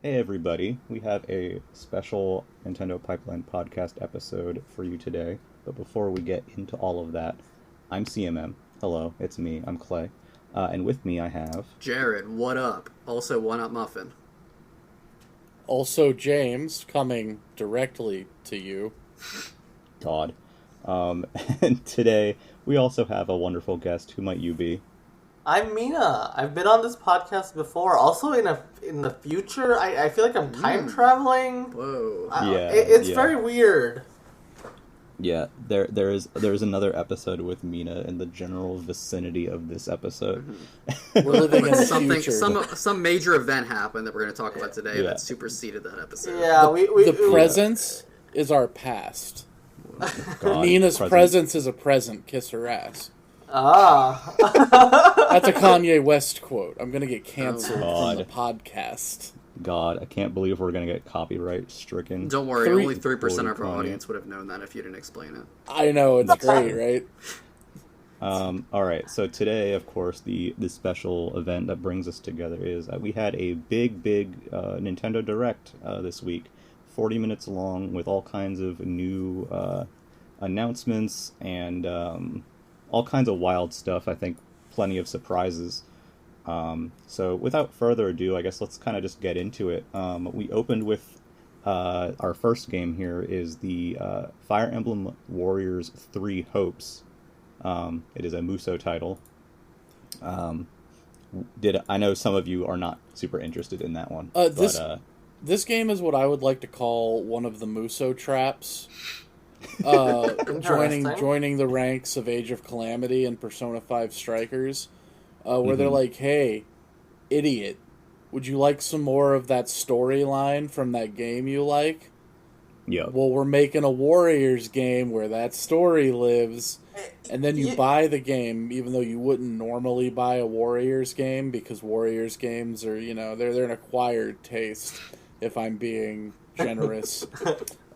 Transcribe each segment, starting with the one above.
Hey everybody, we have a special Nintendo Pipeline podcast episode for you today. But before we get into all of that, I'm CMM. Hello, it's me, I'm Clay. And with me I have... Jared, what up? Also, One Up Muffin. Also, James, coming directly to you. God. And today we also have a wonderful guest. Who might you be? I'm Mina. I've been on this podcast before. Also, in the future, I feel like I'm time traveling. Whoa. It's very weird. Yeah, there's another episode with Mina in the general vicinity of this episode. We're living in the Something, future. some major event happened that we're going to talk about today that superseded that episode. Yeah, the presence is our past. God, Mina's presence is a present. Kiss her ass. Ah. That's a Kanye West quote. I'm going to get canceled God. from the podcast. God, I can't believe we're going to get copyright stricken. Don't worry, only 3% of our Kanye. audience would have known that if you didn't explain it. I know, it's great, right? Alright, so today, of course, the special event that brings us together is we had a big Nintendo Direct this week. 40 minutes long with all kinds of new announcements and all kinds of wild stuff. I think plenty of surprises. So without further ado, I guess let's kind of just get into it. We opened with our first game here is the Fire Emblem Warriors 3 Hopes. It is a Muso title. I know some of you are not super interested in that one. This game is what I would like to call one of the Muso traps. Joining the ranks of Age of Calamity and Persona 5 Strikers, where they're like, hey, idiot, would you like some more of that storyline from that game you like? Yeah. Well, we're making a Warriors game where that story lives, and then you buy the game, even though you wouldn't normally buy a Warriors game, because Warriors games are, they're an acquired taste, if I'm being generous.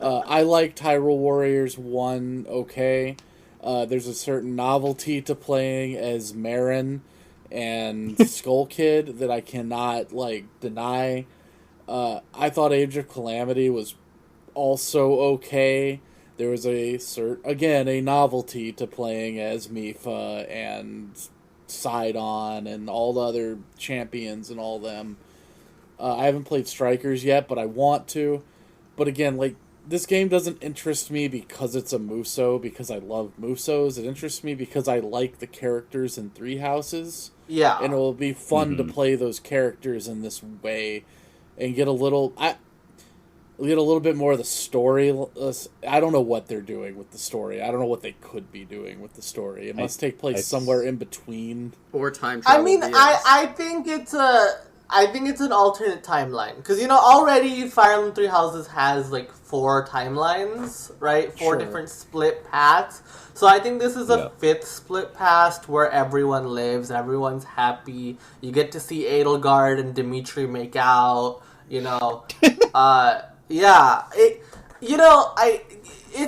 I liked Hyrule Warriors 1 okay. There's a certain novelty to playing as Marin and Skull Kid that I cannot, deny. I thought Age of Calamity was also okay. There was a novelty to playing as Mipha and Sidon and all the other champions and all them. I haven't played Strikers yet, but I want to. But again, this game doesn't interest me because it's a Muso, because I love Musos. It interests me because I like the characters in Three Houses. Yeah. And it will be fun to play those characters in this way and get a little bit more of the story. I don't know what they're doing with the story. I don't know what they could be doing with the story. It must take place somewhere in between. Or time travel. I mean, I think it's an alternate timeline. Because, already Fire Emblem Three Houses has, 4 timelines, right? 4 different split paths. So I think this is a 5th split path where everyone lives, everyone's happy. You get to see Edelgard and Dimitri make out, yeah. It's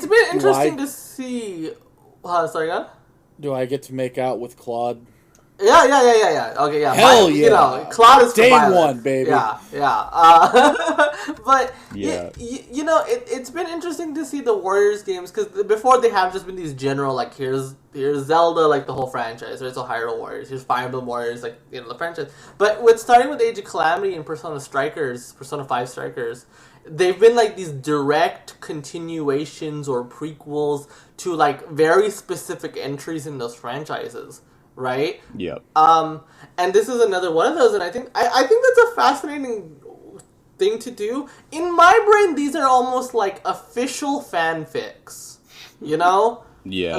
been interesting to see... sorry, go on? Do I get to make out with Claude? Yeah. Okay, yeah. Hell yeah. Claude is Day violent. one, baby. Yeah. But, yeah. It's been interesting to see the Warriors games, because before they have just been these general, here's Zelda, the whole franchise, right? So Hyrule Warriors, here's Fire Emblem Warriors, the franchise. But starting with Age of Calamity and Persona 5 Strikers, they've been, these direct continuations or prequels to, very specific entries in those franchises. Right? Yep. And this is another one of those, and I think that's a fascinating thing to do. In my brain, these are almost like official fanfics. Yeah.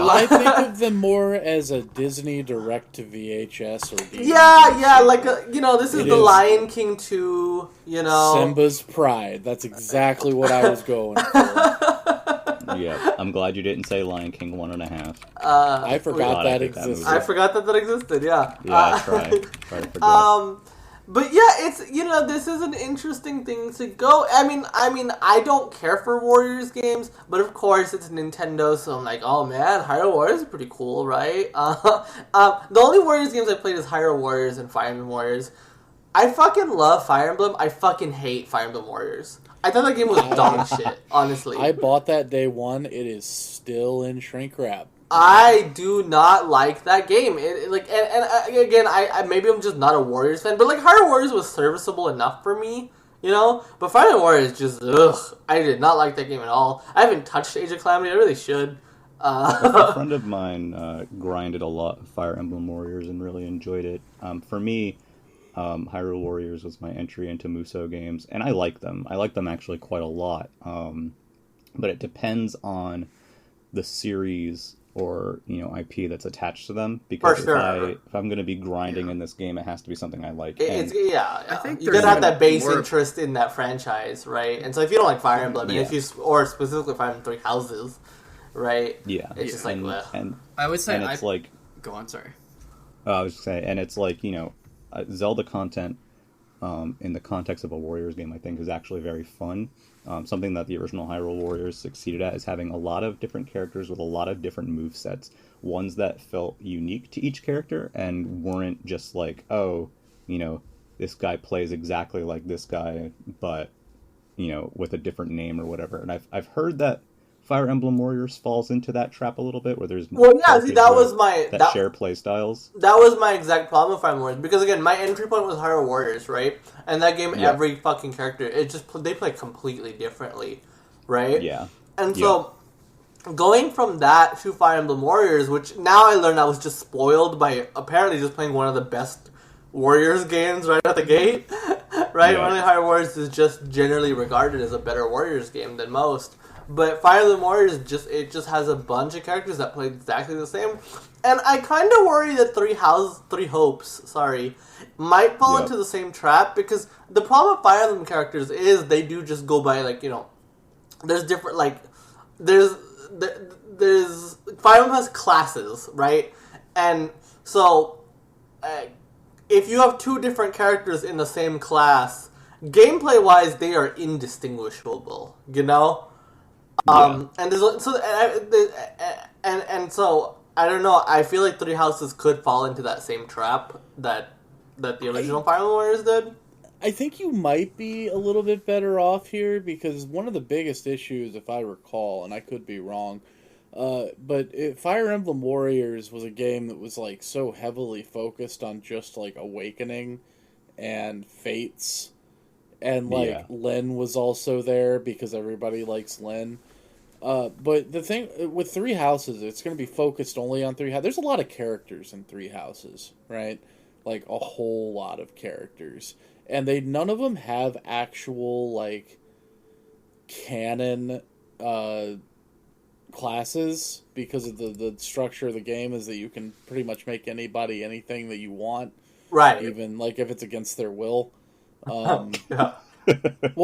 I think of them more as a Disney direct to VHS or DVD. Yeah, this is The Lion King 2, Simba's Pride. That's exactly what I was going for. Yeah, I'm glad you didn't say Lion King 1.5. I forgot that existed. I forgot that existed, yeah. Yeah, try to forget. But yeah, it's, this is an interesting thing to go. I mean, I don't care for Warriors games, but of course it's Nintendo, so I'm like, oh man, Hyrule Warriors is pretty cool, right? The only Warriors games I played is Hyrule Warriors and Fire Emblem Warriors. I fucking love Fire Emblem. I fucking hate Fire Emblem Warriors. I thought that game was dog shit, honestly. I bought that day one. It is still in shrink wrap. I do not like that game. Again, I maybe I'm just not a Warriors fan, but like Hyrule Warriors was serviceable enough for me, you know. But Fire Emblem Warriors just I did not like that game at all. I haven't touched Age of Calamity. I really should. A friend of mine grinded a lot of Fire Emblem Warriors and really enjoyed it. For me, Hyrule Warriors was my entry into Musou games, and I like them. I like them actually quite a lot. But it depends on the series or IP that's attached to them. Because if I'm going to be grinding in this game, it has to be something I like. I think you gotta have that base interest in that franchise, right? And so if you don't like Fire Emblem, or specifically Fire Emblem Three Houses, right? Yeah, it's just and I would say it's like go on. Sorry, I was just saying, and it's like Zelda content in the context of a Warriors game, I think, is actually very fun. Something that the original Hyrule Warriors succeeded at is having a lot of different characters with a lot of different movesets. Ones that felt unique to each character and weren't just like, this guy plays exactly like this guy, but, with a different name or whatever. And I've heard that Fire Emblem Warriors falls into that trap a little bit, where there's share play styles. That was my exact problem with Fire Emblem Warriors, because again, my entry point was Hyrule Warriors, right? And that game, every fucking character, they play completely differently, right? Yeah. And so, going from that to Fire Emblem Warriors, which now I learned I was just spoiled by apparently just playing one of the best Warriors games right at the gate, right? Only Hyrule Warriors is just generally regarded as a better Warriors game than most. But Fire Emblem Warriors just has a bunch of characters that play exactly the same, and I kind of worry that Three Hopes, might fall into the same trap, because the problem with Fire Emblem characters is they do just go by there's different there's Fire Emblem has classes, right? And so if you have two different characters in the same class, gameplay wise they are indistinguishable, and so I don't know. I feel like Three Houses could fall into that same trap that the original Fire Emblem Warriors did. I think you might be a little bit better off here, because one of the biggest issues, if I recall, and I could be wrong, but Fire Emblem Warriors was a game that was so heavily focused on just awakening and fates. And Lyn was also there because everybody likes Lyn. But the thing with Three Houses, it's going to be focused only on Three Houses. There's a lot of characters in Three Houses, right? A whole lot of characters, and none of them have actual canon classes, because of the structure of the game is that you can pretty much make anybody anything that you want, right? Even if it's against their will. Well,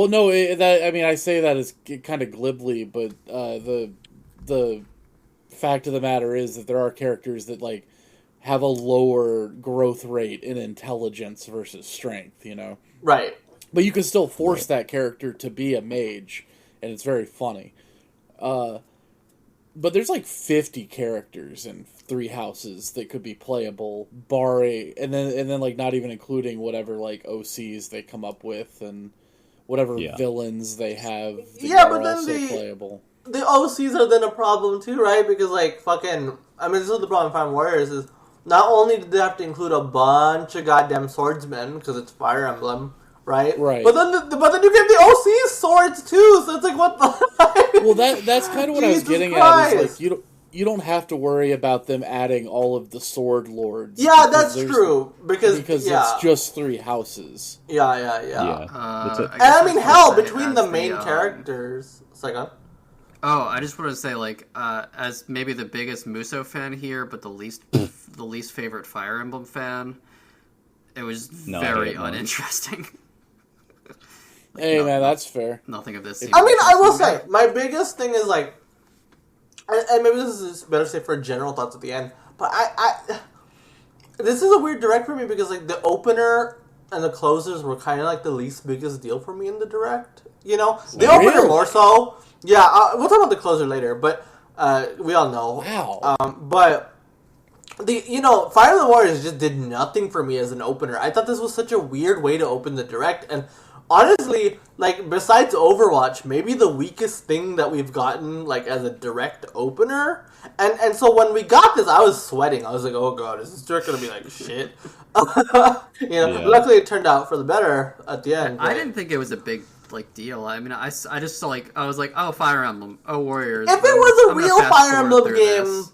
no, I say that as kind of glibly, but the fact of the matter is that there are characters that have a lower growth rate in intelligence versus strength, Right. But you can still force that character to be a mage, and it's very funny. But there's 50 characters in Three Houses that could be playable, and then not even including whatever OCs they come up with and whatever villains they have that are also playable. The OCs are then a problem too, right? Because this is the problem with Fire Emblem Warriors is not only did they have to include a bunch of goddamn swordsmen because it's Fire Emblem, right? Right. But then you get the OCs swords too, so it's what the. Well, that's kind of what I was getting at. Is you don't have to worry about them adding all of the sword lords. Yeah, that's true. Because it's just Three Houses. Yeah. And hell, between the main characters. Second. Oh, I just wanted to say, as maybe the biggest Musou fan here, but the least favorite Fire Emblem fan, it was very uninteresting. Hey, man, that's fair. Nothing of this. I will say, my biggest thing is and maybe this is better safe for general thoughts at the end, but this is a weird direct for me, because the opener and the closers were kind of the least biggest deal for me in the direct. The opener more so. Yeah, we'll talk about the closer later, but we all know. Wow. But Fire Emblem Warriors just did nothing for me as an opener. I thought this was such a weird way to open the direct, and honestly, like, besides Overwatch, maybe the weakest thing that we've gotten, like, as a direct opener. And so when we got this, I was sweating. I was like, oh god, is this direct gonna be like shit? Luckily it turned out for the better at the end. I didn't think it was a big like deal. I mean, I just saw, like, I was like, oh, Fire Emblem, oh, Warriors. If it was a real Fire Emblem game...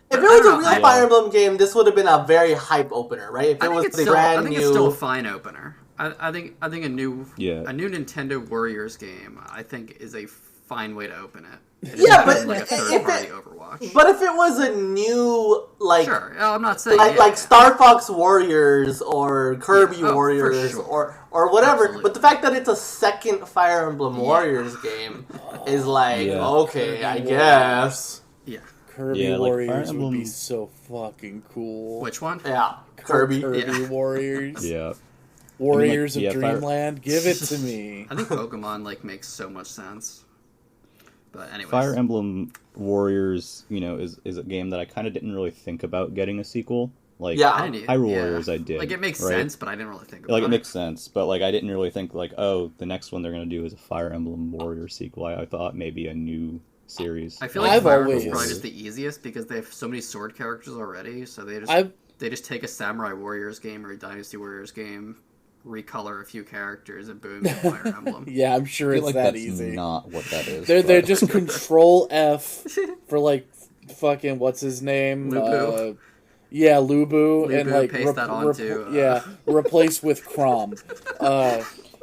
If it was a real Fire Emblem game, this would have been a very hype opener, right? If it was the brand new... I think it's still a fine opener. I think a new Nintendo Warriors game, I think, is a fine way to open it. But like a third-party Overwatch. But if it was a new, like... Sure, I'm not saying... Like Star Fox Warriors or Kirby Warriors or whatever. Absolutely. But the fact that it's a second Fire Emblem Warriors game is like, okay, I guess... Yeah. Kirby Warriors would be so fucking cool. Which one? Yeah, Kirby Warriors. Yeah. Warriors of Dreamland, give it to me. I think Pokemon like makes so much sense. But anyways. Fire Emblem Warriors, is a game that I kind of didn't really think about getting a sequel. Like, Hyrule Warriors, I did. Like, it makes sense, but I didn't really think about it. Like, it makes sense, but, like, I didn't really think, like, oh, the next one they're going to do is a Fire Emblem Warriors sequel. I thought maybe a new series. I feel like Fire Emblem is probably just the easiest because they have so many sword characters already, so they just take a Samurai Warriors game or a Dynasty Warriors game, recolor a few characters, and boom, Fire Emblem. Yeah, I'm sure it's that that's easy. Not what that is. They're just Control F for like fucking what's his name? Lubu. Lubu, and like paste that onto replace with Crom.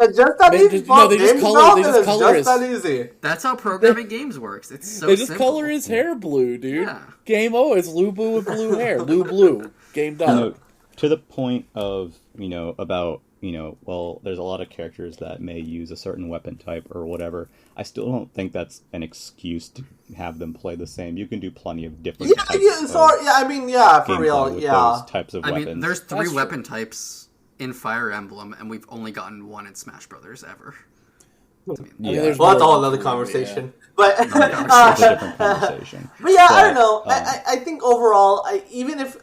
It's just that easy. They just color that easy. That's how programming games works. It's so They just simple. color his hair blue, dude. Yeah. Game over. It's Lubu with blue hair. Blue. Game done. To the point of, about, well, there's a lot of characters that may use a certain weapon type or whatever. I still don't think that's an excuse to have them play the same. You can do plenty of different types for real, those types of weapons. I mean, there's 3 weapon types in Fire Emblem, and we've only gotten 1 in Smash Brothers ever. Well, that's a whole other conversation. Yeah. But it's a different conversation. But I don't know. I think overall, even if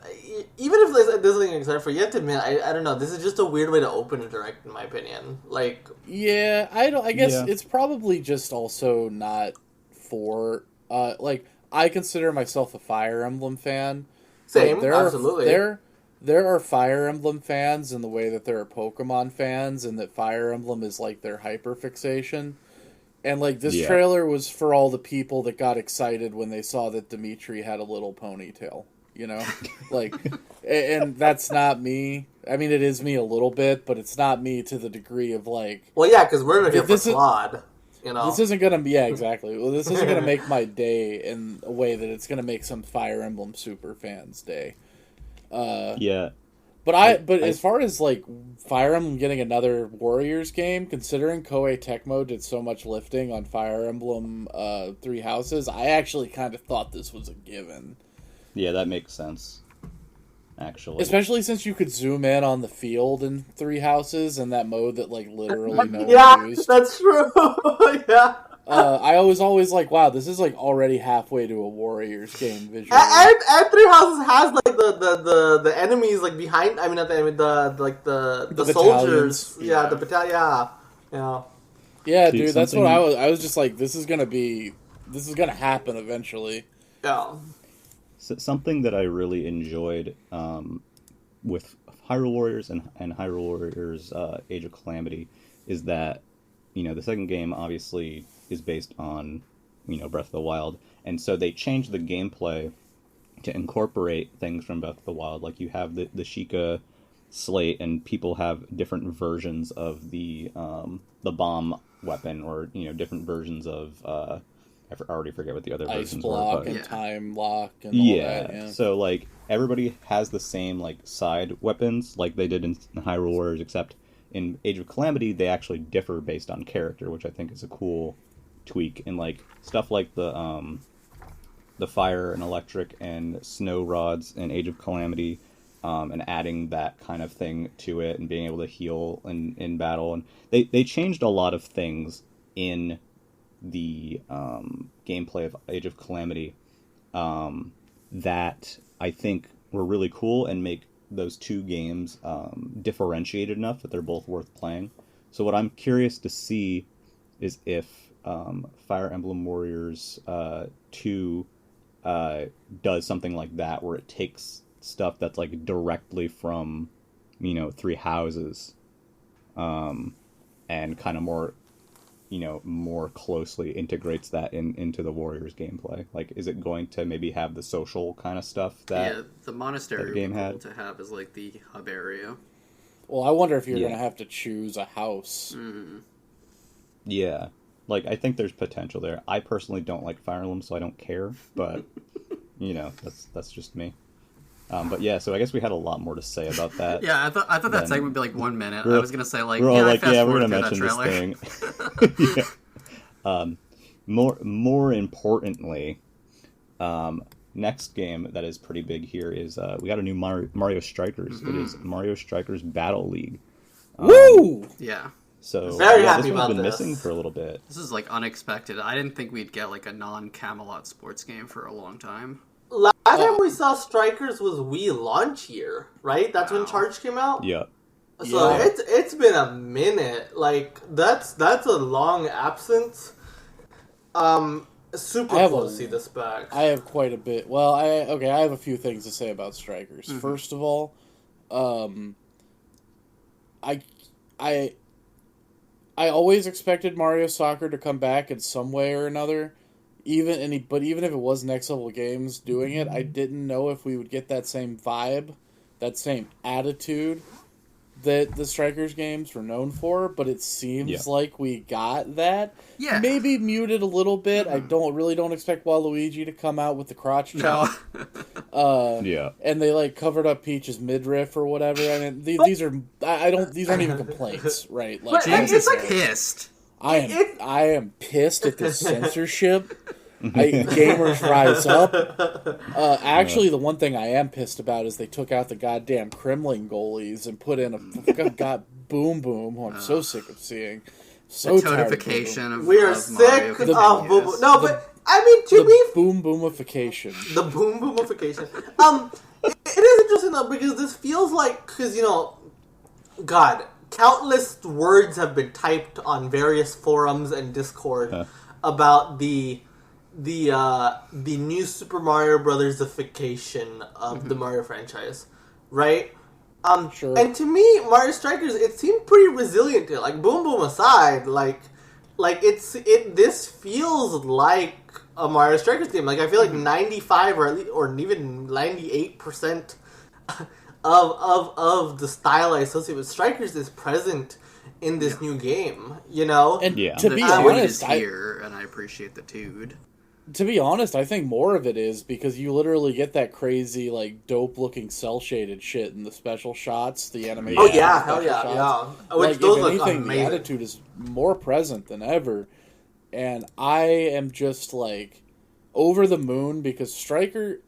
this isn't excited for you, have to admit, I don't know. This is just a weird way to open a direct, in my opinion. Like, I guess it's probably just also not for like, I consider myself a Fire Emblem fan. Same, absolutely. There are Fire Emblem fans in the way that there are Pokemon fans, and that Fire Emblem is like their hyperfixation. And like this trailer was for all the people that got excited when they saw that Dimitri had a little ponytail, like, and that's not me. I mean, it is me a little bit, but it's not me to the degree of like. Well, yeah, because we're here for Claude. This isn't gonna be exactly. Well, this isn't gonna make my day in a way that it's gonna make some Fire Emblem super fans' day. But as far as like Fire Emblem getting another Warriors game, considering Koei Tecmo did so much lifting on Fire Emblem 3 Houses, I actually kind of thought this was a given. Yeah, that makes sense. Actually, especially since you could zoom in on the field in 3 Houses and that mode that like literally no one used. That's true. Yeah. I was always like, wow, this is like already halfway to a Warriors game visually. And 3 Houses has like the enemies like behind. I mean, not the enemy, the soldiers. Yeah, the battalion. Yeah. Yeah, dude, that's what I was just like, this is gonna happen eventually. Yeah. So something that I really enjoyed with Hyrule Warriors and Hyrule Warriors Age of Calamity is that, the second game obviously is based on, Breath of the Wild. And so they changed the gameplay to incorporate things from Breath of the Wild. Like, you have the Sheikah slate, and people have different versions of the bomb weapon, or, different versions of, I already forget what the other Ice versions block were. and time lock and all that. Yeah, so, like, everybody has the same, like, side weapons, like they did in Hyrule Warriors, except in Age of Calamity, they actually differ based on character, which I think is a cool tweak. And like stuff like the fire and electric and snow rods in Age of Calamity, and adding that kind of thing to it, and being able to heal in battle. And they changed a lot of things in the gameplay of Age of Calamity that I think were really cool and make those two games differentiated enough that they're both worth playing. So what I'm curious to see is if Fire Emblem Warriors 2 does something like that, where it takes stuff that's like directly from, Three Houses, and kind of more, more closely integrates that into the Warriors gameplay. Like, is it going to maybe have the social kind of stuff that the monastery that game would be had? cool to have as like the hub area. Well, I wonder if you're going to have to choose a house. Mm-hmm. Yeah. Like, I think there's potential there. I personally don't like Fire Emblem, so I don't care. But, that's just me. But yeah, so I guess we had a lot more to say about that. Yeah, I thought that segment would be like 1 minute. I was gonna say like, we're all like, I we're gonna fast-forwarded mention through that this trailer. thing. Yeah. More importantly, next game that is pretty big here is we got a new Mario Strikers. It is Mario Strikers Battle League. Woo! Yeah. So Very happy this one's about been this. missing for a little bit. This is like unexpected. I didn't think we'd get like a non-Camelot sports game for a long time. Last time we saw Strikers was Wii launch year, right? That's when Charge came out. Yeah. So Yeah. it's been a minute. Like that's a long absence. Super cool to see this back. I have quite a bit. Well, I have a few things to say about Strikers. First of all, I always expected Mario Soccer to come back in some way or another. Even if it was Next Level Games doing it, I didn't know if we would get that same vibe, that same attitude that the Strikers games were known for, but it seems like we got that. Yeah. Maybe muted a little bit. I don't expect Waluigi to come out with the crotch chop. Yeah. And they like covered up Peach's midriff or whatever. I mean, these aren't even complaints, right? Like, James it's is like- pissed. I am pissed at the censorship. Gamers rise up. Actually, the one thing I am pissed about is they took out the goddamn Kremlin goalies and put in a Boom Boom, who I'm so sick of seeing. So The tired of Boom Boom. toadification of We are of sick Mario of Boom Boom. continues. No, but I mean to be The Boom Boomification. the Boom Boomification. It is interesting though because this feels like God, countless words have been typed on various forums and Discord about the new Super Mario Brothers-ification of the Mario franchise, right? Sure. And to me, Mario Strikers, it seemed pretty resilient to it. Like Boom Boom aside, this feels like a Mario Strikers game. Like I feel like 95 or even 98% of the style I associate with Strikers is present in this new game. And Yeah. to The be tude honest, is here, and I appreciate the tude. I think more of it is because you literally get that crazy, like, dope-looking cell-shaded shit in the special shots, the animation. Oh Yeah. yeah, special hell yeah, shots. yeah. Which Like, those if look anything, amazing. the attitude is more present than ever. And I am just, like, over the moon because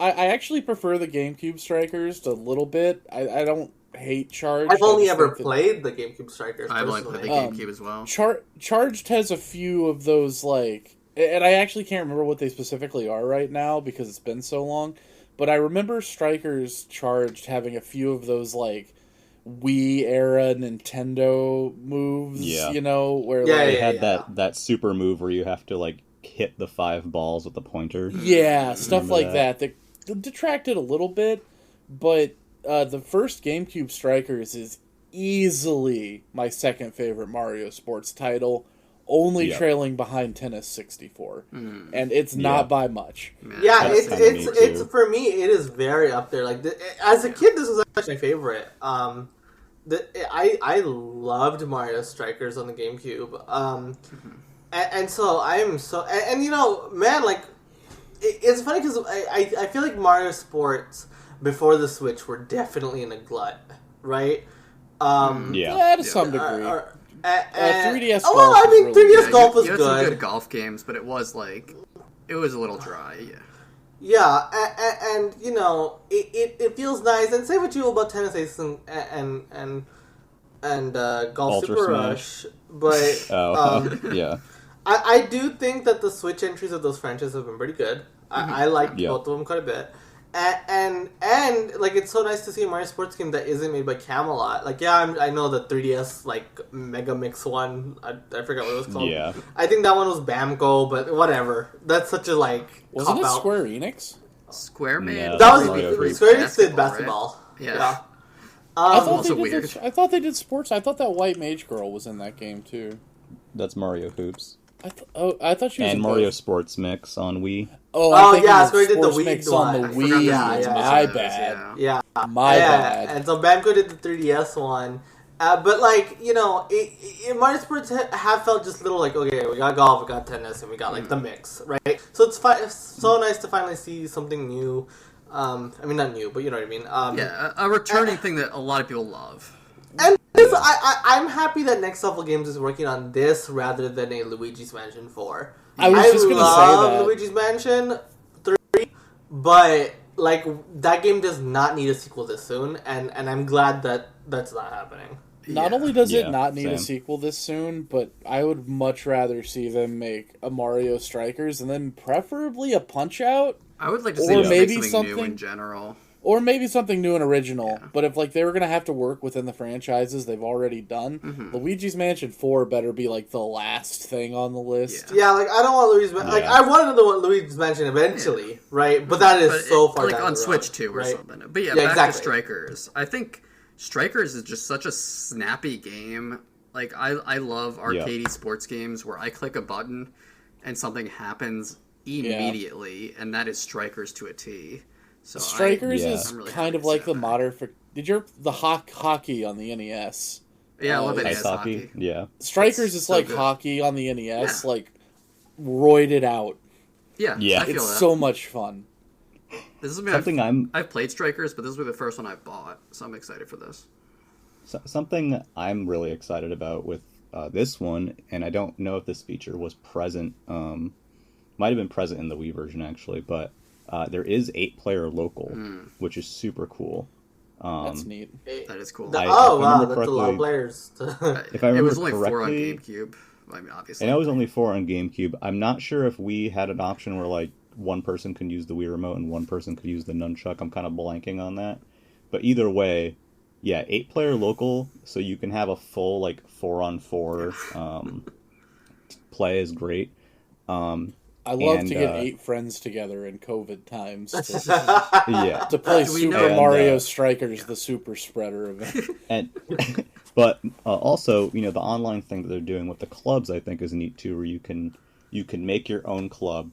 I actually prefer the GameCube Strikers a little bit. I don't hate Charged. I've only I just ever think that- played the GameCube Strikers. I've only played the personally. GameCube as well. Charged has a few of those, like... And I actually can't remember what they specifically are right now because it's been so long. But I remember Strikers Charged having a few of those, like, Wii-era Nintendo moves, Yeah. where, Yeah, like... They had that super move where you have to like hit the 5 balls with the pointer. Yeah, stuff Remember like that detracted a little bit, but the first GameCube Strikers is easily my second favorite Mario sports title, only trailing behind Tennis 64. And it's not by much. Man, Yeah, That's kinda me, it's too. for me. It is very up there. Like as a kid, this was actually my favorite. I loved Mario Strikers on the GameCube. And so I'm so and man, like it's funny because I feel like Mario Sports before the Switch were definitely in a glut, right? Yeah, to some degree. 3DS oh, well, Golf I mean, was really 3DS good. Golf was you had some good. good golf games, but it was a little dry. Yeah. Yeah, and it feels nice. And say what you will about Tennis Ace and Golf Ultra Super Smash. Rush, but Yeah. I do think that the Switch entries of those franchises have been pretty good. I liked Yeah. both of them quite a bit. And like it's so nice to see a Mario sports game that isn't made by Camelot. Like I know the 3DS like Mega Mix one. I forgot what it was called. Yeah. I think that one was Bamco, but whatever. That's such a like wasn't it cop-out. Square Enix? Square made No, That Mario was Kart. Square Enix did Basketball, basketball. right? Yeah. I thought also they did weird. I thought they did sports. I thought that white mage girl was in that game too. That's Mario Hoops. I thought she was And in Mario both. Sports Mix on Wii. Oh, I'm thinking yeah, of Square did the Sports Wii Mix one. on the I Wii. forgot that It's was my those, bad. Yeah. My bad. And so Bamco did the 3DS one. But like, Mario Sports have felt just little like, okay, we got golf, we got tennis, and we got like the mix, right? So it's so nice to finally see something new. I mean, not new, but you know what I mean. A returning thing that a lot of people love. And this, I'm happy that Next Level Games is working on this rather than a Luigi's Mansion 4. I was just gonna say that. Luigi's Mansion 3, but like that game does not need a sequel this soon, and I'm glad that that's not happening. Not only does it Yeah, not need a same. sequel this soon, but I would much rather see them make a Mario Strikers and then preferably a Punch Out, I would like to Or see them maybe make something new something- in general. or maybe something new and original. Yeah. But if like they were gonna have to work within the franchises they've already done, Luigi's Mansion 4 better be like the last thing on the list. Yeah, like I don't want Luigi's Mansion. Like Yeah. I wanted to want Luigi's Mansion eventually, right? But that is But so far like down on the Switch road, 2 or right? something. But yeah, Yeah, back exactly. to Strikers. I think Strikers is just such a snappy game. Like I love arcadey sports games where I click a button and something happens immediately, and that is Strikers to a T. So Strikers is I'm really kind happy of to like say the that. modern. Did you the hockey on the NES? Yeah, I love it Ice as Ice hockey. hockey. Yeah. Strikers It's is so like good. hockey on the NES, Yeah. like roided out. Yeah, Yeah. I feel It's that. so much fun. This is Something I've played Strikers, but this will be the first one I've bought, so I'm excited for this. Something I'm really excited about with this one, and I don't know if this feature was present. Might have been present in the Wii version actually, but there is 8-player local, which is super cool. That's neat. That is cool. if I wow, remember that's a lot of correctly- players. If I it remember was only 4 on correctly, GameCube. I mean, obviously. I know it was only 4 on GameCube. I'm not sure if we had an option where like one person can use the Wii remote and one person could use the nunchuck. I'm kind of blanking on that. But either way, yeah, 8-player local, so you can have a full like 4-on-4 play is great. I love And, to get 8 friends together in COVID times Yeah, to play Do we Super know- Mario And, Strikers, the Super Spreader event. and but also the online thing that they're doing with the clubs I think is neat too, where you can make your own club.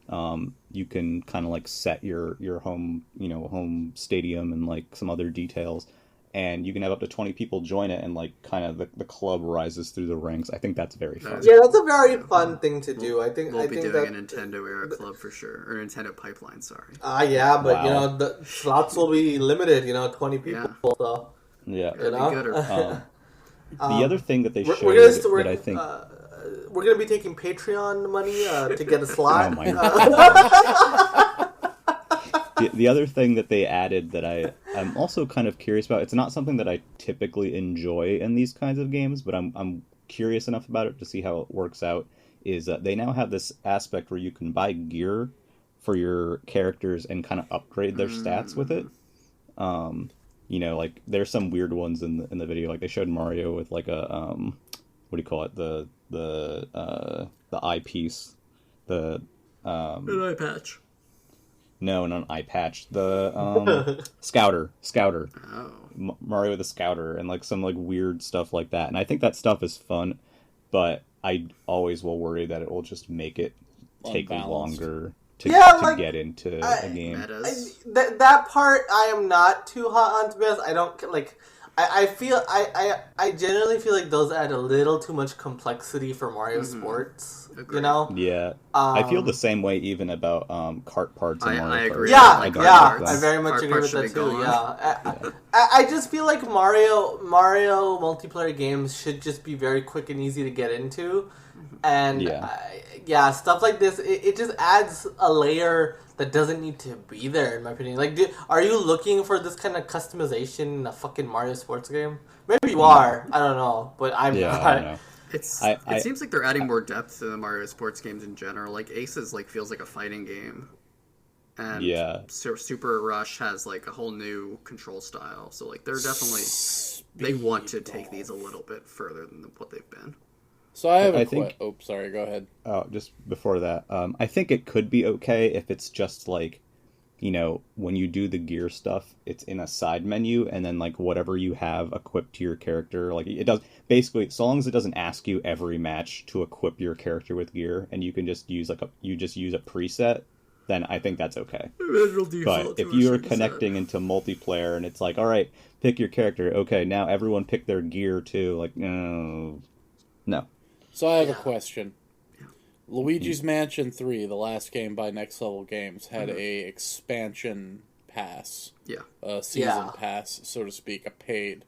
You can kind of like set your home home stadium and like some other details, and you can have up to 20 people join it, and like kind of the club rises through the ranks. I think that's very fun. Yeah, that's a very fun thing to do. I think We'll be think doing that. a Nintendo Era Club for sure. Or Nintendo Pipeline, sorry. Yeah, but Wow. the slots will be limited. 20 people. Yeah. So Yeah. It'll know? be good. Or, The other thing that they we're, showed we're gonna that I think we're gonna be taking Patreon money to get a slot. Oh my the other thing that they added that I'm also kind of curious about, it's not something that I typically enjoy in these kinds of games, but I'm curious enough about it to see how it works out, is they now have this aspect where you can buy gear for your characters and kind of upgrade their stats with it. Like there's some weird ones in the video, like they showed Mario with like a what do you call it, the eyepiece, the an eye patch. No, not an eye patch. The scouter. Oh. Mario with a scouter and like some like weird stuff like that. And I think that stuff is fun, but I always will worry that it will just make it take Unbalanced. longer to get into a game. Metas. That part I am not too hot on, to be honest. I don't like. I feel I generally feel like those add a little too much complexity for Mario Sports. Agreed. Yeah, I feel the same way even about cart parts in I Mario Kart. agree. Yeah, I don't yeah, like I them. very much Art agree part with should that be too. gone. Yeah, I just feel like Mario multiplayer games should just be very quick and easy to get into, and stuff like this. It just adds a layer that doesn't need to be there, in my opinion. Like, are you looking for this kind of customization in a fucking Mario sports game? Maybe you are. I don't know, but I'm Yeah, not. I don't know. It seems like they're adding more depth to the Mario sports games in general. Like Aces feels like a fighting game. and Super Rush has like a whole new control style. So like they're definitely they want to take these a little bit further than what they've been. So I have sorry, go ahead. Oh, just before that, I think it could be okay if it's just like, you know, when you do the gear stuff, it's in a side menu, and then like whatever you have equipped to your character, like it does basically, so long as it doesn't ask you every match to equip your character with gear, and you can just use use a preset, then I think that's okay. But if you're connecting into multiplayer and it's like, all right, pick your character, okay, now everyone pick their gear too, like no. So I have a question. Luigi's Mansion 3, the last game by Next Level Games, had a expansion pass. Season pass, so to speak, a paid.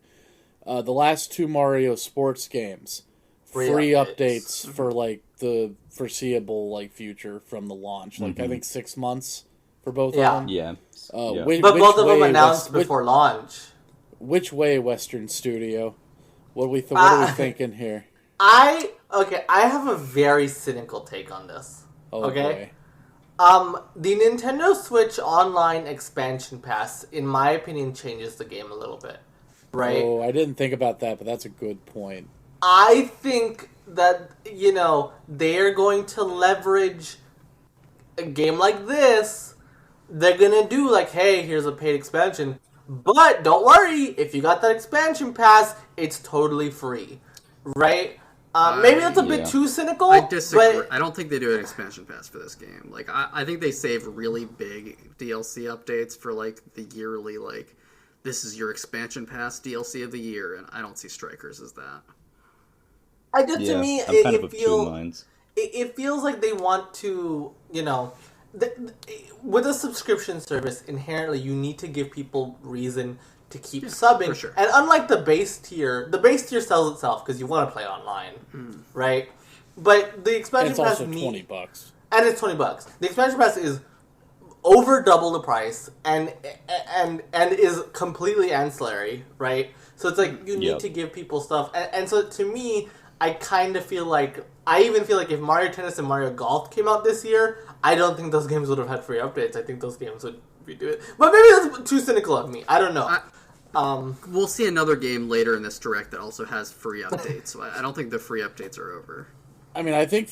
The last 2 Mario sports games, free updates for like the foreseeable like future from the launch. Like I think 6 months for both of them. Yeah. But both of them announced before launch. Which way, Western Studio? What are we thinking here? I have a very cynical take on this. Okay? Boy. The Nintendo Switch Online expansion pass, in my opinion, changes the game a little bit. Right? Oh, I didn't think about that, but that's a good point. I think that, you know, they're going to leverage a game like this. They're going to do like, hey, here's a paid expansion. But don't worry, if you got that expansion pass, it's totally free. Right? Maybe that's a bit too cynical. I disagree. I don't think they do an expansion pass for this game. Like, I think they save really big DLC updates for like the yearly, like, this is your expansion pass DLC of the year, and I don't see Strikers as that. To me, it feels like they want to, you know, with a subscription service, inherently you need to give people reason to keep subbing. Sure. And unlike the base tier sells itself because you want to play online, right? But the expansion pass also $20. And it's $20. The expansion pass is over double the price and is completely ancillary, right? So it's like you need to give people stuff. And so to me, I kind of feel like if Mario Tennis and Mario Golf came out this year, I don't think those games would have had free updates. I think those games would redo it. But maybe that's too cynical of me. I don't know. We'll see another game later in this direct that also has free updates. So I don't think the free updates are over. I mean, I think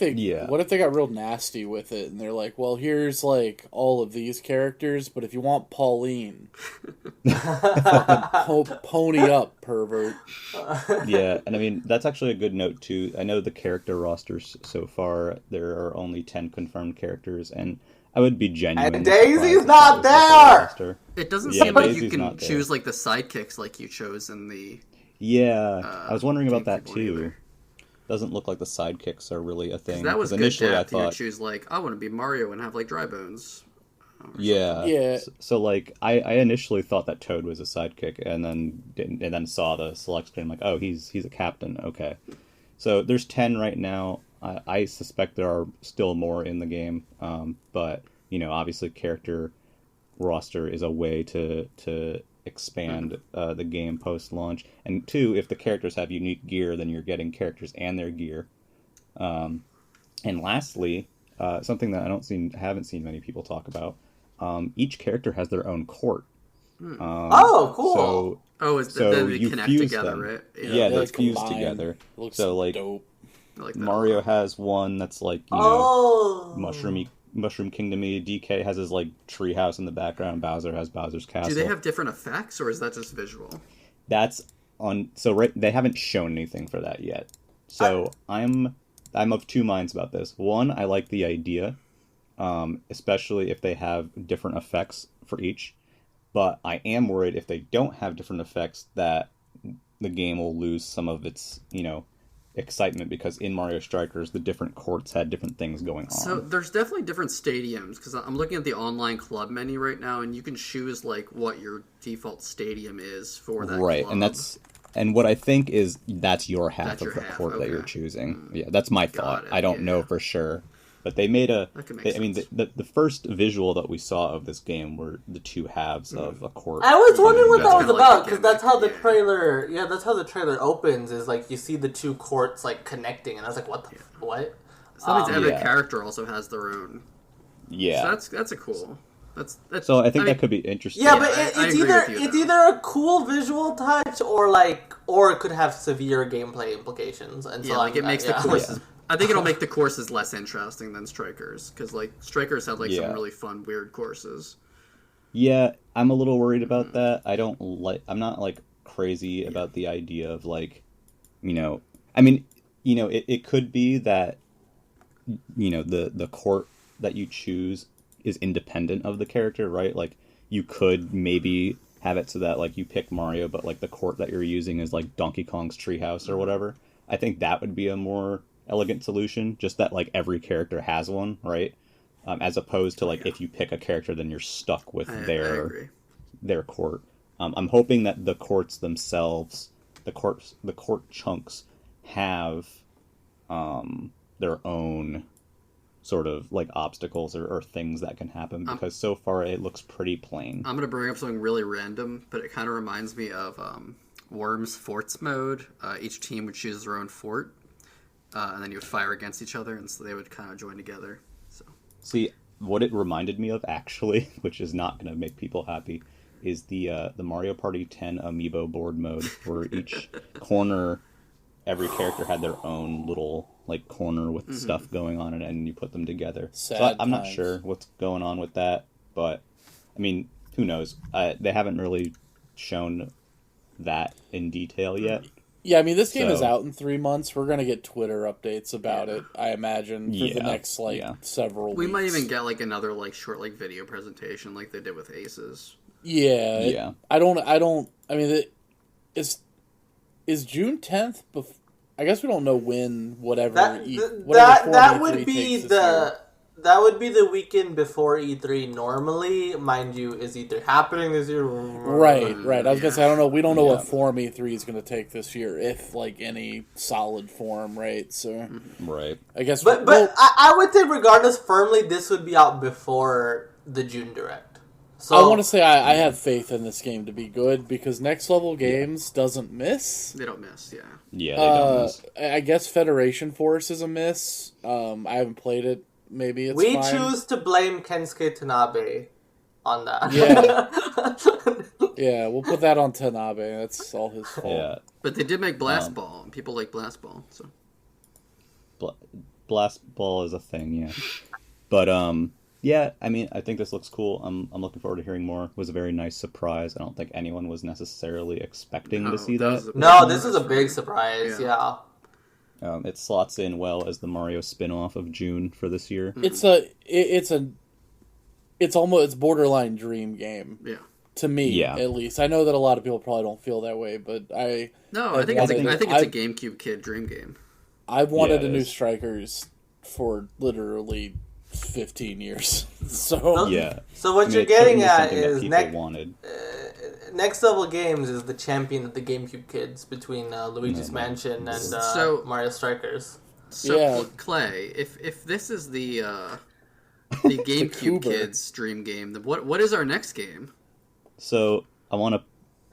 what if they got real nasty with it and they're like, well, here's like all of these characters, but if you want Pauline, pony up, pervert. Yeah, and I mean, that's actually a good note too. I know the character rosters so far, there are only 10 confirmed characters, and I would be genuine. And Daisy's not there! It doesn't seem like you can choose like the sidekicks like you chose in the... Yeah, I was wondering about that too. Either. Doesn't look like the sidekicks are really a thing. That was initially I thought you choose like, I want to be Mario and have like dry bones. Yeah. So like I initially thought that Toad was a sidekick, and then saw the select screen like, oh, he's a captain. Okay. So there's 10 right now. I suspect there are still more in the game. But you know, obviously character roster is a way to expand the game post-launch. And 2, if the characters have unique gear, then you're getting characters and their gear. And lastly, something that haven't seen many people talk about, each character has their own court. Oh, cool! Then they connect together, them. Right? Yeah, they fuse together. Looks so like, dope. I like that Mario has one that's like, you know, Mushroom Kingdom-y. DK has his like treehouse in the background. Bowser has Bowser's castle. Do they have different effects, or is that just visual? That's on. So they haven't shown anything for that yet. So I'm of 2 minds about this. One, I like the idea, especially if they have different effects for each. But I am worried if they don't have different effects that the game will lose some of its, you know, excitement, because in Mario Strikers the different courts had different things going on. So there's definitely different stadiums, because I'm looking at the online club menu right now, and you can choose like what your default stadium is for that right club. And what I think is that's your half of the court that you're choosing. Yeah, that's my thought. I don't know for sure, but they made the first visual that we saw of this game were the 2 halves of a court. I was wondering what that was about, because that's how the trailer. Yeah, that's how the trailer opens. Is like you see the 2 courts like connecting, and I was like, what? So that means every character also has their own. Yeah, so that's a cool. That's so I think that could be interesting. Yeah, but it's either a cool visual touch or it could have severe gameplay implications. And so it makes the courses. I think it'll make the courses less interesting than Strikers, because Strikers have some really fun, weird courses. Yeah, I'm a little worried about that. I'm not crazy about the idea of it could be that the court that you choose is independent of the character, right? Like you could maybe have it so that you pick Mario, but the court that you're using is Donkey Kong's treehouse or whatever. I think that would be a more elegant solution, just that every character has one, right? As opposed to if you pick a character, then you're stuck with their court. I'm hoping that the courts themselves, the court chunks, have their own sort of obstacles or things that can happen, because so far it looks pretty plain. I'm gonna bring up something really random, but it kind of reminds me of Worms Forts mode. Each team would choose their own fort, and then you would fire against each other, and so they would kind of join together. So, see, what it reminded me of actually, which is not going to make people happy, is the Mario Party 10 amiibo board mode, where each corner, every character had their own little corner with stuff going on, and you put them together. I'm not sure what's going on with that, but I mean, who knows? They haven't really shown that in detail yet. Yeah, I mean, this game is out in 3 months. We're going to get Twitter updates about it, I imagine, for the next, several weeks. We might even get, another, short, video presentation like they did with Aces. Yeah. I mean, is June 10th I guess we don't know when that would be the weekend before E3 normally. Mind you, is E3 happening this year? Right. I was gonna say, I don't know. We don't know what form E3 is gonna take this year, if any solid form, right? So, right. I guess. But I would say, regardless, firmly this would be out before the June Direct. So I want to say I have faith in this game to be good, because Next Level Games doesn't miss. They don't miss, yeah. Yeah, they don't miss. I guess Federation Force is a miss. I haven't played it. Maybe it's fine. choose to blame Kensuke Tanabe on that. Yeah. Yeah, we'll put that on Tanabe. That's all his fault. Yeah. But they did make Blast Ball, and people like Blast Ball, so. Blast Ball is a thing, yeah. But, yeah, I mean, I think this looks cool. I'm looking forward to hearing more. It was a very nice surprise. I don't think anyone was necessarily expecting to see that. No, this is a big surprise, yeah. It slots in well as the Mario spin-off of June for this year. It's borderline dream game. Yeah. To me, at least. I know that a lot of people probably don't feel that way, but I think it's a GameCube kid dream game. I've wanted a new Strikers for literally 15 years. So what you're getting at is Next Level Games is the champion of the GameCube kids between Luigi's Mansion and Mario Strikers. So Clay, if this is the GameCube kids dream game, then what is our next game? So I want to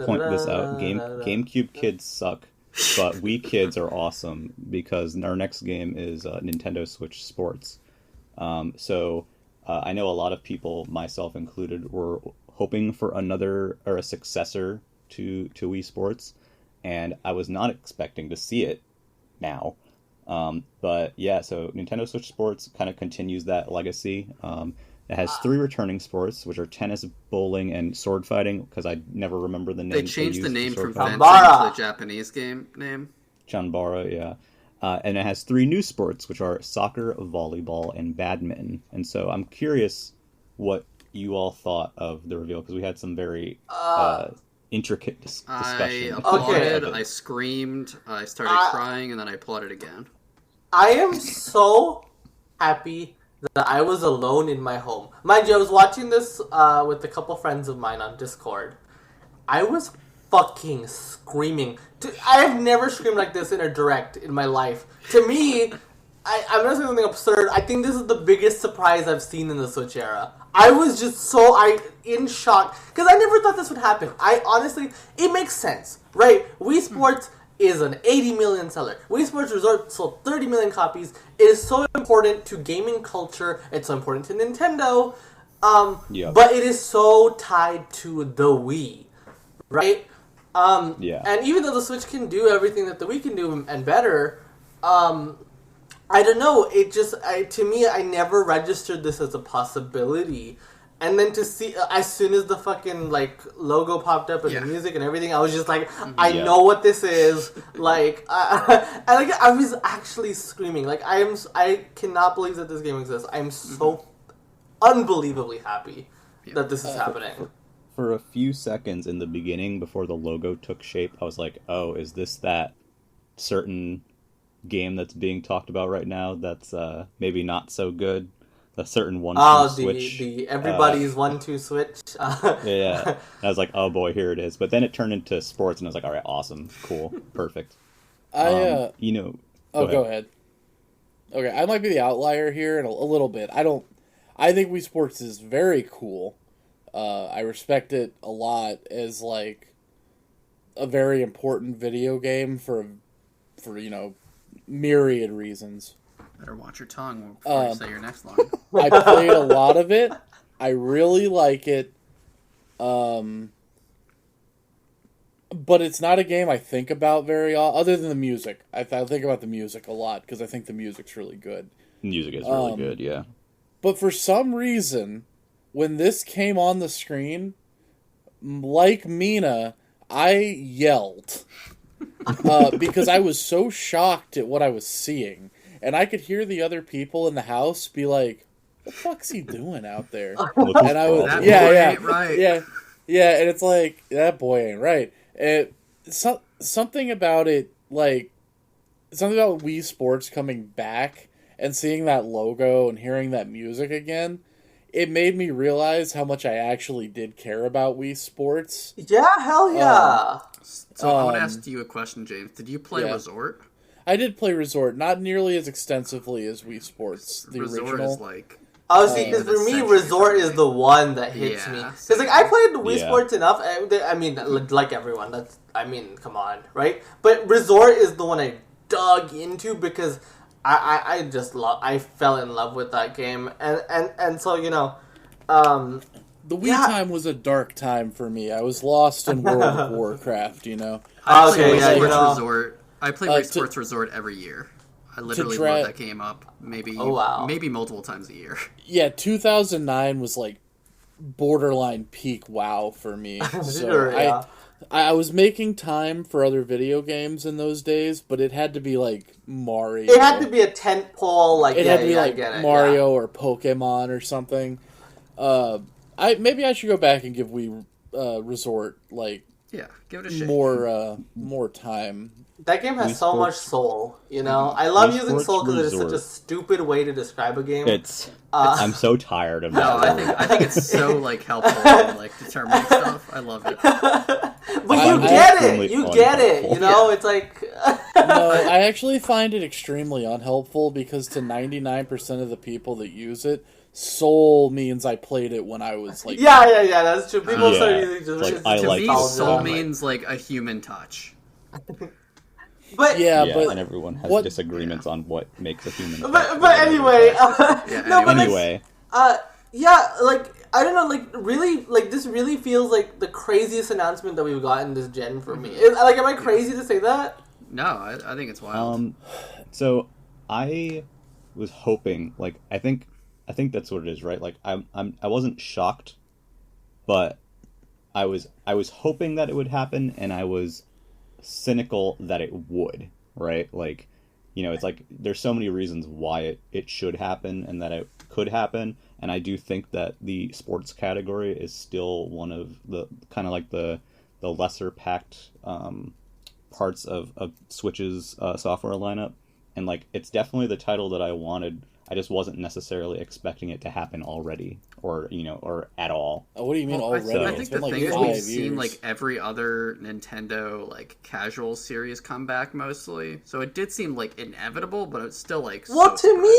point this out. GameCube kids suck, but we kids are awesome, because our next game is Nintendo Switch Sports. So I know a lot of people, myself included, were hoping for a successor to Wii Sports, and I was not expecting to see it now. But yeah, so Nintendo Switch Sports kind of continues that legacy. It has 3 returning sports, which are tennis, bowling, and sword fighting, because I never remember the name. They changed the name from fencing to the Japanese game name. Chanbara, yeah. And it has 3 new sports, which are soccer, volleyball, and badminton. And so I'm curious what you all thought of the reveal, because we had some very intricate discussion. I applauded, I screamed, I started crying, and then I applauded again. I am so happy that I was alone in my home. Mind you, I was watching this with a couple friends of mine on Discord. I was fucking screaming. I have never screamed like this in a direct in my life. To me, I'm not saying something absurd. I think this is the biggest surprise I've seen in the Switch era. I was just in shock, because I never thought this would happen. It makes sense, right? Wii Sports is an 80 million seller. Wii Sports Resort sold 30 million copies. It is so important to gaming culture. It's so important to Nintendo. But it is so tied to the Wii, right? And even though the Switch can do everything that the Wii can do and better, I don't know. It just to me, I never registered this as a possibility. And then to see, as soon as the fucking logo popped up and the music and everything, I was just like, I know what this is. I was actually screaming. I cannot believe that this game exists. I'm so unbelievably happy that this is happening. For a few seconds in the beginning, before the logo took shape, I was like, oh, is this that certain game that's being talked about right now that's maybe not so good? A certain 1-2 switch. The everybody's 1-2 switch. Yeah. And I was like, oh boy, here it is. But then it turned into sports, and I was like, all right, awesome, cool, perfect. Go ahead. Okay, I might be the outlier here in a little bit. I think Wii Sports is very cool. I respect it a lot as a very important video game for myriad reasons. Better watch your tongue before you say your next line. I played a lot of it. I really like it. But it's not a game I think about very often, other than the music. I think about the music a lot, because I think the music's really good. Music is really good, yeah. But for some reason, when this came on the screen, like Mina, I yelled. Because I was so shocked at what I was seeing. And I could hear the other people in the house be like, "What the fuck's he doing out there?" And I was, boy ain't right. yeah, and it's like, that boy ain't right. Something about it, something about Wii Sports coming back and seeing that logo and hearing that music again, it made me realize how much I actually did care about Wii Sports. Yeah, hell yeah. So I want to ask you a question, James. Did you play Resort? I did play Resort, not nearly as extensively as Wii Sports. The Resort original. Is because for me, Resort is the one that hits me. Because I played Wii Sports enough. I mean, like everyone. Come on, right? But Resort is the one I dug into because I fell in love with that game, and so the Wii time was a dark time for me. I was lost in World of Warcraft. I play Resort. I play Wii Sports Resort every year. I literally load that game up maybe multiple times a year. Yeah, 2009 was borderline peak WoW for me. So sure, yeah. I was making time for other video games in those days, but it had to be Mario. It had to be a tentpole, it had to be Mario or Pokemon or something. Maybe I should go back and give Wii Resort give it a shake. More time. That game has so much soul, I love using soul because it is such a stupid way to describe a game. I'm so tired of that. No, I think it's so helpful in determining stuff. I love it. But you get it. It's No, I actually find it extremely unhelpful because to 99% of the people that use it, soul means I played it when I was yeah, that's true. People start using just to me, soul means a human touch. But and everyone has disagreements on what makes a human. But anyway, anyway. I don't know, really, this really feels like the craziest announcement that we've gotten this gen for me. Am I crazy to say that? No, I think it's wild. So I was hoping, I think that's what it is, right? I wasn't shocked, but I was hoping that it would happen, and I was cynical that it would, right? It's there's so many reasons why it should happen and that it could happen, and I do think that the sports category is still one of the kind of the lesser packed parts of Switch's software lineup, and it's definitely the title that I wanted. I just wasn't necessarily expecting it to happen already, or at all. Oh, what do you mean already? I think the thing is we've seen every other Nintendo casual series come back mostly, so it did seem inevitable, but it's still Well, to me,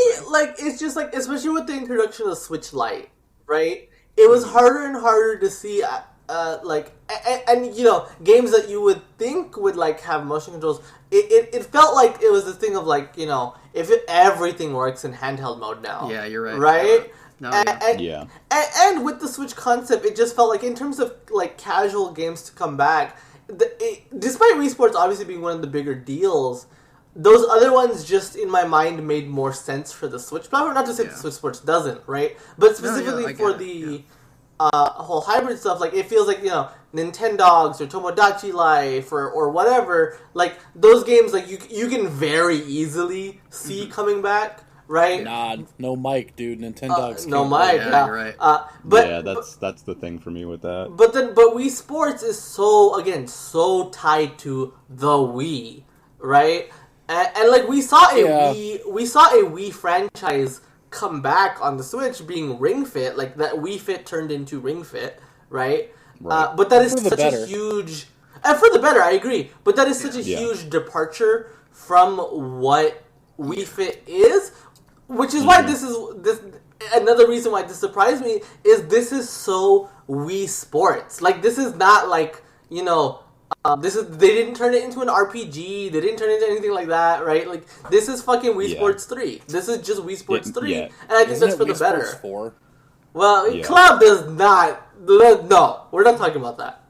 it's just especially with the introduction of Switch Lite, right? It was harder and harder to see and you know, games that you would think would like have motion controls, it felt like it was this thing of like, you know, everything works in handheld mode now. Yeah, you're right. Right? No, And with the Switch concept, it just felt like in terms of like casual games to come back, despite Wii Sports obviously being one of the bigger deals, those other ones just in my mind made more sense for the Switch platform. Not to say the Switch Sports doesn't, right? But specifically for the whole hybrid stuff, like it feels like, you know, Nintendogs or Tomodachi Life or whatever, like those games like you can very easily see coming back. Right? Nah, no mic, dude. Nintendogs. No mic. Yeah, you're right. That's the thing for me with that. But Wii Sports is so tied to the Wii, right? And like we saw a Wii franchise come back on the Switch, being Ring Fit, like that Wii Fit turned into Ring Fit, right? But that is such a huge, and for the better, I agree. But that is such a huge departure from what Wii Fit is. Which is why this another reason why this surprised me is this is so Wii Sports. Like this is not like, you know, they didn't turn it into an RPG. They didn't turn it into anything like that, right? Like this is fucking Wii Sports 3. This is just Wii Sports 3, and I think that's for the better. Sports 4? Well, Club does not. No, we're not talking about that.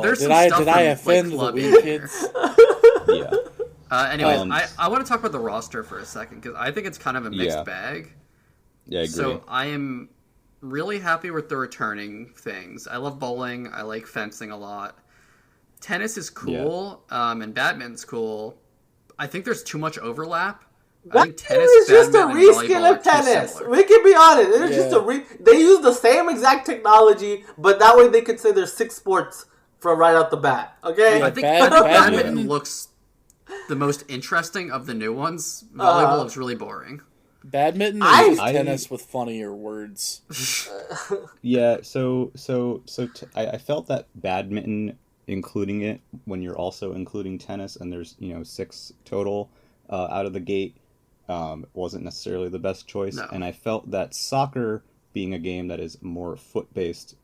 There's did I offend the Wii kids? Yeah. Anyways, I want to talk about the roster for a second, because I think it's kind of a mixed bag. Yeah, I agree. So I am really happy with the returning things. I love bowling. I like fencing a lot. Tennis is cool, and badminton's cool. I think there's too much overlap. I think tennis is just a reskin of tennis. We can be honest. It's just they use the same exact technology, but that way they could say there's 6 sports from right out the bat. Okay? I think badminton looks the most interesting of the new ones. Volleyball looks really boring. Badminton is tennis with funnier words. Yeah, I felt that badminton, including it when you're also including tennis, and there's 6 total out of the gate, wasn't necessarily the best choice. No. And I felt that soccer, being a game that is more foot based,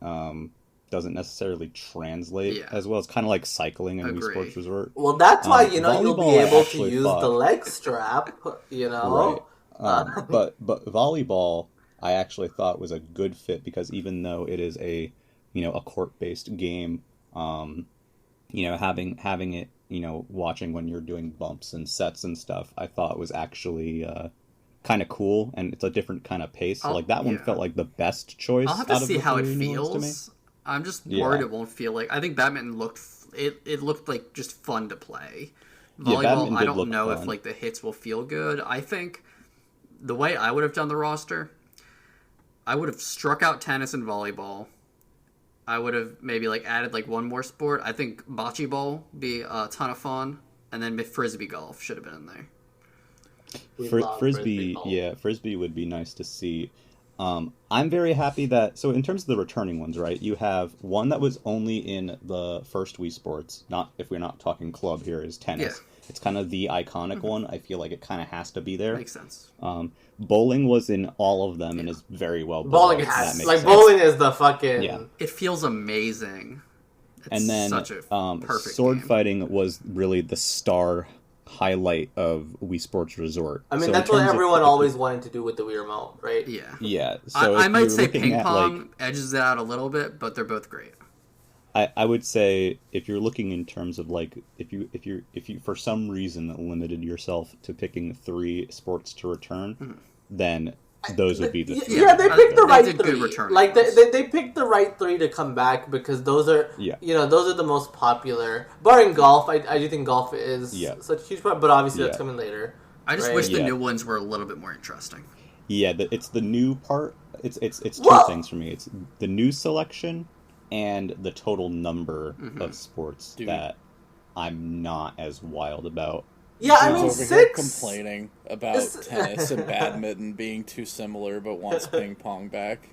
doesn't necessarily translate as well. It's kind of like cycling in Wii Sports Resort. Well, that's why you'll be able to use the leg strap. Right. But volleyball, I actually thought was a good fit, because even though it is a court based game, having it watching when you're doing bumps and sets and stuff, I thought was actually kind of cool, and it's a different kind of pace. So that one felt like the best choice. I'll have to see how it feels. I'm just worried it won't feel like. I think badminton looked like just fun to play. Volleyball, I don't know if like the hits will feel good. I think the way I would have done the roster, I would have struck out tennis and volleyball. I would have maybe like added like one more sport. I think bocce ball be a ton of fun, and then frisbee golf should have been in there. Frisbee would be nice to see. I'm very happy that, so in terms of the returning ones, right, you have one that was only in the first Wii Sports, not if we're not talking club here, is tennis. Yeah. It's kind of the iconic one. I feel like it kind of has to be there. Makes sense. Bowling was in all of them and is very well bowling has, like, bowling is the fucking... Yeah. It feels amazing. It's and then such a perfect sword game. Fighting was really the star highlight of Wii Sports Resort. I mean, that's what everyone always wanted to do with the Wii Remote, right? Yeah. Yeah. So I might say ping pong edges it out a little bit, but they're both great. I would say if you're looking in terms of like if you for some reason limited yourself to picking 3 sports to return, then those would be the 3. Yeah, they picked the right 3. Like they picked the right 3 to come back, because those are those are the most popular. Barring golf, I do think golf is such a huge part, but obviously that's coming later. I just wish the new ones were a little bit more interesting. Yeah, it's the new part. It's 2 things for me. It's the new selection and the total number of sports that I'm not as wild about. Yeah, I mean, over 6 here complaining about tennis and badminton being too similar, but wants ping pong back.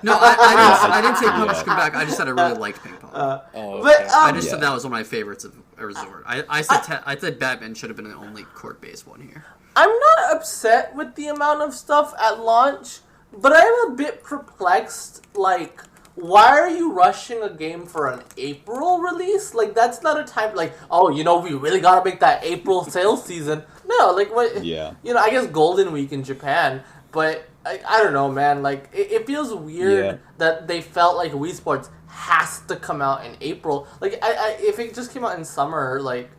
No, I didn't say ping pong come back. I just said I really liked ping pong. Okay. I just said that was one of my favorites of a resort. I said badminton should have been the only court-based one here. I'm not upset with the amount of stuff at launch, but I am a bit perplexed, like, why are you rushing a game for an April release? Like, that's not a time, like, oh, we really gotta make that April sales season. No, like, what? Yeah. I guess Golden Week in Japan, but I don't know, man. Like, it feels weird that they felt like Wii Sports has to come out in April. Like, if it just came out in summer, like,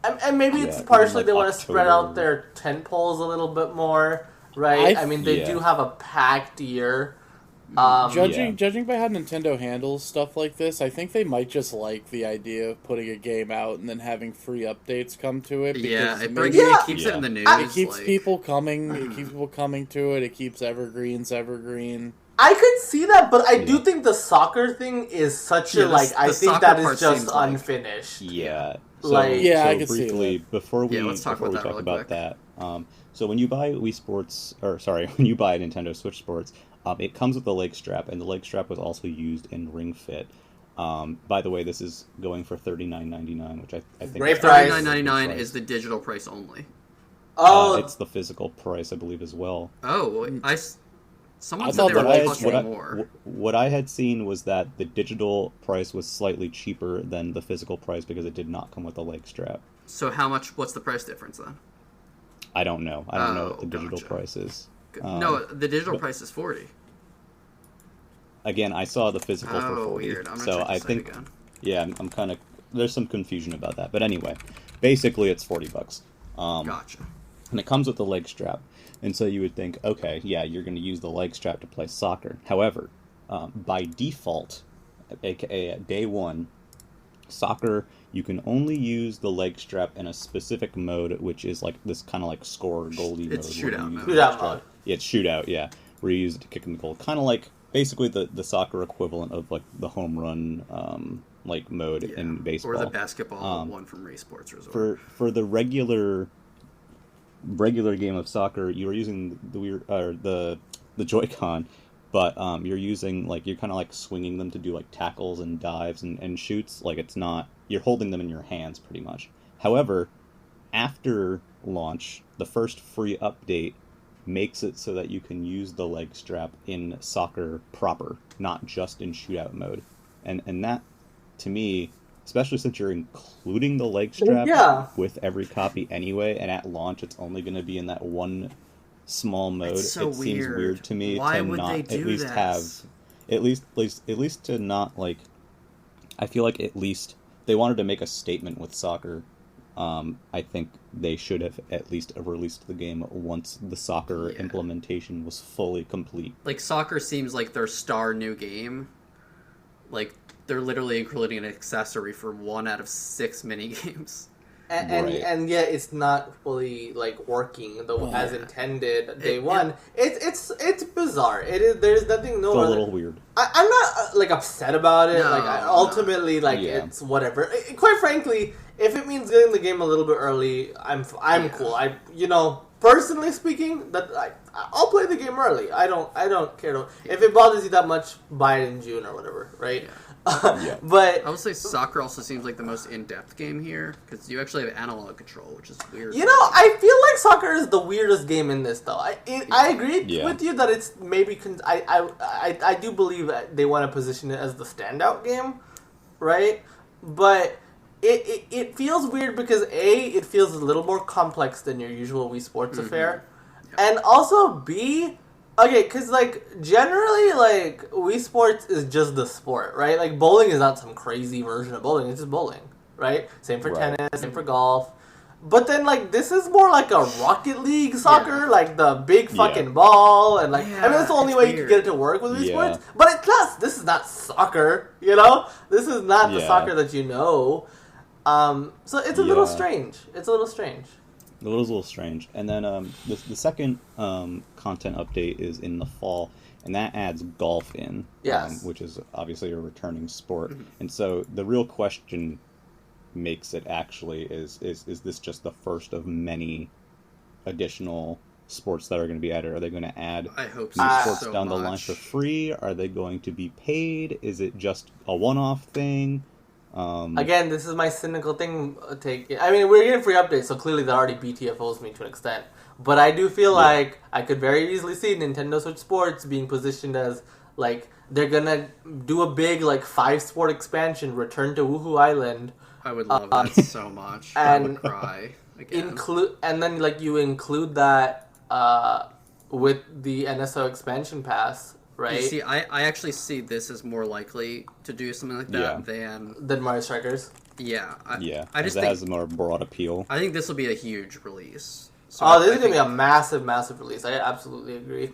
and maybe it's partially like they want to spread out their tentpoles a little bit more, right? I mean, they do have a packed year. Judging by how Nintendo handles stuff like this, I think they might just like the idea of putting a game out and then having free updates come to it. Because it keeps it in the news. It keeps people coming. It keeps people coming to it. It keeps evergreens evergreen. I could see that, but I do think the soccer thing is such a I think that is just unfinished. So I can briefly, see that. Before we talk about that, so when you buy Wii Sports, when you buy Nintendo Switch Sports, it comes with the leg strap, and the leg strap was also used in Ring Fit. By the way, this is going for $39.99, which I think great price. $39.99 is the digital price only. It's the physical price, I believe, as well. Someone said they were costing more. What I had seen was that the digital price was slightly cheaper than the physical price because it did not come with a leg strap. So what's the price difference then? I don't know. I don't know what the digital price is. No, the digital price is $40. Again, I saw the physical for $40. Weird. I'm so I think, again. I'm kind of, there's some confusion about that. But anyway, basically it's $40. Gotcha. And it comes with the leg strap. And so you would think, okay, you're going to use the leg strap to play soccer. However, by default, aka at day one, soccer, you can only use the leg strap in a specific mode, which is like this kind of like score goalie mode. It's shootout mode. Shootout mode. Yeah, it's shootout, where you use it to kick in the goal. Kind of like basically the soccer equivalent of like the home run mode in baseball. Or the basketball one from Ray Sports Resort. For the regular game of soccer, you are using the Joy-Con, but you're using you're kind of like swinging them to do like tackles and dives and shoots. Like it's not, you're holding them in your hands pretty much. However, after launch, the first free update makes it so that you can use the leg strap in soccer proper, not just in shootout mode. And that, to me, especially since you're including the leg strap with every copy anyway, and at launch it's only going to be in that one small mode. It's so seems weird to me Why to would not they do at least that? have at least to not I feel like at least they wanted to make a statement with soccer. I think they should have at least released the game once the soccer implementation was fully complete. Like, soccer seems like their star new game. Like, they're literally including an accessory for 1 out of 6 mini games. And yet it's not fully working as intended day one. It's bizarre. It is. There's nothing. It's a little weird. I'm not upset about it. No, ultimately, it's whatever. Quite frankly, if it means getting the game a little bit early, I'm cool. Personally speaking, I'll play the game early. I don't care. If it bothers you that much, buy it in June or whatever, right? Yeah. But I would say soccer also seems like the most in-depth game here, because you actually have analog control, which is weird. I feel like soccer is the weirdest game in this, though. I agree with you that it's maybe... I do believe that they want to position it as the standout game, right? But it feels weird because, A, it feels a little more complex than your usual Wii Sports affair. Yeah. And also, B... Okay, because, generally, Wii Sports is just the sport, right? Bowling is not some crazy version of bowling. It's just bowling, right? Same for tennis, same for golf. But then, this is more like a Rocket League soccer, the big fucking ball. And, that's the only way you can get it to work with Wii Sports. But it's not, this is not soccer, This is not the soccer that you know. So it's a little strange. It's a little strange. It was a little strange. And then the second content update is in the fall, and that adds golf in, which is obviously a returning sport. Mm-hmm. And so the real question makes it actually is this just the first of many additional sports that are going to be added? Are they going to add new sports down the line for free? Are they going to be paid? Is it just a one-off thing? Again, this is my cynical thing take. I mean, we're getting free updates, so clearly that already BTFOs me to an extent. But I do feel like I could very easily see Nintendo Switch Sports being positioned as like they're gonna do a big like 5-sport expansion, return to Woohoo Island. I would love that so much. I would cry again. And then like you include that with the NSO expansion pass, right? You see, I actually see this as more likely to do something like that than Mario Strikers. Yeah. I just think it has a more broad appeal. I think this will be a huge release. So this is gonna be a massive release. I absolutely agree.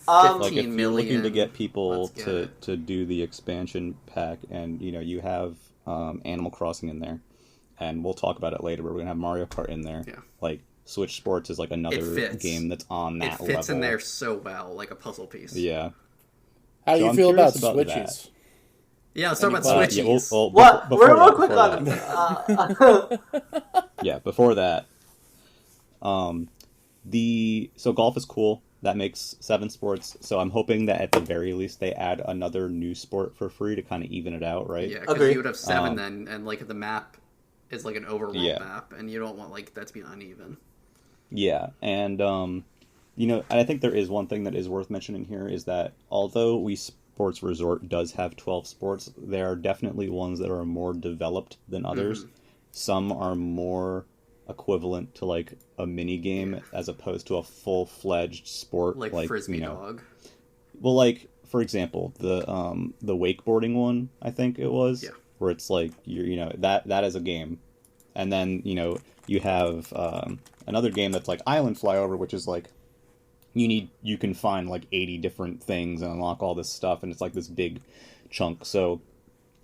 Like if you're looking to get people to do the expansion pack, and you have Animal Crossing in there, and we'll talk about it later, but we're gonna have Mario Kart in there. Yeah. Like Switch Sports is like another game that's on that level. It fits in there so well, like a puzzle piece. Yeah. How do you feel about Switchies? That. Yeah, let's talk about Switchies. We're real quick on it. Yeah, before that, so golf is cool. That makes 7 sports. So I'm hoping that at the very least they add another new sport for free to kind of even it out, right? Yeah, because you would have 7 then, and like the map is like an overworld map, and you don't want like that to be uneven. Yeah, and I think there is one thing that is worth mentioning here is that although Wii Sports Resort does have 12 sports, there are definitely ones that are more developed than others. Mm-hmm. Some are more equivalent to like a mini game as opposed to a full-fledged sport like frisbee dog. Well, like for example, the wakeboarding one, I think it was, where it's like that is a game, and then you have another game that's like Island Flyover, which is like you can find like 80 different things and unlock all this stuff, and it's like this big chunk. So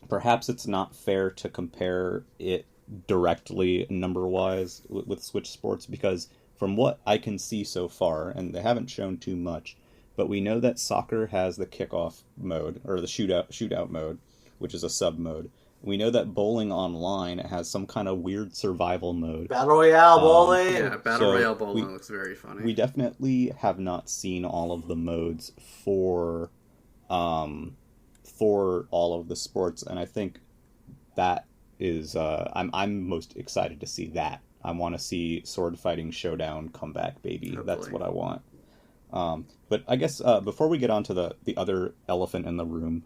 perhaps it's not fair to compare it directly number-wise with Switch Sports, because from what I can see so far, and they haven't shown too much, but we know that soccer has the kickoff mode, or the shootout mode, which is a sub-mode. We know that bowling online has some kind of weird survival mode. Battle Royale bowling! Yeah, Battle Royale bowling looks very funny. We definitely have not seen all of the modes for all of the sports, and I think that is I'm most excited to see that. I want to see Sword Fighting Showdown come back, baby. Hopefully. That's what I want. But I guess before we get on to the other elephant in the room,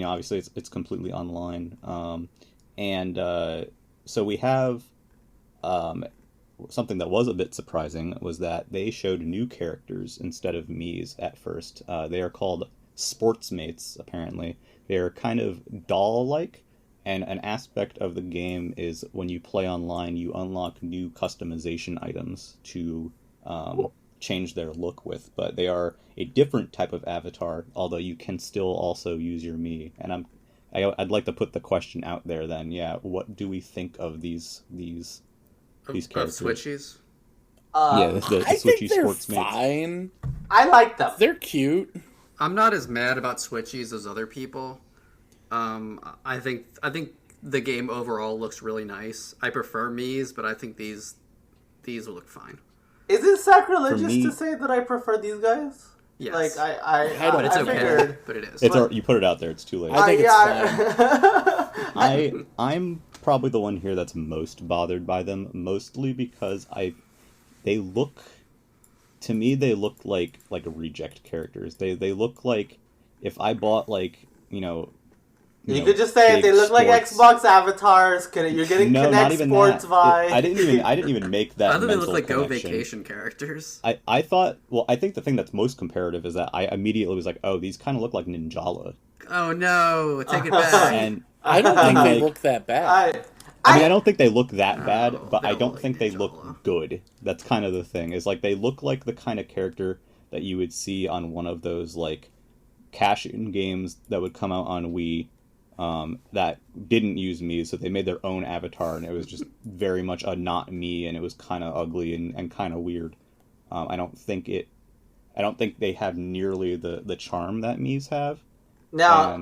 obviously it's completely online, and so we have something that was a bit surprising was that they showed new characters instead of Mii's at first. They are called Sportsmates, apparently. They're kind of doll-like, and an aspect of the game is when you play online, you unlock new customization items to change their look with, but they are a different type of avatar, although you can still also use your Mii. And I'd like to put the question out there then, what do we think of these characters? Of Switchies? The I Switchy think they're Sportsmates. fine. I like them. They're cute. I'm not as mad about Switchies as other people. I think the game overall looks really nice. I prefer Mii's, but I think these will look fine. Is it sacrilegious to say that I prefer these guys? Yes. Like but it's okay. Figured. But it is. You put it out there. It's too late. I think it's fine. I'm probably the one here that's most bothered by them, mostly because they look like reject characters. They look like if I bought you could just say they look like Xbox avatars. You're getting Kinect Sports vibe. I didn't even make that. I thought they look like connection. Go Vacation characters. I thought. Well, I think the thing that's most comparative is that I immediately was like, oh, these kind of look like Ninjala. Oh no, take it back. And I don't think they look that bad. I don't think they look that bad, but I don't like think they Ninjala. look good. That's kind of the thing. Is like they look like the kind of character that you would see on one of those like cash-in games that would come out on Wii. That didn't use Mii, so they made their own avatar, and it was just very much a not Mii, and it was kind of ugly and kind of weird. I don't think they have nearly the charm that Mii's have. Now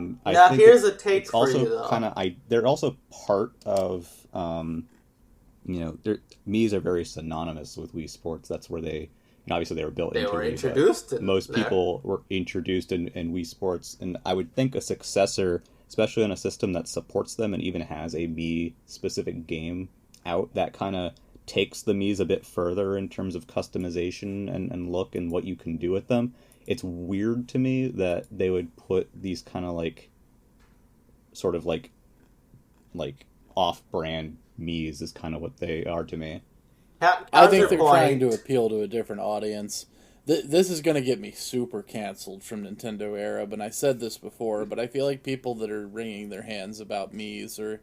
here's a take for you, though. They're also part of, Mii's are very synonymous with Wii Sports. That's where obviously they were built into. They were introduced. Most people were introduced in Wii Sports, and I would think a successor, especially in a system that supports them and even has a Mii specific game out, that kind of takes the Mii's a bit further in terms of customization and look and what you can do with them. It's weird to me that they would put these kind of like sort of like off-brand Mii's is kind of what they are to me. I think they're trying to appeal to a different audience. This is going to get me super canceled from Nintendo era, but I said this before, but I feel like people that are wringing their hands about Mii's are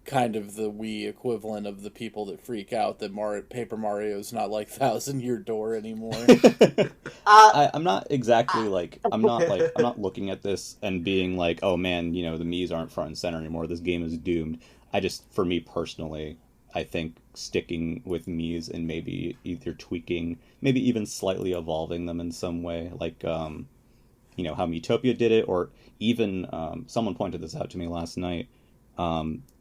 kind of the Wii equivalent of the people that freak out that Paper Mario's not like Thousand Year Door anymore. I'm not exactly like I'm not looking at this and being like, oh man, the Mii's aren't front and center anymore. This game is doomed. For me personally, I think sticking with Mii's and maybe either tweaking, maybe even slightly evolving them in some way, like how Miitopia did it, or even someone pointed this out to me last night.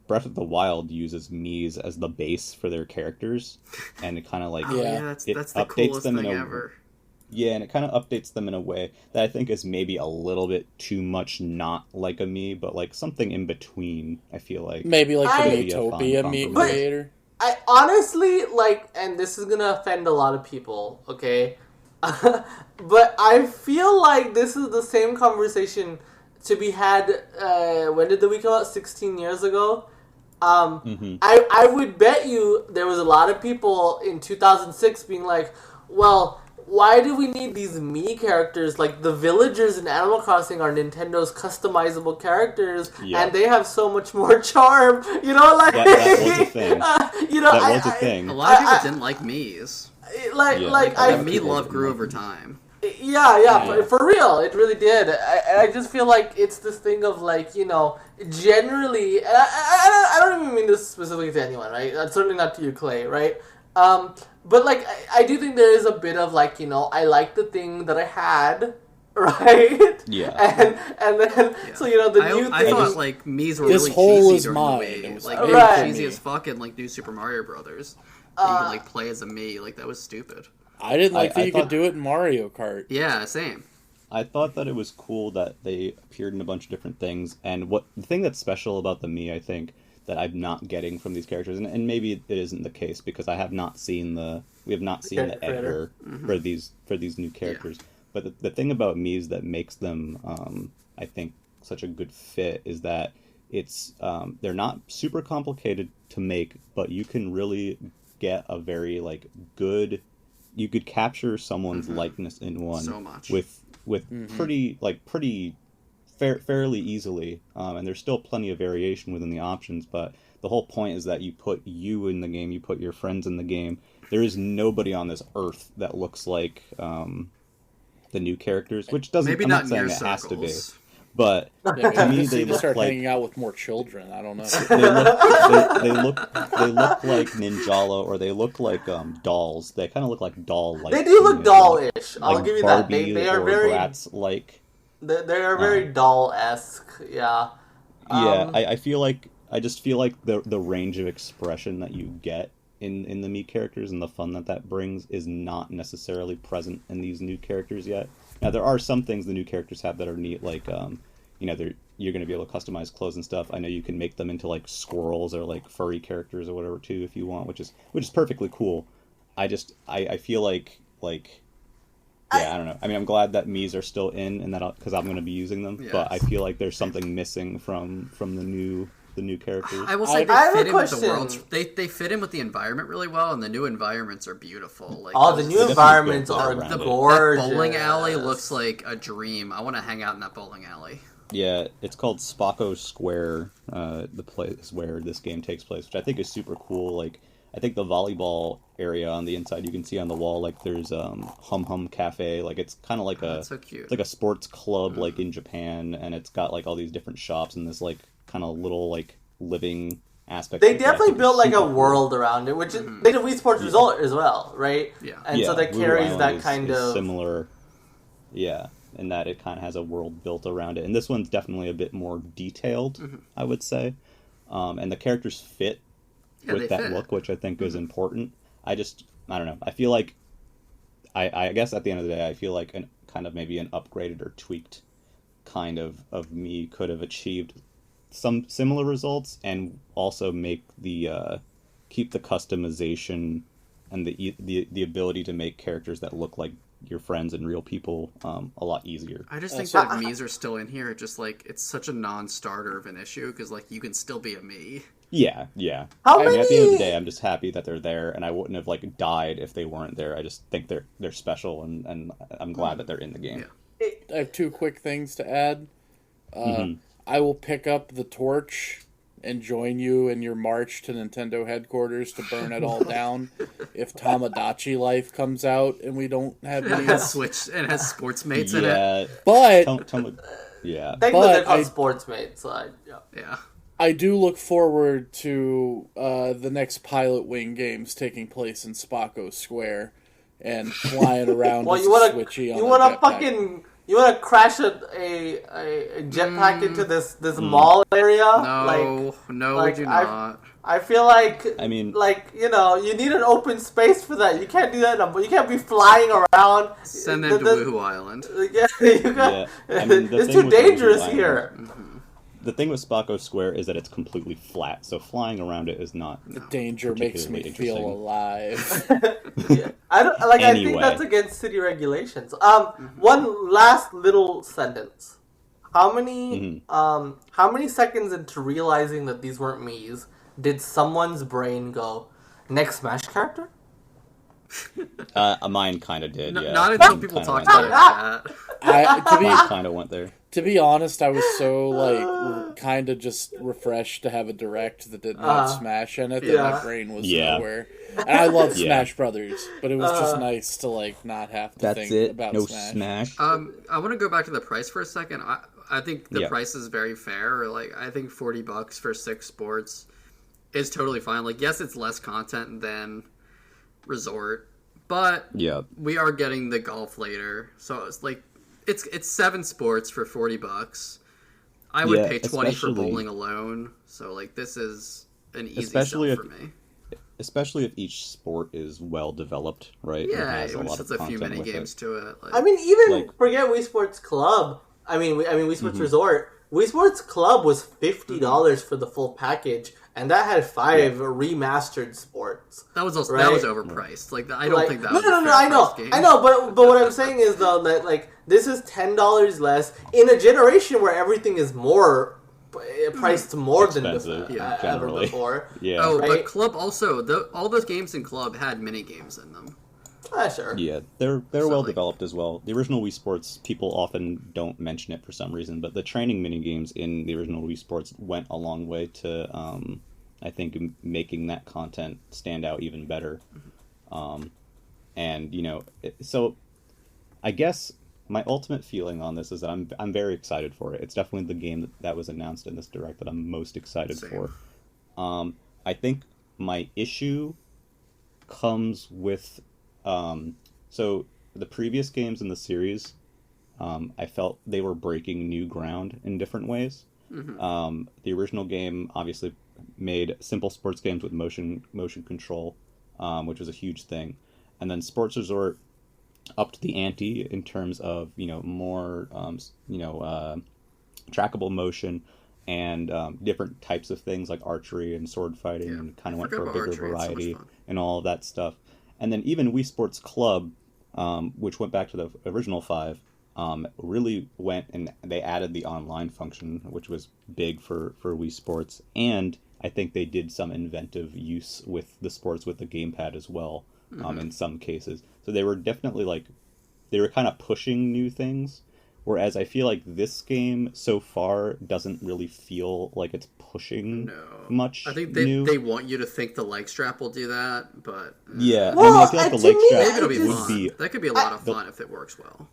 Breath of the Wild uses Mii's as the base for their characters, and it kind of like that's the coolest thing ever. Yeah, and it kind of updates them in a way that I think is maybe a little bit too much not like a Mii, but like something in betwin, I feel like. Maybe like the Miitopia Mii creator. I honestly, and this is going to offend a lot of people, okay? But I feel like this is the same conversation to be had, when did the Wii come out? 16 years ago? I would bet you there was a lot of people in 2006 being like, well, why do we need these Mii characters? Like, the villagers in Animal Crossing are Nintendo's customizable characters, and they have so much more charm. That was a thing. That was a thing. A lot of people didn't like Mii's. The Mii love grew over time. Yeah. For real, it really did. I just feel like it's this thing of generally, and I don't even mean this specifically to anyone, right? Certainly not to you, Clay, right? But I do think there is a bit of I like the thing that I had, right? Yeah. And then so the new thing. I thought Mii's were this really whole cheesy is during mine. the It Wii. was Cheesy as fuck and New Super Mario Brothers. You can play as a Mii. That was stupid. I didn't like that you could do it in Mario Kart. Yeah, same. I thought that it was cool that they appeared in a bunch of different things, and the thing that's special about the Mii, I think, that I'm not getting from these characters, and maybe it isn't the case because we have not seen the editor for these new characters. But the thing about Mii's that makes them, I think, such a good fit is that it's they're not super complicated to make, but you can really get a very good. You could capture someone's likeness in one so much with pretty fairly easily, and there's still plenty of variation within the options. But the whole point is that you put you in the game, you put your friends in the game. There is nobody on this earth that looks like the new characters, which doesn't. Maybe I'm not not saying in it your has to be, circles. but to me they look start like hanging out with more children. I don't know. they look like Ninjala, or they look like dolls. They kind of look like doll-like. They do look doll-ish. I'll like give you Barbie that. They are or very Bratz-like. They are very doll-esque. Yeah. I feel like I just feel like the range of expression that you get in the Mii characters and the fun that brings is not necessarily present in these new characters yet. Now there are some things the new characters have that are neat, like you're going to be able to customize clothes and stuff. I know you can make them into squirrels or furry characters or whatever too if you want, which is perfectly cool. I feel like I don't know. I mean, I'm glad that Mii's are still in, and that because I'm going to be using them. Yes. But I feel like there's something missing from the new characters. I will say they fit in with the world. They fit in with the environment really well, and the new environments are beautiful. The new environments are gorgeous. That bowling alley looks like a dream. I want to hang out in that bowling alley. Yeah, it's called Spocko Square, the place where this game takes place, which I think is super cool. I think the volleyball area on the inside, you can see on the wall, there's Hum Hum Cafe. It's kind of like so cute. It's like a sports club, in Japan, and it's got all these different shops and this kind of little living aspect. They definitely built a world around it, which is they did Wii Sports Resort as well, right? Yeah, and so that carries that kind of similar. Yeah, in that it kind of has a world built around it, and this one's definitely a bit more detailed, I would say, and the characters fit. With that look, which I think is important. I don't know. I feel like, I guess at the end of the day, I feel like maybe an upgraded or tweaked kind of Mii could have achieved some similar results and also make the keep the customization and the ability to make characters that look like your friends and real people a lot easier. I just think that Mii's are still in here. Just like it's such a non-starter of an issue because like you can still be a Mii. Yeah. How I mean, many? at the end of the day, I'm just happy that they're there, and I wouldn't have like died if they weren't there. I just think they're special, and I'm glad that they're in the game. Yeah. I have two quick things to add. I will pick up the torch and join you in your march to Nintendo headquarters to burn it all down if Tamagotchi Life comes out and we don't have It has these. Switch and it has sports mates in it. Yeah, But yeah. Technically, they're But called I- sports mates. So Yeah. I do look forward to the next Pilot Wing games taking place in Spacco Square and flying around well, as you a want Switchy on you a want to jetpack. fucking you want to crash a jetpack into this mall area? No, we do not. I feel like I mean, you need an open space for that. You can't do that. You can't be flying around. Send them to Woohoo Island. Yeah, you got, I mean, the it's thing too with dangerous Woohoo here. the thing with Spacco Square is that it's completely flat, so flying around it is not. The danger makes me particularly feel interesting. alive. Yeah. I don't like. I think Anyway. that's against city regulations. One last little sentence. How many seconds into realizing that these weren't Mii's did someone's brain go, next Smash character? Mine kind of did. Yeah. Not until people talk about it in chat. Mine kind of went there. To be honest, I was so kind of just refreshed to have a direct that didn't have Smash in it that my brain was nowhere. And I love Smash Brothers, but it was just nice to not have to think about no Smash. I want to go back to the price for a second. I think the price is very fair. Like I think $40 for 6 sports is totally fine. Like yes, it's less content than Resort, but we are getting the golf later, so it's like it's 7 sports for $40. I would pay 20 for bowling alone. So like this is an easy sell for me. Especially if each sport is well developed, right? Yeah, and has a it lot just of a few content mini with games it. to it. Like, I mean, even forget Wii Sports Club. I mean, Wii Sports Resort. Wii Sports Club was $50 for the full package, and that had 5 remastered sports. that was also, right? that was overpriced. Like I don't think that was no. a fair I know, price game. I know, but what I'm saying is though that this is $10 less in a generation where everything is more priced more than Expensive, ever generally. before. Yeah. Oh, right? but Club also all those games in Club had mini games in them. Sure. Yeah, they're well developed as well. The original Wii Sports, people often don't mention it for some reason, but the training mini games in the original Wii Sports went a long way to, I think, making that content stand out even better. So I guess my ultimate feeling on this is that I'm very excited for it. It's definitely the game that was announced in this Direct that I'm most excited for. I think my issue comes with so the previous games in the series, I felt they were breaking new ground in different ways. The original game obviously made simple sports games with motion control, which was a huge thing, and then Sports Resort upped the ante in terms of more trackable motion and different types of things like archery and sword fighting, and kind of went for a bigger variety and all of that stuff. And then even Wii Sports Club, which went back to the original 5, really went and they added the online function, which was big for Wii Sports. And I think they did some inventive use with the sports with the gamepad as well, in some cases. So they were definitely they were kind of pushing new things. Whereas I feel like this game so far doesn't really feel like it's pushing much. I think new. they want you to think the leg strap will do that, but yeah, Well, I feel like the leg strap maybe it'll be would fun. be That could be a lot of fun if it works well.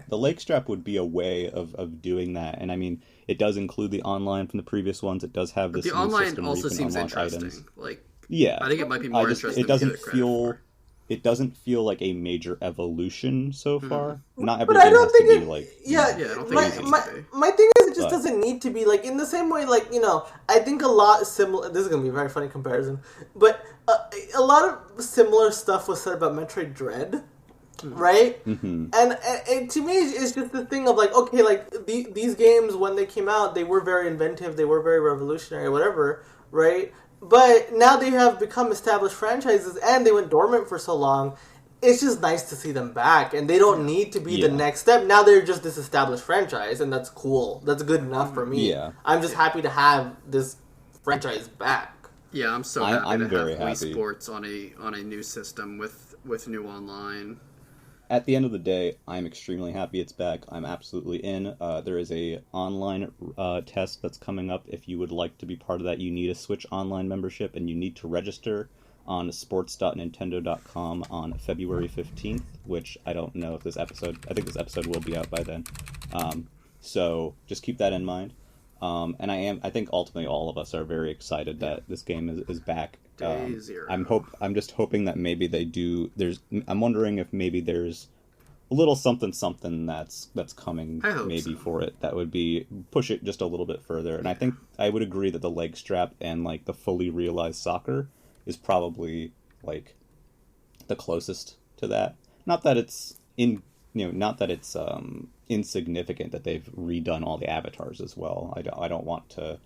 the leg strap would be a way of doing that, and I mean it does include the online from the previous ones. It does have this The new online system where you also can seems unlock interesting. items. Like Yeah, I think it might be more interesting. It doesn't than you give it feel. credit for. It doesn't feel like a major evolution so far. Not But everything I don't has think to it. be like. Yeah, I don't think it needs to be. My thing is, it just But- doesn't need to be in the same way. I think a lot similar. This is gonna be a very funny comparison, but a lot of similar stuff was said about Metroid Dread, right? Mm-hmm. And to me, it's just the thing of these games when they came out, they were very inventive, they were very revolutionary, whatever, right? But now they have become established franchises, and they went dormant for so long. It's just nice to see them back, and they don't need to be the next step. Now they're just this established franchise, and that's cool. That's good enough for me. Yeah. I'm just happy to have this franchise back. Yeah, I'm so happy I'm to very have Wii happy. Sports on a new system with new online. At the end of the day, I'm extremely happy it's back. I'm absolutely in. There is a online test that's coming up. If you would like to be part of that, you need a Switch Online membership, and you need to register on sports.nintendo.com on February 15th, which I don't know if I think this episode will be out by then. So just keep that in mind. And I think ultimately all of us are very excited that this game is back. Day zero. I'm just hoping that maybe they do. I'm wondering if maybe there's a little something that's coming maybe for it that would be push it just a little bit further. And I think I would agree that the leg strap and like the fully realized soccer is probably like the closest to that. Not that it's insignificant that they've redone all the avatars as well. I don't want to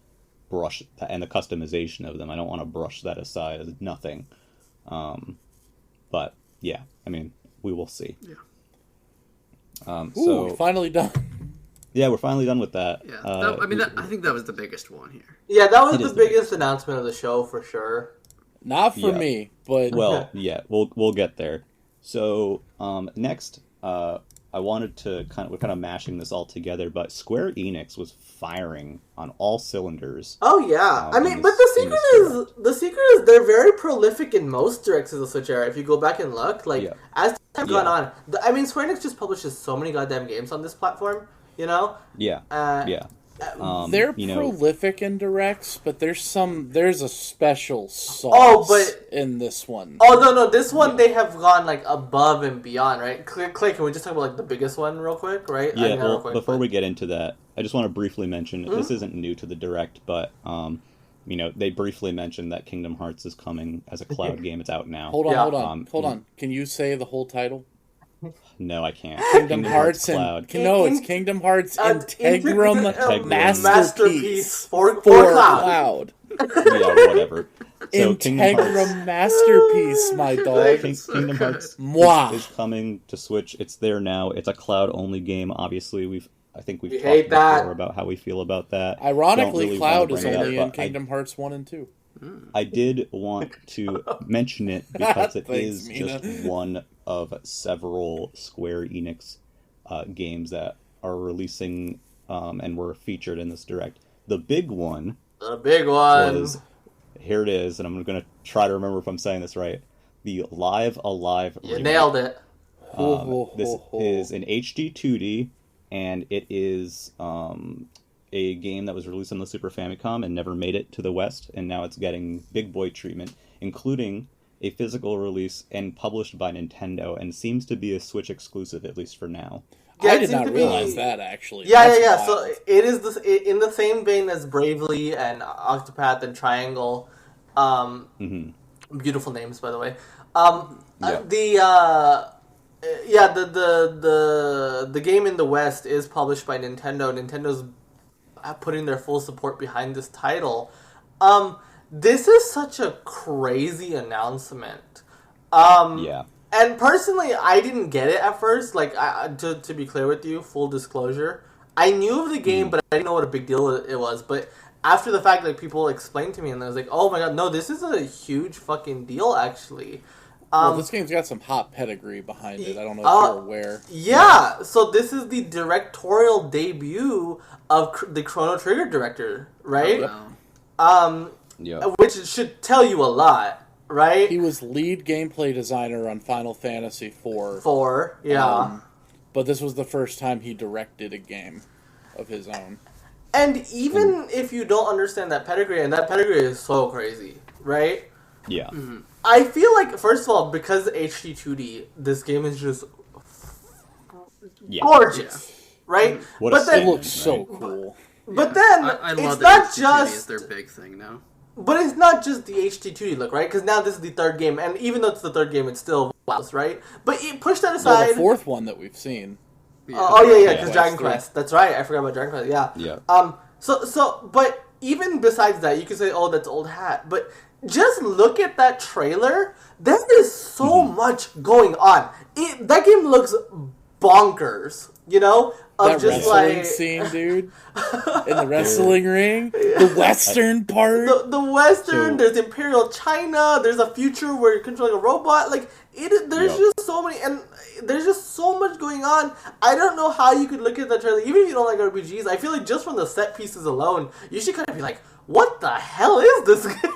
brush that, and the customization of them. I don't want to brush that aside as nothing. But yeah, I mean, we will see. Yeah. So finally done. Yeah, we're finally done with that. Yeah, I think that was the biggest one here. Yeah, that was the biggest announcement of the show for sure. Not for me, but well, yeah, we'll get there. So next, I wanted to we're kind of mashing this all together, but Square Enix was firing on all cylinders. Oh yeah, I mean, but the secret is they're very prolific in most directs of the Switch era. If you go back and look, as time gone on, I mean, Square Enix just publishes so many goddamn games on this platform. You know? Yeah. They're prolific in directs, but there's a special sauce in this one. Oh no, this one they have gone like above and beyond, right? Clay, can we just talk about like the biggest one real quick, right? Yeah, before we get into that, I just want to briefly mention this isn't new to the direct, but they briefly mentioned that Kingdom Hearts is coming as a cloud game. It's out now. Hold on. Can you say the whole title? No, I can't. Kingdom Hearts Cloud. It's Kingdom Hearts Integrum Masterpiece for Cloud. Yeah, whatever. So Integrum Masterpiece, my dog. Kingdom Hearts is coming to Switch. It's there now. It's a cloud-only game. Obviously, I think we've talked before about how we feel about that. Ironically, really Cloud is only in Kingdom Hearts 1 and 2. I did want to mention it because it is Mina. Just one of several Square Enix games that are releasing and were featured in this direct. The big one was, here it is, and I'm going to try to remember if I'm saying this right, the Live Alive remake. You nailed it. This is an HD 2D, and it is a game that was released on the Super Famicom and never made it to the West, and now it's getting big boy treatment, including a physical release and published by Nintendo, and seems to be a Switch exclusive, at least for now. Yeah, I did not realize that, actually. Yeah. So it is in the same vein as Bravely and Octopath and Triangle. Beautiful names, by the way. The game in the West is published by Nintendo. Nintendo's putting their full support behind this title. This is such a crazy announcement. And personally, I didn't get it at first. Like, to be clear with you, full disclosure, I knew of the game, but I didn't know what a big deal it was. But after the fact, like, people explained to me, and I was like, oh my god, no, this is a huge fucking deal, actually. This game's got some hot pedigree behind it. I don't know if you're aware. Yeah, so this is the directorial debut of the Chrono Trigger director, right? Which should tell you a lot. Right? He was lead gameplay designer on Final Fantasy IV. But this was the first time he directed a game of his own. And even if you don't understand that pedigree, and that pedigree is so crazy, right? Yeah. Mm-hmm. I feel like, first of all, because HD 2D, this game is just gorgeous, right? It looks so cool. But then, I love it's not HD just... is their big thing now. But it's not just the HD 2D look, right? Because now this is the third game, and even though it's the third game, it's still wow, right? But push that aside. Well, the fourth one that we've seen. Because Dragon Quest. That's right. I forgot about Dragon Quest. Yeah. Yeah. But even besides that, you could say, oh, that's old hat. But just look at that trailer. There is so much going on. That game looks bonkers, you know? Of that just wrestling like scene, dude, in the wrestling ring, the western part, the western. There's Imperial China. There's a future where you're controlling a robot. Like there's just so many, and there's just so much going on. I don't know how you could look at that trailer, even if you don't like RPGs. I feel like just from the set pieces alone, you should kind of be like, "What the hell is this game?"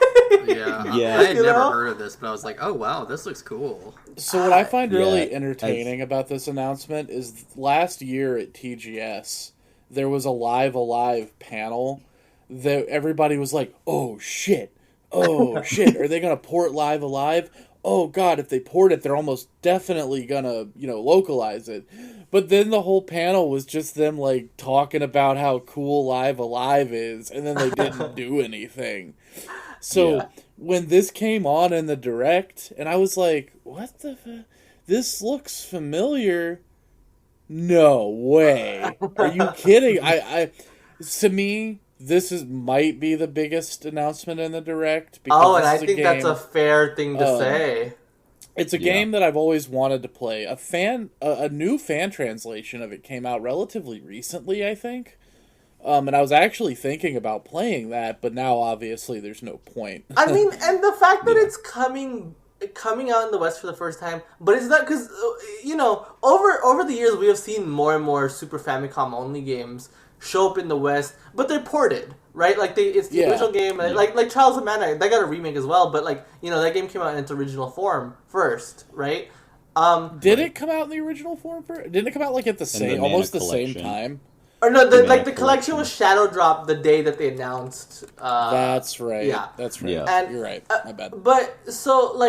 Yeah. I had never heard of this, but I was like, "Oh wow, this looks cool." So what I find really entertaining about this announcement is last year at TGS, there was a Live Alive panel that everybody was like, oh shit, are they going to port Live Alive? Oh god, if they port it, they're almost definitely going to, localize it. But then the whole panel was just them like talking about how cool Live Alive is, and then they didn't do anything. So when this came on in the direct, and I was like, what the this looks familiar. No way. Are you kidding? To me, this might be the biggest announcement in the direct. And I think that's a fair thing to say. It's a game that I've always wanted to play. A new fan translation of it came out relatively recently, I think. And I was actually thinking about playing that, but now obviously there's no point. I mean, and the fact that it's coming out in the West for the first time, but it's not because over the years we have seen more and more Super Famicom only games show up in the West, but they're ported, right? Like it's the original game, like Trials of Mana, they got a remake as well, but that game came out in its original form first, right? Did it come out in the original form first? Didn't it come out at the almost the same time? Or no, the collection was shadow dropped the day that they announced. That's right. Yeah, that's right. Yeah. And, you're right. My bad. But so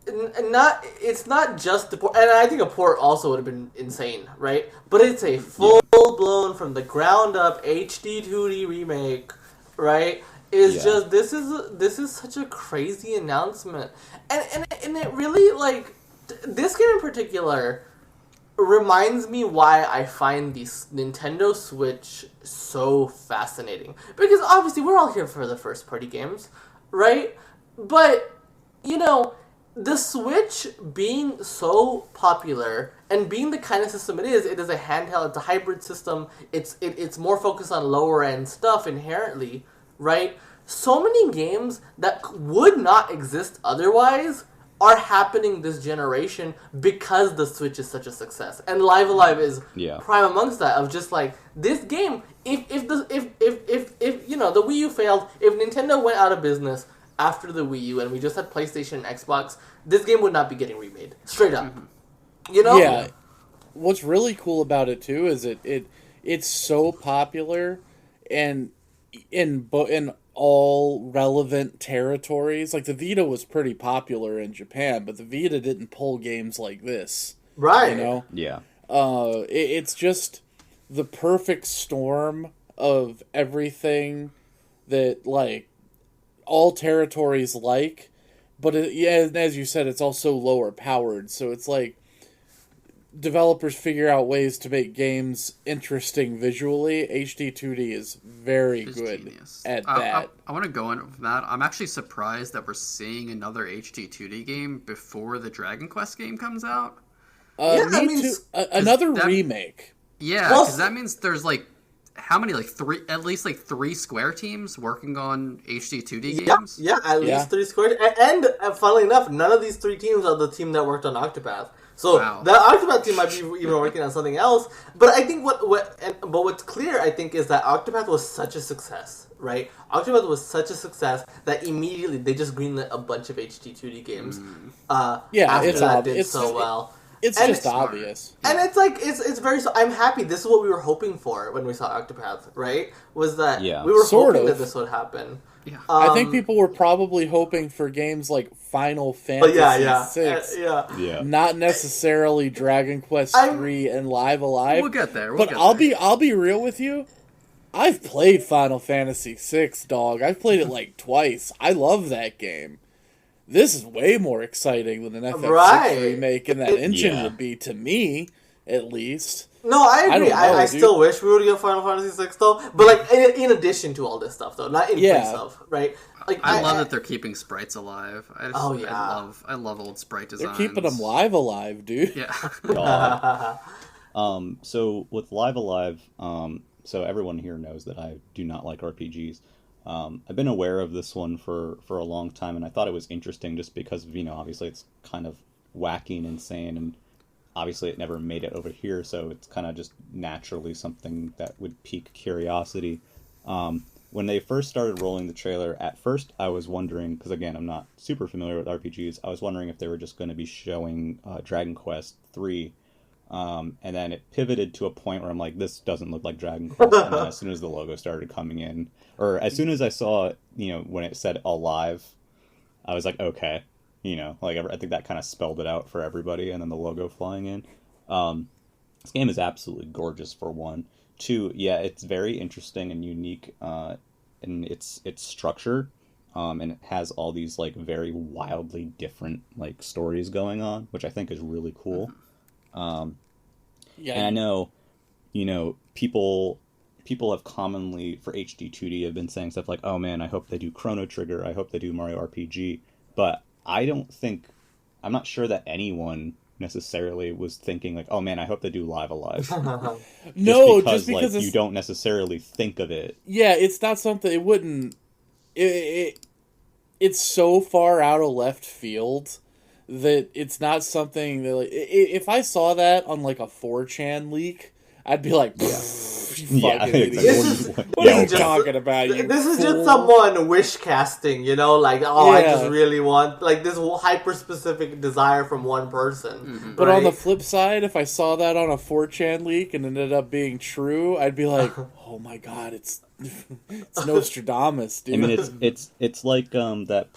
it's not just the port, and I think a port also would have been insane, right? But it's a full blown from the ground up HD 2D remake, right? Just this is such a crazy announcement, and it really this game in particular reminds me why I find the Nintendo Switch so fascinating. Because obviously we're all here for the first party games, right? But, the Switch being so popular and being the kind of system it is a handheld, it's a hybrid system, it's more focused on lower end stuff inherently, right? So many games that would not exist otherwise are happening this generation because the Switch is such a success, and Live Alive is prime amongst that. Of just this game, if the Wii U failed, if Nintendo went out of business after the Wii U and we just had PlayStation and Xbox, this game would not be getting remade. Straight up, Yeah. What's really cool about it too is it's so popular, and in all relevant territories. The Vita was pretty popular in Japan, but the Vita didn't pull games like this. Right. Yeah. It's just the perfect storm of everything that, all territories but as you said, it's also lower powered, so it's developers figure out ways to make games interesting visually. HD 2D is very good genius at that. I want to go into that. I'm actually surprised that we're seeing another HD 2D game before the Dragon Quest game comes out. Me too. Another remake. Yeah, because that means there's how many? At least three Square teams working on HD 2D games? Yeah, at least 3 Square. And funnily enough, none of these 3 teams are the team that worked on Octopath. So the Octopath team might be even working on something else. But I think what's clear, I think, is that Octopath was such a success, right? Octopath was such a success that immediately they just greenlit a bunch of HD 2D games. It's just obvious. And it's very. I'm happy. This is what we were hoping for when we saw Octopath, right? Was that we were hoping that this would happen. Yeah. I think people were probably hoping for games like Final Fantasy VI, not necessarily Dragon Quest 3 and Live Alive. We'll get there. I'll be real with you. I've played Final Fantasy VI, dog. I've played it twice. I love that game. This is way more exciting than an FF6 remake, and that engine would be to me. at least. No, I agree. I dude. still wish we would get Final Fantasy VI though, but like in addition to all this stuff though, not in place of, right? Like I love that they're keeping sprites alive. I love old sprite designs. They're keeping them alive, dude. Yeah. So with Live Alive, so everyone here knows that I do not like RPGs. I've been aware of this one for a long time, and I thought it was interesting just because of, obviously it's kind of wacky and insane, and obviously it never made it over here, so it's kind of just naturally something that would pique curiosity. When they first started rolling the trailer, at first I was wondering, because again, I'm not super familiar with RPGs, I was wondering if they were just going to be showing Dragon Quest 3. And then it pivoted to a point where I'm like, this doesn't look like Dragon Quest. And then as soon as the logo started coming in, or as soon as I saw, when it said Alive, I was like, okay. I think that kind of spelled it out for everybody, and then the logo flying in. This game is absolutely gorgeous, for one. Two, yeah, it's very interesting and unique in its structure, and it has all these very wildly different stories going on, which I think is really cool. And I know, people have commonly for HD 2D have been saying stuff like, "Oh man, I hope they do Chrono Trigger. I hope they do Mario RPG." But I'm not sure that anyone necessarily was thinking like, "Oh man, I hope they do Live Alive." just because you don't necessarily think of it. Yeah, it's not something. It wouldn't. It's so far out of left field that it's not something that if I saw that on a 4chan leak, I'd be like, yeah, exactly. What are you talking about? This is just someone wish casting, I just really want this hyper specific desire from one person. Mm-hmm. But on the flip side, if I saw that on a 4chan leak and ended up being true, I'd be like, oh my god, it's Nostradamus, dude. I mean, it's like that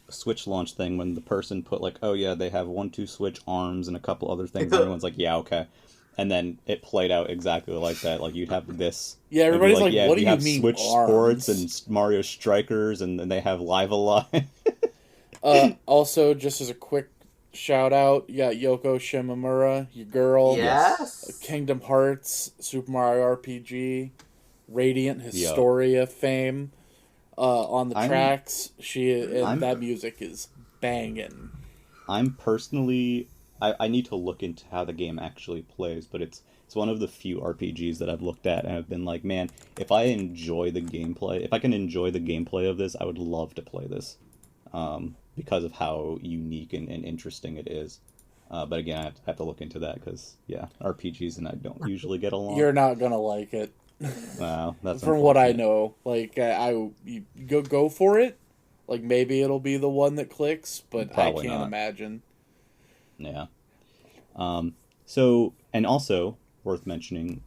Switch launch thing when the person put oh yeah, they have 1-2 Switch arms and a couple other things, and everyone's like, yeah, okay. And then it played out exactly like that. You'd have this. Yeah, everybody's what do you have mean Switch arms? Sports and Mario Strikers, and then they have Live Alive. Also, just as a quick shout out, you got Yoko Shimomura, your girl. Yes. Kingdom Hearts, Super Mario RPG, Radiant Historia fame. On the tracks, that music is banging. I'm personally, I need to look into how the game actually plays, but it's one of the few RPGs that I've looked at and I've been like, man, if I can enjoy the gameplay of this, I would love to play this, because of how unique and interesting it is. But again, I have to look into that because, RPGs and I don't usually get along. You're not gonna like it. Wow, that's from what I know. You go for it. Maybe it'll be the one that clicks, but Probably I can't not. imagine. Yeah. So, and also worth mentioning,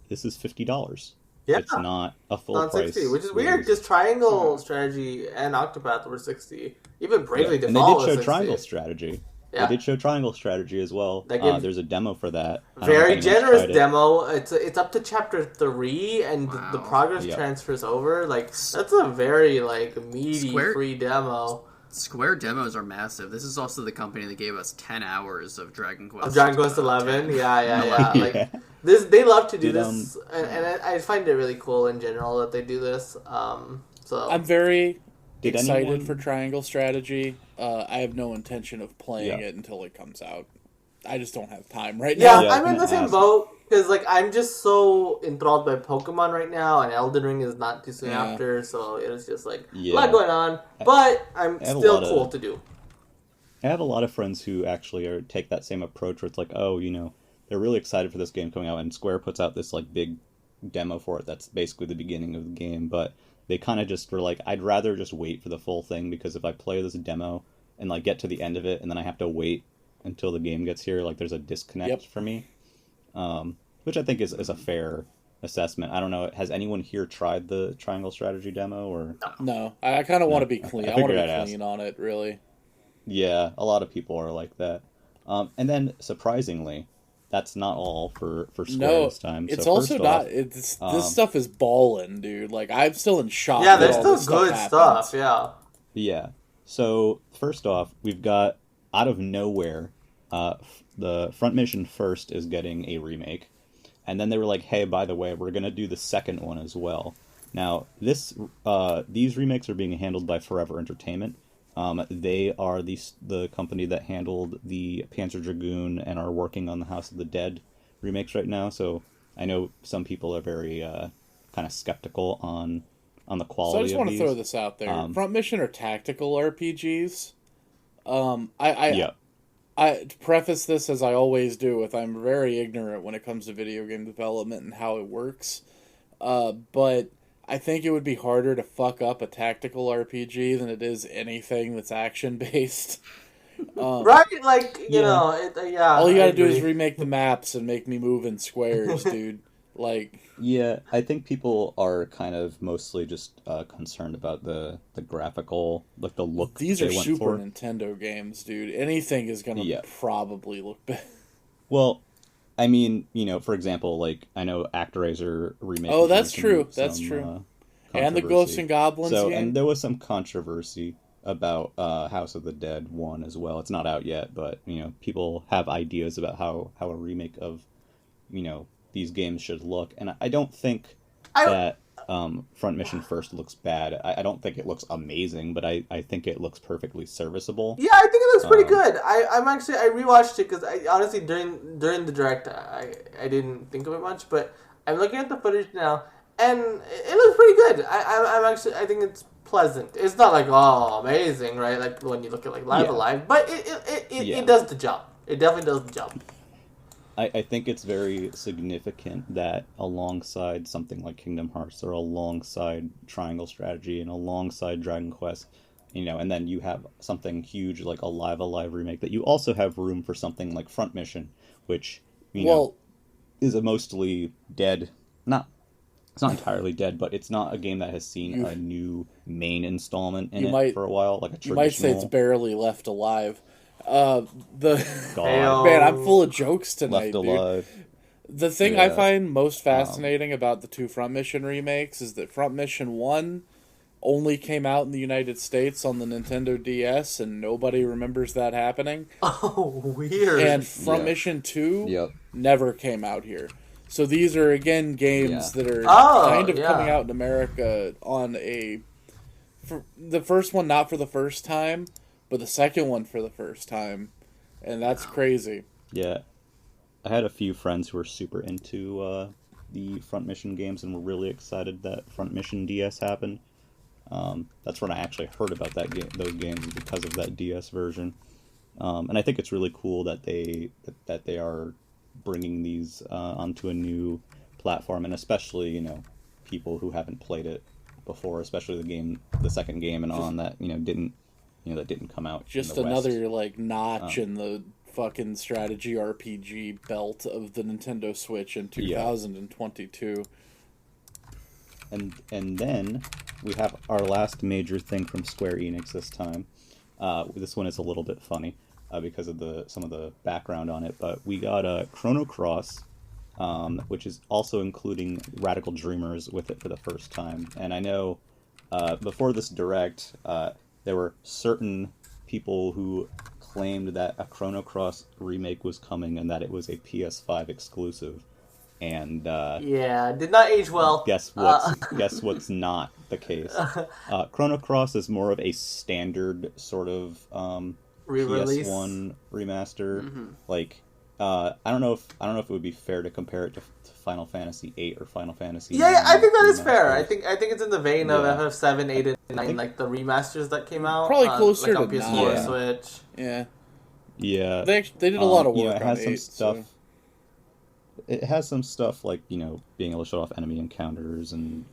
this is $50. Yeah. It's not a full not price. 60, which is weird because Triangle Strategy and Octopath were 60. Even Bravely Default and they did show 60. Triangle Strategy. Yeah. They did show Triangle Strategy as well. There's a demo for that. Very generous demo. It's up to chapter 3, and the progress transfers over. That's a very meaty free demo. Square demos are massive. This is also the company that gave us 10 hours of Dragon Quest. Of Dragon Quest 11, yeah. They love to do this, and I find it really cool in general that they do this. So I'm very excited for Triangle Strategy. I have no intention of playing it until it comes out. I just don't have time right now. Yeah, I'm in the same boat because I'm just so enthralled by Pokemon right now, and Elden Ring is not too soon after, so it's just a lot going on. But I'm still cool to do. I have a lot of friends who actually take that same approach where it's they're really excited for this game coming out, and Square puts out this big demo for it that's basically the beginning of the game, but they kind of just were like, I'd rather just wait for the full thing, because if I play this demo and get to the end of it and then I have to wait until the game gets here, there's a disconnect for me, which I think is a fair assessment. I don't know, has anyone here tried the Triangle Strategy demo? Or no, I kind of want to be clean. I want to be clean on it, really. Yeah, a lot of people are like that. And then surprisingly, that's not all for Square this time. It's also not. This stuff is ballin', dude. I'm still in shock. Yeah, there's still good stuff. Yeah. Yeah. So first off, we've got out of nowhere, the Front Mission First is getting a remake, and then they were like, "Hey, by the way, we're gonna do the second one as well." Now, these remakes are being handled by Forever Entertainment. They are the company that handled the Panzer Dragoon and are working on the House of the Dead remakes right now. So I know some people are very kind of skeptical on the quality. So I just want to these. throw this out there: Front Mission are tactical RPGs. To preface this as I always do, with I'm very ignorant when it comes to video game development and how it works. But I think it would be harder to fuck up a tactical RPG than it is anything that's action based. Right? Like, you know, yeah. All you gotta do is remake the maps and make me move in squares, dude. Like, yeah, I think people are kind of mostly just concerned about the graphical, like the look. These are they went Super for. Nintendo games, dude. Anything is gonna probably look bad. Well, I mean, you know, for example, like I know ActRaiser remake. Oh, that's true. That's true. And the Ghosts and Goblins game. And there was some controversy about House of the Dead 1 as well. It's not out yet, but you know, people have ideas about how a remake of, you know, these games should look, and I don't think that Front Mission First looks bad. I don't think it looks amazing, but I think it looks perfectly serviceable. Yeah, I think it looks pretty good. I rewatched it because I honestly during the direct I didn't think of it much, but I'm looking at the footage now and it looks pretty good. I think it's pleasant. It's not like amazing, right? Like when you look at like Live Alive, but it does the job. It definitely does the job. I think it's very significant that alongside something like Kingdom Hearts or alongside Triangle Strategy and alongside Dragon Quest, you know, and then you have something huge like a Live Alive remake, that you also have room for something like Front Mission, which, you know, is a mostly dead, it's not entirely dead, but it's not a game that has seen a new main installment in it for a while, like a traditional... You might say it's barely left alive. Man, I'm full of jokes tonight, Left alive. Dude. The thing I find most fascinating about the two Front Mission remakes is that Front Mission 1 only came out in the United States on the Nintendo DS, and nobody remembers that happening. Oh, weird. And Front Mission 2 never came out here. So these are, again, games that are kind of coming out in America on the first one not for the first time, but the second one for the first time, and that's crazy. Yeah, I had a few friends who were super into the Front Mission games and were really excited that Front Mission DS happened. That's when I actually heard about those games, because of that DS version. And I think it's really cool that they are bringing these onto a new platform, and especially, you know, people who haven't played it before, especially the second game and on that, you know, didn't come out. Just in the another West. notch in the fucking strategy RPG belt of the Nintendo Switch in 2022. And then we have our last major thing from Square Enix this time. This one is a little bit funny because of some of the background on it, but we got Chrono Cross, which is also including Radical Dreamers with it for the first time. And I know before this direct, there were certain people who claimed that a Chrono Cross remake was coming and that it was a PS5 exclusive. And did not age well. Guess what's not the case? Chrono Cross is more of a standard sort of re-release PS1 remaster. Mm-hmm. Like I don't know if it would be fair to compare it to Final Fantasy VIII or Final Fantasy. Yeah, I think that is fair. I think it's in the vein of FF7, 8, and 9, like the remasters that came out. Probably closer like to on PS4, Switch. Yeah. Yeah. They did a lot of work. It has some stuff. So. It has some stuff like, you know, being able to show off enemy encounters and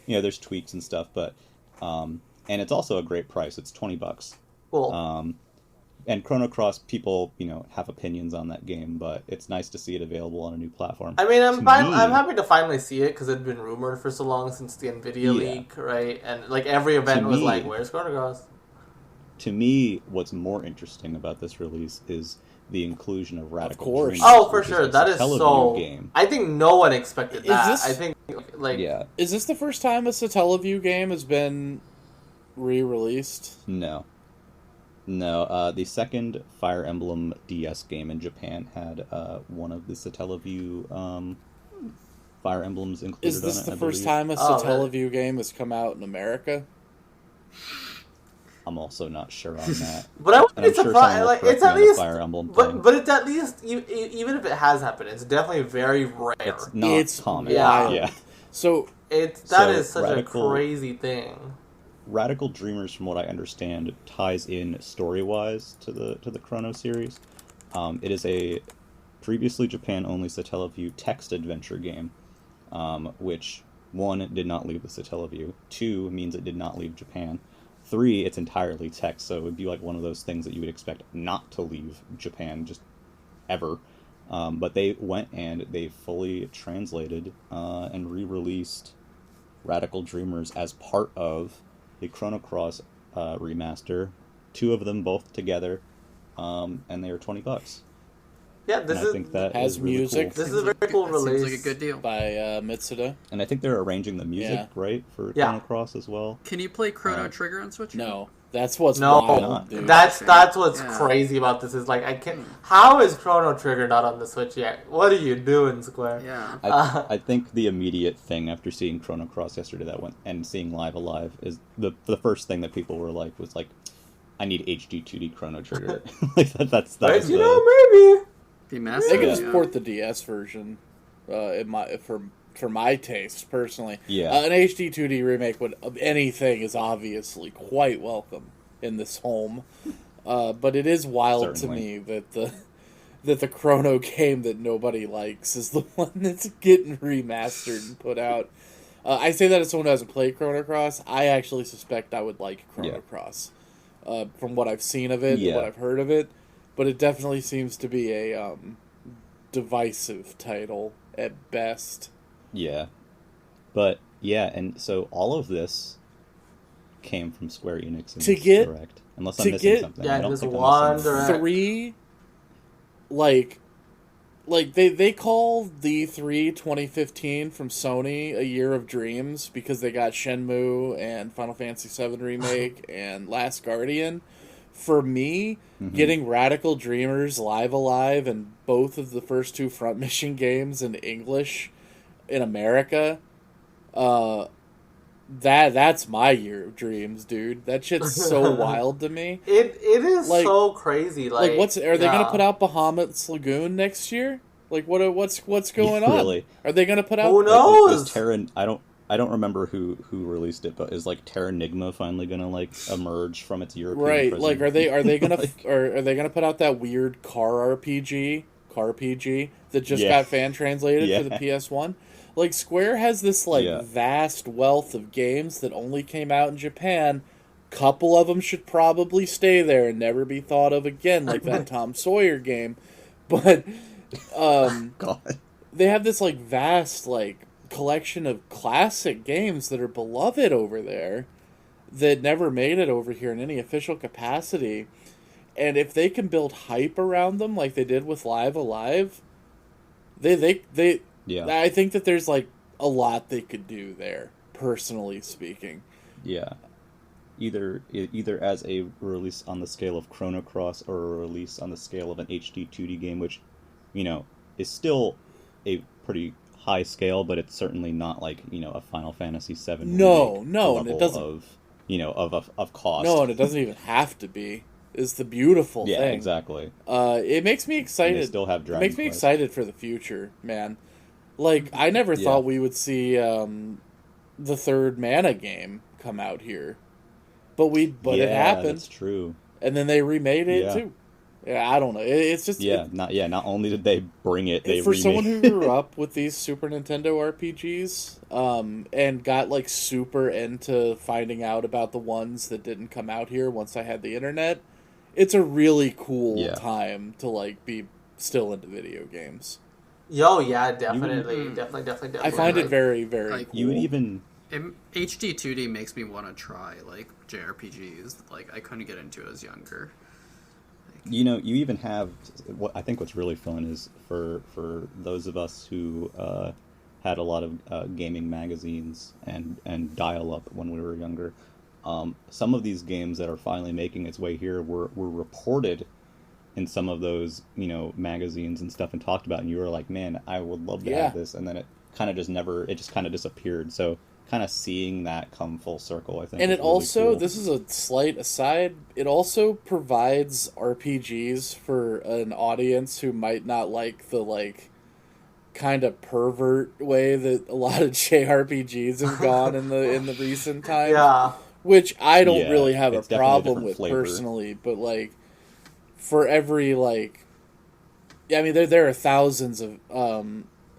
you know, there's tweaks and stuff, but and it's also a great price. It's $20. Cool. And Chrono Cross, people, you know, have opinions on that game, but it's nice to see it available on a new platform. I mean, I'm happy to finally see it because it'd been rumored for so long since the Nvidia leak, right? And like every event was like, "Where's Chrono Cross?" To me, what's more interesting about this release is the inclusion of Radical Dreamers. Oh, for sure, that is so. Game. I think no one expected that. I think is this the first time a Satellaview game has been re-released? No. No, the second Fire Emblem DS game in Japan had one of the Satellaview Fire Emblems included Is this on it, the I first believe. time a Oh, really? Satellaview game has come out in America? I'm also not sure on that. But I would And be I'm sure surprised. someone will Like, correct it's me at on the least, Fire Emblem thing. but it's at least even if it has happened, it's definitely very rare. It's not It's common. wild. Yeah. So That So, is such Radical- a crazy thing. Radical Dreamers, from what I understand, ties in story-wise to the Chrono series. It is a previously Japan-only Satellaview text adventure game, which, 1, did not leave the Satellaview, 2, means it did not leave Japan, 3, it's entirely text, so it would be like one of those things that you would expect not to leave Japan, just ever. But they went and they fully translated and re-released Radical Dreamers as part of the Chrono Cross remaster, 2 of them both together, and they are $20. Yeah, And I think that has is really music. cool. this is a very cool release. Seems like a good deal. by Mitsuda. And I think they're arranging the music, Yeah. right, for Yeah. Chrono Cross as well. Can you play Chrono Trigger on Switch? No, that's what's No, wild, dude. that's what's Yeah. crazy about this. Is like I can't. How is Chrono Trigger not on the Switch yet? What are you doing, Square? Yeah. I think the immediate thing after seeing Chrono Cross yesterday and seeing Live Alive is the first thing that people were like was like, I need HD 2D Chrono Trigger. Like that Right? was You the, know, maybe. Be They massive. can Yeah. just port the DS version. For my taste personally, Yeah. an HD 2D remake of anything is obviously quite welcome in this home. But it is wild Certainly. to me that the Chrono game that nobody likes is the one that's getting remastered and put out. I say that as someone who hasn't played Chrono Cross. I actually suspect I would like Chrono Yeah. Cross from what I've seen of it Yeah. and what I've heard of it. But it definitely seems to be a divisive title at best. Yeah. But yeah, and so all of this came from Square Enix in To this get- Direct. Unless to I'm missing get- something. Yeah, I don't this think I'm one missing Direct. 3, like they call the 2015 from Sony a year of dreams because they got Shenmue and Final Fantasy VII Remake and Last Guardian. For me, getting Radical Dreamers Live Alive and both of the first 2 Front Mission games in English in America, that's my year of dreams, dude. That shit's so wild to me. It is Like- so crazy. Like, Are they yeah. gonna put out Bahamut's Lagoon next year? Like what's going Yeah, on? really. Are they gonna put out? Who knows? Is Terra, I don't remember who released it, but is like Terranigma finally gonna like emerge from its European Right, prison? like are they gonna Like- are they gonna put out that weird car PG that just Yeah. got fan translated Yeah. for the PS1? Like Square has this like Yeah. vast wealth of games that only came out in Japan. Couple of them should probably stay there and never be thought of again, like that Tom Sawyer game. But God. they have this like vast like collection of classic games that are beloved over there that never made it over here in any official capacity. And if they can build hype around them like they did with Live Alive, they Yeah. I think that there's like a lot they could do there, personally speaking. Yeah. Either as a release on the scale of Chrono Cross or a release on the scale of an HD 2D game, which, is still a pretty high scale, but it's certainly not like, a Final Fantasy VII No, remake no, and it level doesn't- of cost. No, and it doesn't even have to be. Is the beautiful Yeah, thing. exactly. It makes me And excited. they still have It Dragon makes me Quest. excited for the future, man. Like, I never Yeah. thought we would see the third Mana game come out here. But it happened. That's true. And then they remade it, Yeah. too. Yeah, I don't know. It's just... Yeah, not only did they bring it, they for remade someone who grew up with these Super Nintendo RPGs, and got, like, super into finding out about the ones that didn't come out here once I had the internet, it's a really cool Yeah. time to, like, be still into video games. Yo, yeah, definitely. Definitely. I find it like- very, very like, cool. You would even... HD 2D makes me want to try like JRPGs. Like I couldn't get into it as younger. You even have what's really fun is for those of us who had a lot of gaming magazines and dial up when we were younger. some of these games that are finally making its way here were reported in some of those, magazines and stuff and talked about, and you were like, man, I would love to have this, and then it kind of just kind of disappeared. So kind of seeing that come full circle, I think. And it really also, cool. This is a slight aside, it also provides RPGs for an audience who might not like the, kind of pervert way that a lot of JRPGs have gone in the recent times. Yeah. Which I don't really have a problem with flavor. personally, but, for every, there are thousands of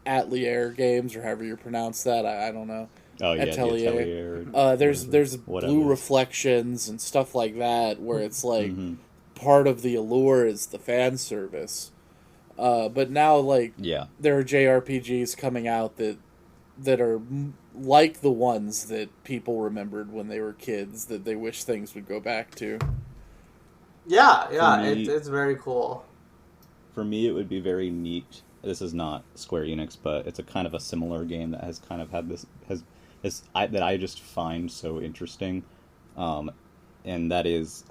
Atelier games, or however you pronounce that, I don't know. Oh yeah, Atelier. There's blue reflections and stuff like that, where it's part of the allure is the fan service. But now there are JRPGs coming out that are like the ones that people remembered when they were kids, that they wish things would go back to. Yeah, it's very cool. For me, it would be very neat. This is not Square Enix, but it's a kind of a similar game that has kind of had that I just find so interesting, and that is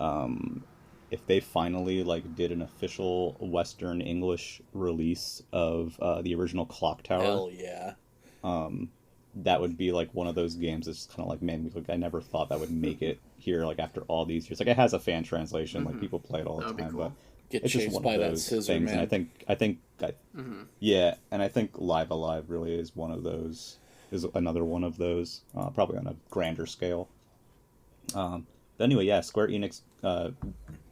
if they finally did an official Western English release of the original Clock Tower. Hell yeah! That would be one of those games that's kind of man, I never thought that would make it here after all these years. It has a fan translation, people play it all the time, but get it's chased just one by of that those scissor things. man. And I think yeah, and I think Live Alive really is one of those. Is another one of those, probably on a grander scale. But anyway, yeah, Square Enix.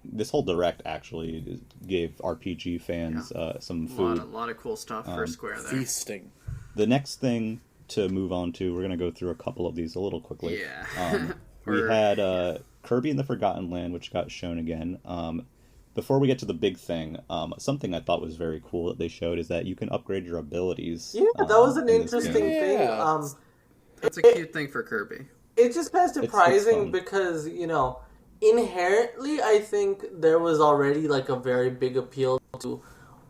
This whole direct actually gave RPG fans some food. A lot of cool stuff for Square there. Feasting. The next thing to move on to, we're going to go through a couple of these a little quickly. Yeah. We had Kirby and the Forgotten Land, which got shown again. Before we get to the big thing, something I thought was very cool that they showed is that you can upgrade your abilities. Yeah, that was an interesting thing. That's a cute thing for Kirby. It's just kind of surprising because, inherently, I think there was already a very big appeal to,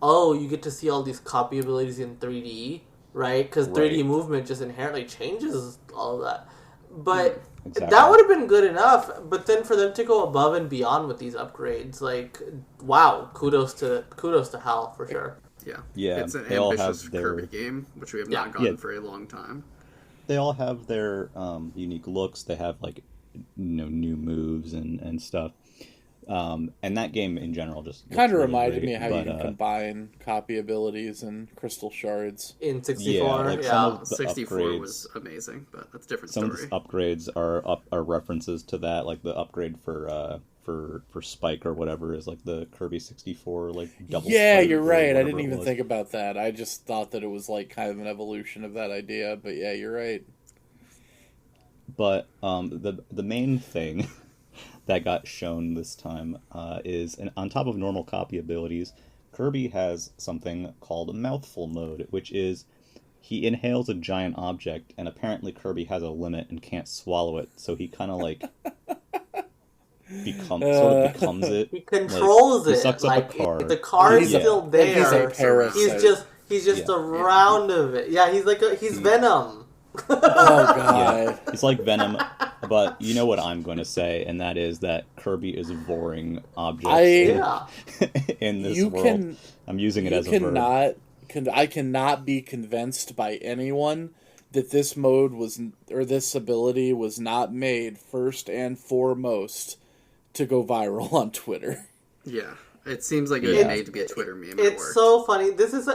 you get to see all these copy abilities in 3D, right? Because 3D movement just inherently changes all of that. But that would have been good enough, but then for them to go above and beyond with these upgrades, wow, kudos to HAL for sure. Yeah. It's an ambitious Kirby game, which we have not gotten for a long time. They all have their unique looks. They have new moves and stuff. And that game in general just kind of reminded me how you can combine copy abilities and crystal shards in 64. Some of the 64 upgrades, was amazing, but that's a different story. Some of the upgrades are references to that, the upgrade for Spike or whatever is the Kirby 64 double. Yeah, you're right. I didn't even think about that. I just thought that it was kind of an evolution of that idea. But yeah, you're right. But the main thing that got shown this time is, on top of normal copy abilities, Kirby has something called a mouthful mode, which is he inhales a giant object, and apparently Kirby has a limit and can't swallow it, so he kind of becomes it. He controls it. He sucks up a card. The card is still there. He's a parasite. He's just a round of it. Yeah, he's Venom. Oh god. Yeah, he's like Venom, but you know what I'm going to say, and that is that Kirby is voring objects in this world. I'm using it as a verb. I cannot be convinced by anyone that this mode this ability was not made first and foremost to go viral on Twitter. Yeah, it seems like it was made to be a Twitter meme. It's so funny. This is,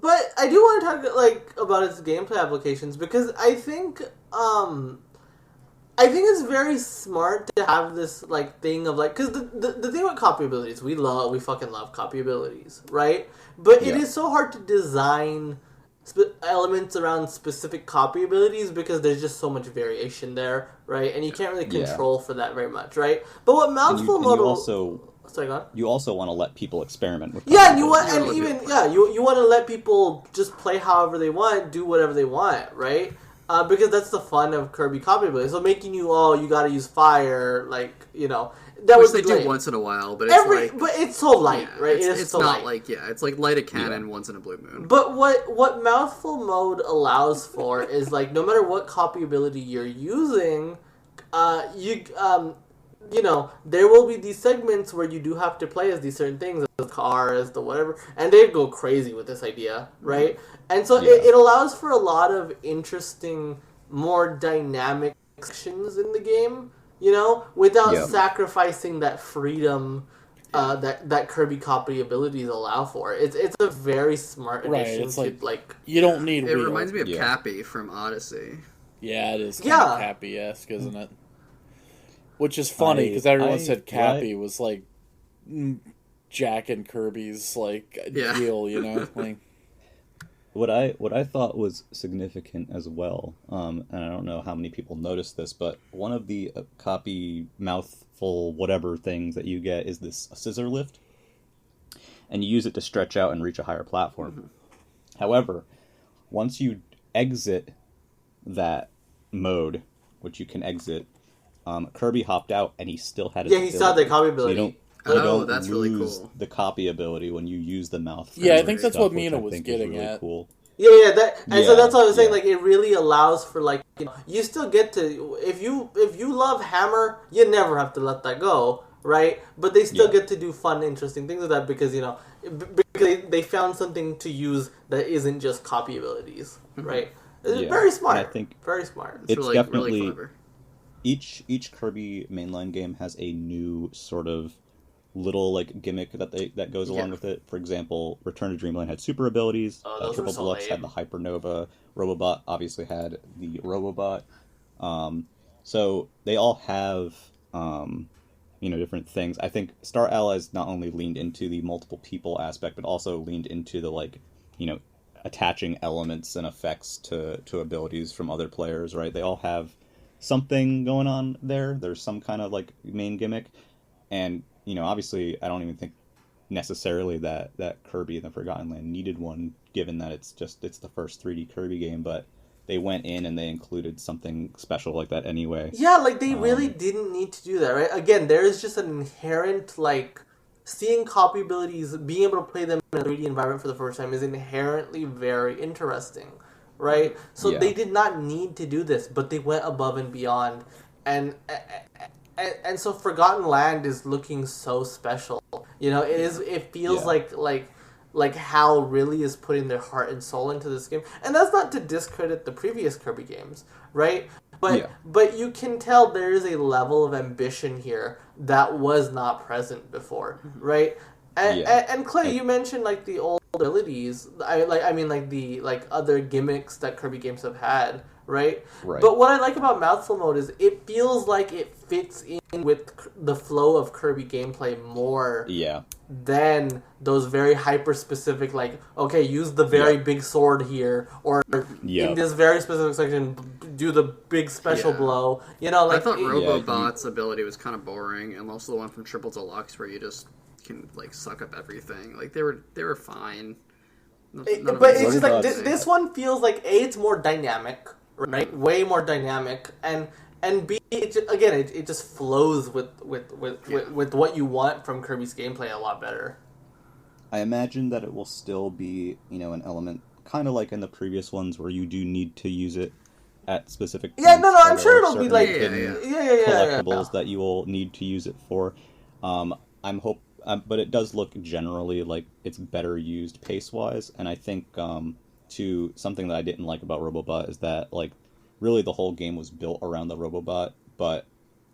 but I do want to talk about its gameplay applications because I think it's very smart to have this thing of because the thing with copy abilities, we fucking love copy abilities, right? But it is so hard to design elements around specific copy abilities because there's just so much variation there, right? And you can't really control for that very much, right? But what mouthful mode Sorry, go on. You also want to let people experiment with. Yeah, and you want, you want to let people just play however they want, do whatever they want, right? Because that's the fun of Kirby copy ability. So making you got to use fire, that which they do once in a while, but but it's so light, right? It's so not light. it's light a cannon once in a blue moon. But what mouthful mode allows for is no matter what copy ability you're using, you there will be these segments where you do have to play as these certain things, as the car, as the whatever, and they go crazy with this idea, right? And so it allows for a lot of interesting, more dynamic sections in the game, without sacrificing that freedom that Kirby copy abilities allow for. It's a very smart addition to like you don't need. It reminds me of Cappy from Odyssey. Yeah, it is kind of Cappy-esque, isn't it? Which is funny because everyone said Cappy was like Jack and Kirby's like deal, like. What I thought was significant as well, and I don't know how many people noticed this, but one of the copy mouthful whatever things that you get is this scissor lift, and you use it to stretch out and reach a higher platform. Mm-hmm. However, once you exit that mode, which you can exit, Kirby hopped out and he still had his he still had the copy ability. So you don't that's lose really cool. the copy ability when you use the mouth. Yeah, I think that's what Mina was getting really at. Cool. So that's what I was saying. Like, it really allows for like you still get to if you love Hammer, you never have to let that go, right? But they still get to do fun, interesting things with that because because they found something to use that isn't just copy abilities, right? It's very smart. And I think very smart. It's really, definitely really clever. Each Kirby mainline game has a new sort of little like gimmick that goes along with it. For example, Return to Dreamland had super abilities. Triple Deluxe had the Hypernova. Robobot obviously had the Robobot. So they all have different things. I think Star Allies not only leaned into the multiple people aspect, but also leaned into the attaching elements and effects to abilities from other players. Right? They all have something going on there. There's some kind of like main gimmick, and obviously, I don't even think necessarily that Kirby and the Forgotten Land needed one, given that it's the first 3D Kirby game, but they went in and they included something special like that anyway. Yeah, like they really didn't need to do that, right? Again, there is just an inherent, like, seeing copy abilities, being able to play them in a 3D environment for the first time is inherently very interesting, right? So they did not need to do this, but they went above and beyond, and so Forgotten Land is looking so special. It feels like HAL really is putting their heart and soul into this game. And that's not to discredit the previous Kirby games, right? But you can tell there is a level of ambition here that was not present before, right? And Clay, you mentioned like the old abilities. The other gimmicks that Kirby games have had. Right? But what I like about Mouthful Mode is it feels like it fits in with the flow of Kirby gameplay more than those very hyper-specific, like, okay, use the very big sword here, or in this very specific section, do the big special blow. I thought Robobot's ability was kind of boring, and also the one from Triple Deluxe where you just can, like, suck up everything. Like, they were fine. But it's just like, this one feels like, A, it's more dynamic, right? Way more dynamic, and B, it just flows with what you want from Kirby's gameplay a lot better. I imagine that it will still be, an element kind of like in the previous ones where you do need to use it at specific points. I'm sure it'll be like collectibles that you will need to use it for. But it does look generally like it's better used pace-wise, and I think to something that I didn't like about Robobot is that like really the whole game was built around the Robobot, but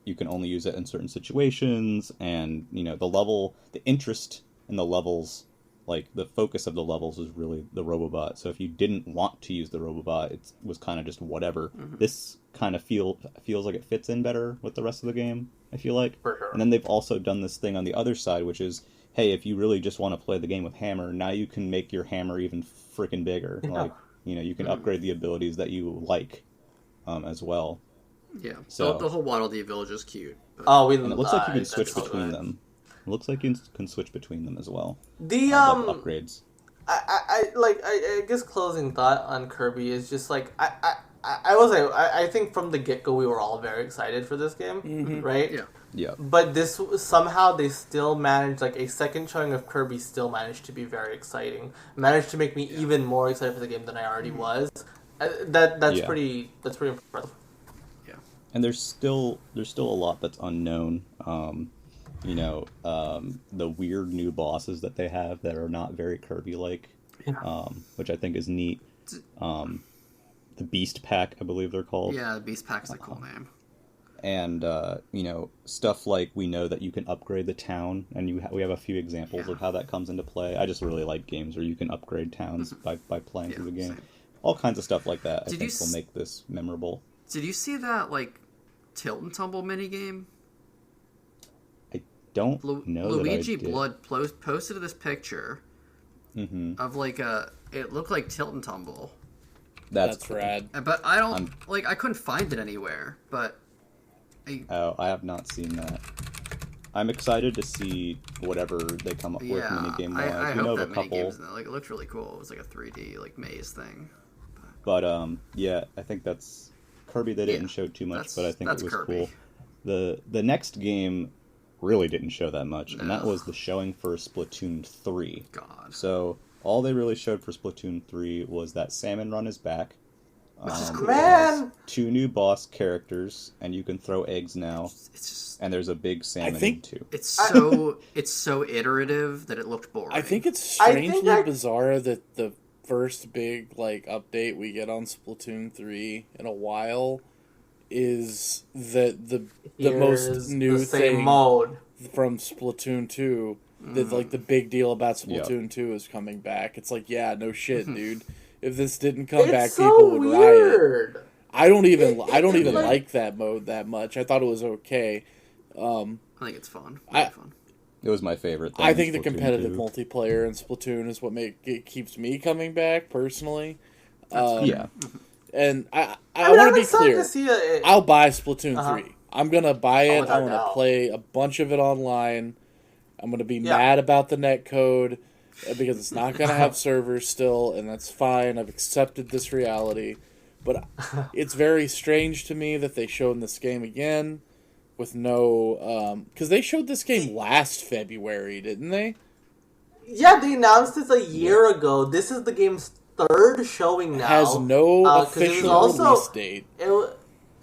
you can only use it in certain situations, and the interest in the levels, like the focus of the levels was really the Robobot. So if you didn't want to use the Robobot, it was kind of just whatever. Mm-hmm. This kind of feels like it fits in better with the rest of the game, I feel like. For sure. And then they've also done this thing on the other side, which is, hey, if you really just want to play the game with Hammer, now you can make your Hammer even freaking bigger. Yeah. Like, you can upgrade the abilities that you like as well. Yeah. So the whole Waddle Dee Village is cute. And it looks like you can switch between them. It looks like you can switch between them as well. The upgrades. I guess closing thought on Kirby is just like I think from the get-go we were all very excited for this game, right? Yeah. But this somehow they still managed, like a second showing of Kirby still managed to be very exciting. Managed to make me even more excited for the game than I already was. That's pretty impressive. Yeah. And there's still a lot that's unknown. The weird new bosses that they have that are not very Kirby-like, which I think is neat. The Beast Pack, I believe they're called. Yeah, the Beast Pack's a cool name. And stuff like we know that you can upgrade the town, and we have a few examples of how that comes into play. I just really like games where you can upgrade towns by playing through the game. Same. All kinds of stuff like that. I think will make this memorable. Did you see that tilt and tumble minigame? I don't know. Luigi that I did. Blood posted this picture of it looked like tilt and tumble. That's cool. Rad. But I don't I couldn't find it anywhere. But I have not seen that. I'm excited to see whatever they come up with minigame wise. I hope that minigame's it looked really cool. It was like a 3D maze thing. But I think that's Kirby. They didn't show too much, but I think it was Kirby. Cool. The next game really didn't show that much, and that was the showing for Splatoon 3. God. So all they really showed for Splatoon 3 was that Salmon Run is back. Which is cool. Man! 2 new boss characters, and you can throw eggs now. And there's a big salmon in too. It's so iterative that it looked boring. I think it's strangely bizarre that the first big update we get on Splatoon 3 in a while is that the most new thing mode from Splatoon 2 that the big deal about Splatoon 2 is coming back. It's no shit, dude. If this didn't come back, people would riot. I don't even like that mode that much. I thought it was okay. I think it's fun. Fun. It was my favorite thing. I think the competitive multiplayer in Splatoon is what keeps me coming back personally. And I want to be clear. I'll buy Splatoon 3. I'm gonna buy it. I'm gonna play a bunch of it online. I'm gonna be mad about the netcode because it's not gonna have servers still, and that's fine. I've accepted this reality. But it's very strange to me that they showed this game again with no... Because they showed this game last February, didn't they? Yeah, they announced this a year ago. This is the game's third showing now. It has no official release date.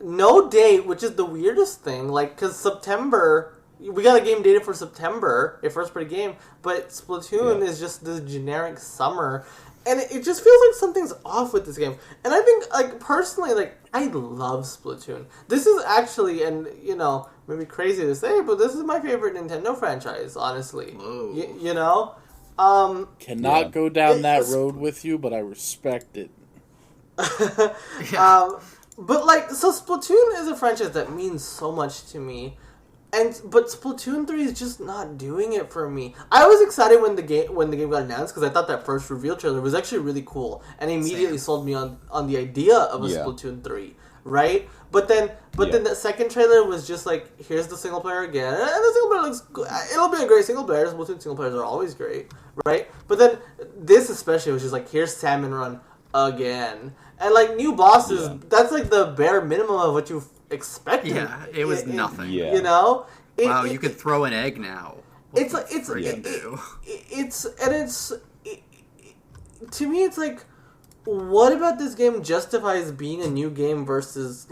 No date, which is the weirdest thing. Because September... We got a game dated for September, a first-party game, but Splatoon is just this generic summer... And it just feels like something's off with this game. And I think, personally, I love Splatoon. This is actually, and, maybe crazy to say, but this is my favorite Nintendo franchise, honestly. Whoa. Cannot go down that road with you, but I respect it. But, so Splatoon is a franchise that means so much to me. But Splatoon 3 is just not doing it for me. I was excited when the game got announced because I thought that first reveal trailer was actually really cool and immediately sold me on the idea of a Splatoon 3, right? But then the second trailer was just here's the single player again, and the single player looks good. It'll be a great single player. Splatoon single players are always great, right? But then this especially was just here's Salmon Run again, and new bosses. Yeah. That's the bare minimum of what you expected. Yeah, it was nothing. Yeah. Wow, you could throw an egg now. To me, it's what about this game justifies being a new game versus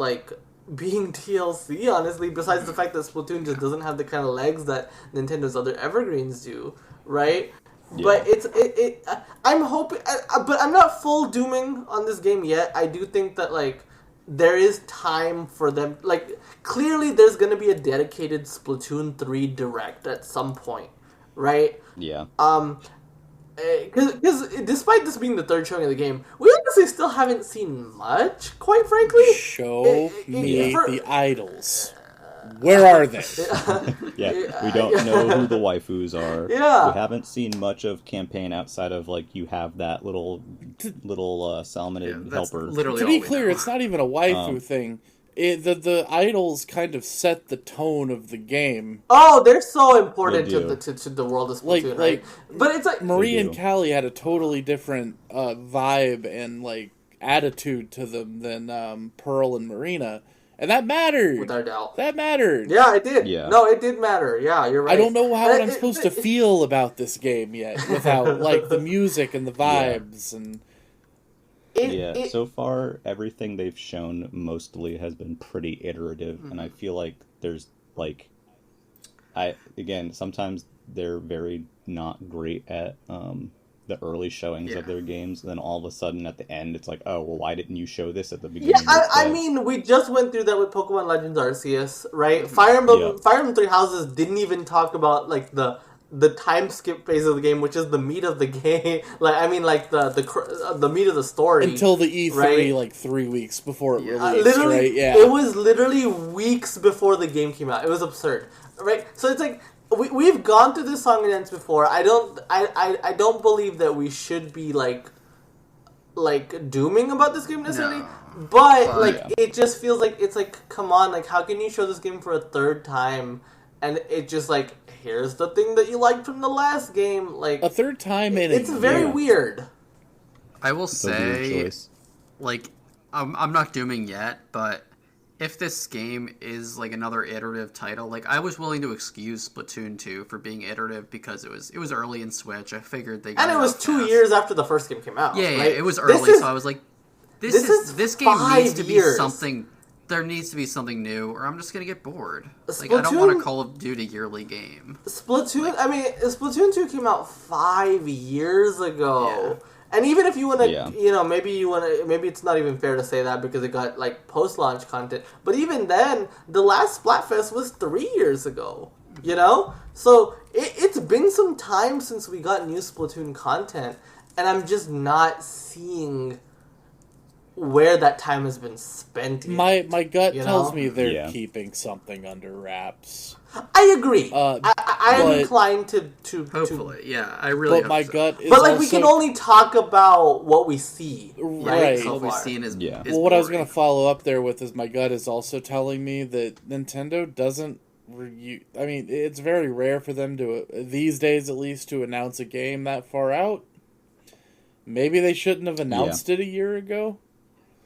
being DLC? Honestly, besides the fact that Splatoon just doesn't have the kind of legs that Nintendo's other evergreens do, right? Yeah. But I'm hoping, but I'm not full dooming on this game yet. I do think that there is time for them. Clearly there's going to be a dedicated Splatoon 3 Direct at some point, right? Yeah. Because despite this being the third showing of the game, we honestly still haven't seen much, quite frankly. Show me the idols. Where are they? We don't know who the waifus are. Yeah. We haven't seen much of campaign outside of you have that little salmonid helper. Literally, to be clear, it's not even a waifu thing. The idols kind of set the tone of the game. Oh, they're so important to the world of Splatoon, right? But it's Marie and Callie had a totally different vibe and attitude to them than Pearl and Marina. And that mattered. Without doubt. That mattered. Yeah, it did. Yeah. No, it did matter. Yeah, you're right. I don't know how I'm supposed to feel about this game yet without the music and the vibes and So far everything they've shown mostly has been pretty iterative, and I feel like there's like sometimes they're very not great at the early showings of their games, and then all of a sudden at the end it's like, oh well, why didn't you show this at the beginning? I mean, we just went through that with Pokemon Legends Arceus, right? Fire Emblem Three Houses didn't even talk about like the time skip phase of the game, which is the meat of the game. The meat of the story until the E3, right? like 3 weeks before it released. Literally, right? Yeah, it was literally weeks before the game came out. It was absurd, right? So it's like we've gone through this song and dance before. I don't believe that we should be like dooming about this game necessarily. No. But it just feels like it's like, come on, like how can you show this game for a third time and it just like, here's the thing that you liked from the last game, like a third time in it's very weird. I will say, like, I'm not dooming yet, but if this game is like another iterative title, like I was willing to excuse Splatoon 2 for being iterative because it was early in Switch. I figured they got and it was 2 years after the first game came out. Yeah, right? it was early, so I was like, this game needs to be something. There needs to be something new, or I'm just gonna get bored. Like I don't want a Call of Duty yearly game. Splatoon. I mean, Splatoon 2 came out 5 years ago. Yeah. And even if you want to, maybe it's not even fair to say that because it got like post-launch content. But even then, the last Splatfest was 3 years ago. You know, so it's been some time since we got new Splatoon content, and I'm just not seeing where that time has been spent. My gut tells me they're keeping something under wraps. I agree. I'm inclined to hopefully, I really. But my gut is. But like, we can only talk about what we see, right? So what we've seen is well, what I was going to follow up there with is my gut is also telling me that Nintendo doesn't. I mean, it's very rare for them to these days, at least, to announce a game that far out. Maybe they shouldn't have announced it a year ago.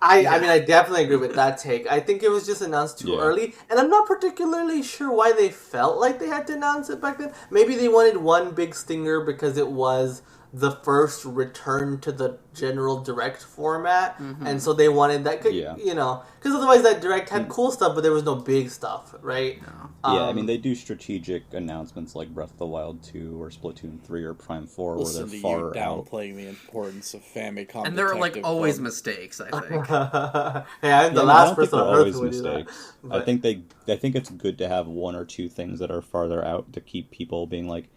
I mean, I definitely agree with that take. I think it was just announced too early, and I'm not particularly sure why they felt like they had to announce it back then. Maybe they wanted one big stinger because it was the first return to the general Direct format, and so they wanted that, because otherwise that Direct had cool stuff, but there was no big stuff, right? No. I mean, they do strategic announcements like Breath of the Wild 2 or Splatoon 3 or Prime 4 where they're far out. Downplaying the importance of Famicom. And there are like always mistakes, I think. Hey, I'm the last person on Earth who do that. I think it's good to have one or two things that are farther out to keep people being like,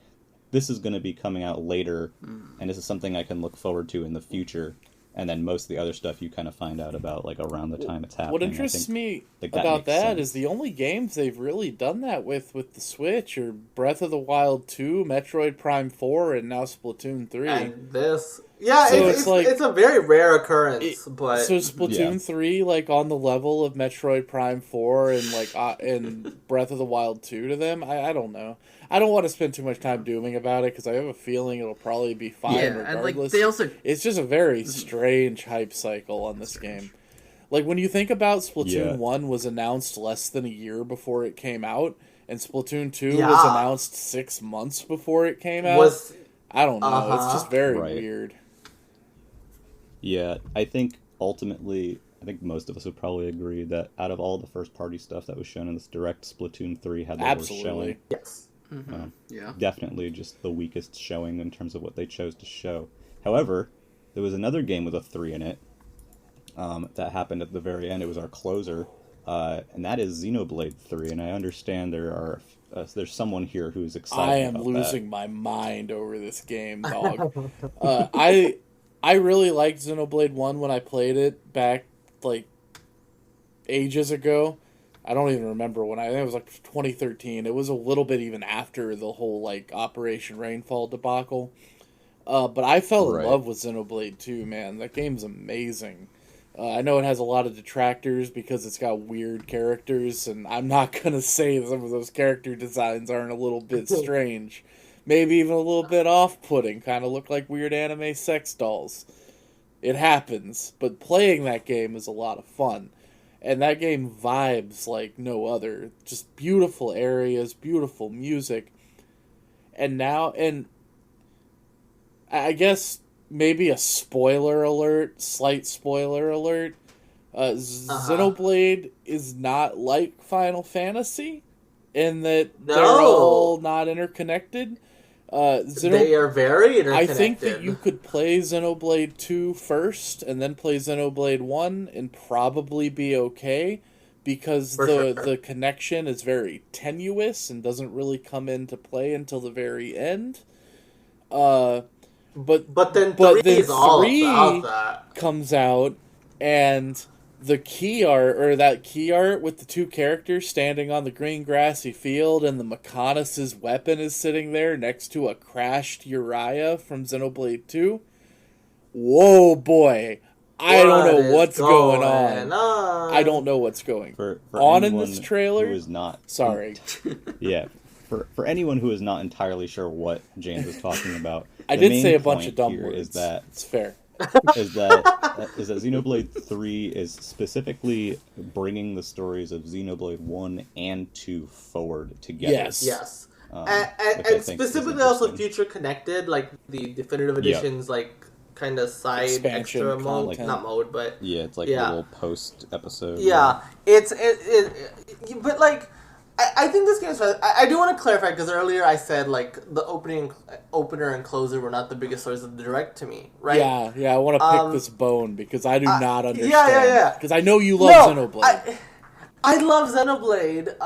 this is going to be coming out later, and this is something I can look forward to in the future. And then most of the other stuff you kind of find out about like around the time it's happening. What interests me about that is the only games they've really done that with the Switch are Breath of the Wild 2, Metroid Prime 4, and now Splatoon 3. And this... Yeah, so it's a very rare occurrence, but... So Splatoon 3, like, on the level of Metroid Prime 4 and, like, and Breath of the Wild 2 to them? I don't know. I don't want to spend too much time dooming about it, because I have a feeling it'll probably be fine regardless. And, like, they also... It's just a very strange hype cycle on this game. Like, when you think about Splatoon 1 was announced less than a year before it came out, and Splatoon 2 was announced 6 months before it came out, I don't know. It's just very weird. Yeah, I think ultimately, most of us would probably agree that out of all the first-party stuff that was shown in this Direct, Splatoon 3 had the worst showing. Yes. Definitely just the weakest showing in terms of what they chose to show. However, there was another game with a 3 in it that happened at the very end. It was our closer, and that is Xenoblade 3, and I understand there's someone here who's excited. I am losing my mind over this game, dog. I really liked Xenoblade 1 when I played it back, like, ages ago. I don't even remember when I think it was, like, 2013. It was a little bit even after the whole, like, Operation Rainfall debacle. But I fell in love with Xenoblade 2, man. That game's amazing. I know it has a lot of detractors because it's got weird characters, and I'm not going to say some of those character designs aren't a little bit strange. Maybe even a little bit off-putting, kind of look like weird anime sex dolls. It happens, but playing that game is a lot of fun. And that game vibes like no other. Just beautiful areas, beautiful music. And I guess maybe a spoiler alert, slight spoiler alert. Xenoblade is not like Final Fantasy in that they're all not interconnected. They are very interconnected. I think that you could play Xenoblade 2 first and then play Xenoblade 1 and probably be okay because the connection is very tenuous and doesn't really come into play until the very end. But then 3 comes out and the key art, or that key art with the two characters standing on the green grassy field and the Mechonis' weapon is sitting there next to a crashed Uriah from Xenoblade 2. Whoa, boy. I don't know what's going on. I don't know what's going on in this trailer. Who is not, sorry. Yeah. For anyone who is not entirely sure what James is talking about, I did say a bunch of dumb words. Is that it's fair. is that Xenoblade 3 is specifically bringing the stories of Xenoblade 1 and 2 forward together. Yes. And specifically also future connected, like the definitive editions, like kind of side expansion extra mode, content. not mode, but yeah, it's like a little post episode. Yeah, but like. I think this game is fun. I do want to clarify because earlier I said like the opener and closer were not the biggest stories of the direct to me, right? Yeah. I want to pick this bone because I do not understand. Yeah. Because I know you love Xenoblade. I love Xenoblade.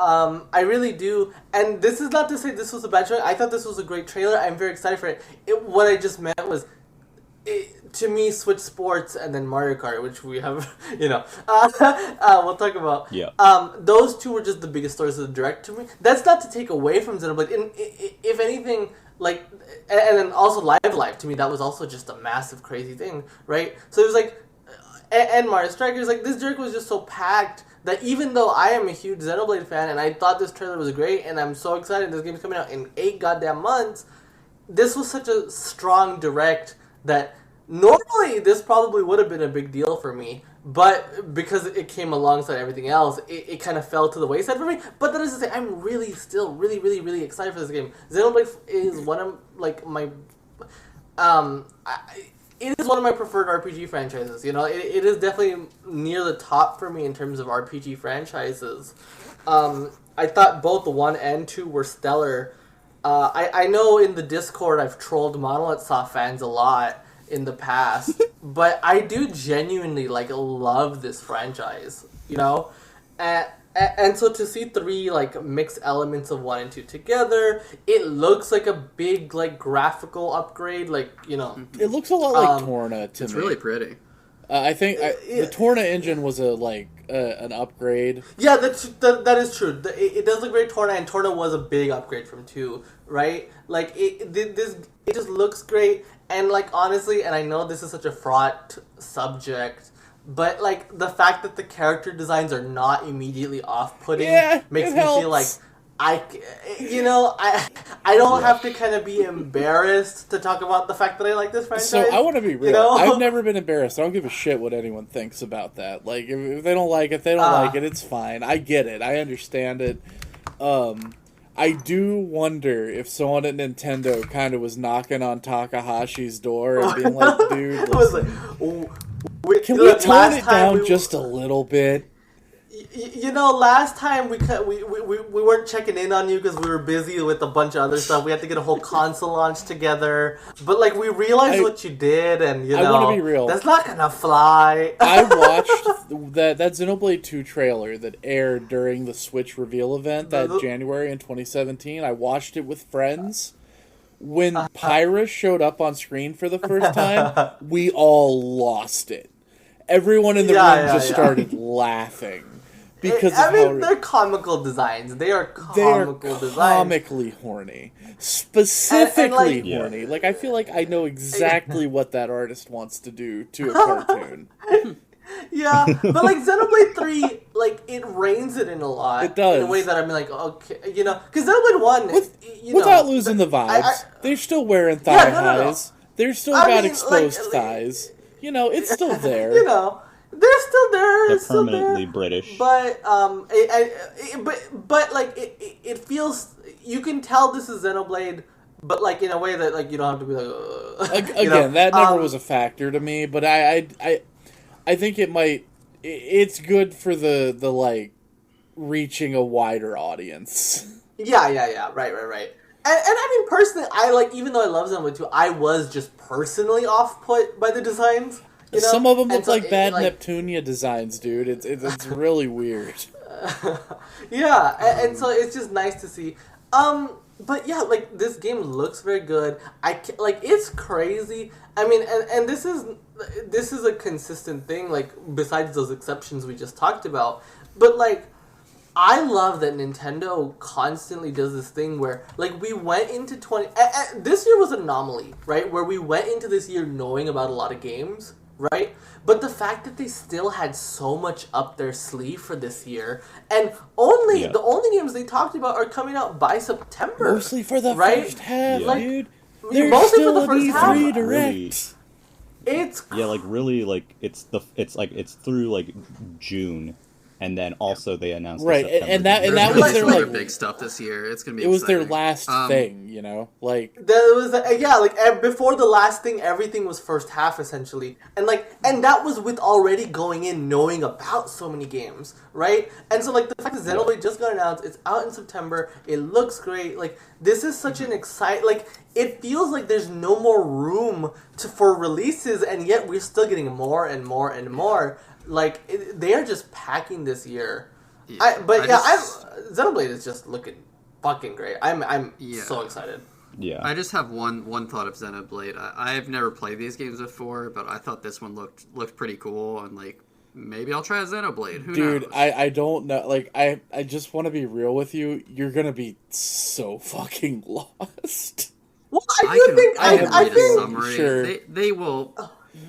I really do. And this is not to say this was a bad trailer. I thought this was a great trailer. I'm very excited for it. What I just meant was, to me, Switch Sports and then Mario Kart, which we have, we'll talk about. Yeah. Those two were just the biggest stories of the direct to me. That's not to take away from Xenoblade. If anything, like, and then also Live to me, that was also just a massive, crazy thing, right? So it was like, and Mario Strikers, like, this direct was just so packed that even though I am a huge Xenoblade fan and I thought this trailer was great and I'm so excited this game's coming out in 8 goddamn months, this was such a strong direct that normally this probably would have been a big deal for me, but because it came alongside everything else, it kind of fell to the wayside for me. But that is to say, I'm still really excited for this game. Xenoblade is one of like my, it is one of my preferred RPG franchises. You know, it is definitely near the top for me in terms of RPG franchises. I thought both 1 and 2 were stellar. I know in the Discord I've trolled Monolith Soft fans a lot in the past, but I do genuinely like love this franchise, you know, and so to see 3 like mixed elements of 1 and 2 together, it looks like a big like graphical upgrade, like, you know, it looks a lot like Torna to me. It's really pretty. I think the Torna engine was an upgrade. Yeah, that is true. It does look very Torna, and Torna was a big upgrade from 2, right? Like it just looks great. And, like, honestly, and I know this is such a fraught subject, but, like, the fact that the character designs are not immediately off-putting makes me feel like I don't have to kind of be embarrassed to talk about the fact that I like this franchise. So, I want to be real. You know? I've never been embarrassed. I don't give a shit what anyone thinks about that. Like, if they don't like it, they don't like it. It's fine. I get it. I understand it. I do wonder if someone at Nintendo kind of was knocking on Takahashi's door and being like, dude, listen, can we tone it down just a little bit? You know, last time we weren't checking in on you because we were busy with a bunch of other stuff. We had to get a whole console launch together. But, like, we realized what you did, and, you know, I want to be real. That's not gonna fly. I watched that Xenoblade 2 trailer that aired during the Switch reveal event that January in 2017. I watched it with friends. When Pyra showed up on screen for the first time, we all lost it. Everyone in the room just started laughing. Because they're comical designs. They are comical designs. Comically horny. Specifically horny. Like, I feel like I know exactly what that artist wants to do to a cartoon. Yeah, but, like, Xenoblade 3, like, it reins it in a lot. It does. In a way that I'm like, okay, you know, because Xenoblade 1, without losing the vibes, they're still wearing thigh highs. They're still got exposed thighs. You know, it's still there. You know, they're still there. They're permanently British. But but like it feels, you can tell this is Xenoblade but like in a way that like you don't have to be like. Again, that never was a factor to me, but I think it might. It's good for the like reaching a wider audience. Yeah, right. And I mean, personally, I like, even though I love Xenoblade 2, I was just personally off-put by the designs. You know? Some of them look like bad Neptunia designs, dude. It's really weird. Yeah, and so it's just nice to see. But yeah, like, this game looks very good. It's crazy. I mean, and this is a consistent thing, like, besides those exceptions we just talked about. But, like, I love that Nintendo constantly does this thing where, like, we went into this year was an anomaly, right? Where we went into this year knowing about a lot of games, right? But the fact that they still had so much up their sleeve for this year, and the only games they talked about are coming out by September. Mostly for the first half, dude. There's mostly for the first half. E3 Direct. Really, it's through like June. And then also they announced right, and that was their like big stuff this year. It's gonna be. It was exciting. their last thing, you know, like there was before the last thing, everything was first half essentially, and that was with already going in knowing about so many games, right? And so like the fact that Xenoblade just got announced, it's out in September, it looks great. Like this is such an it feels like there's no more room for releases, and yet we're still getting more and more and more. Like, they are just packing this year. Yeah, Xenoblade is just looking fucking great. I'm so excited. Yeah. I just have one thought of Xenoblade. I've never played these games before, but I thought this one looked pretty cool, and like maybe I'll try a Xenoblade. Who knows? Dude, I don't know. Like, I just want to be real with you. You're gonna be so fucking lost. Well, I think summary. Sure. They will.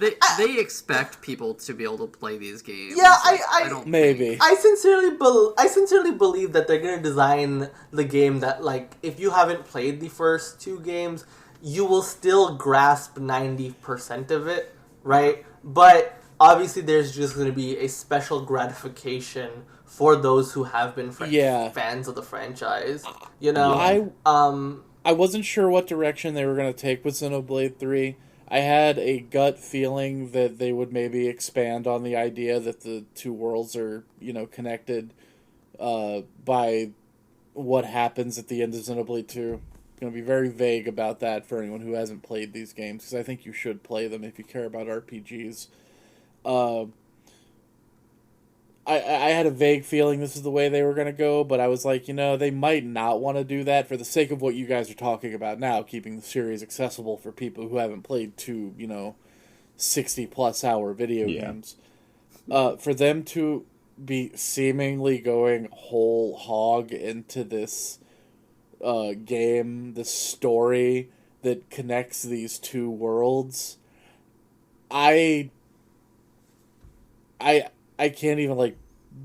They expect people to be able to play these games. Yeah, I don't maybe. think. I sincerely believe that they're gonna design the game that, like, if you haven't played the first two games, you will still grasp 90% of it, right? But obviously, there's just gonna be a special gratification for those who have been fans of the franchise. You know, I wasn't sure what direction they were gonna take with Xenoblade 3. I had a gut feeling that they would maybe expand on the idea that the two worlds are, you know, connected by what happens at the end of Xenoblade 2. I'm going to be very vague about that for anyone who hasn't played these games, because I think you should play them if you care about RPGs. I had a vague feeling this is the way they were going to go, but I was like, you know, they might not want to do that for the sake of what you guys are talking about now, keeping the series accessible for people who haven't played two, you know, 60-plus hour video games. For them to be seemingly going whole hog into this game, this story that connects these two worlds, I can't even, like,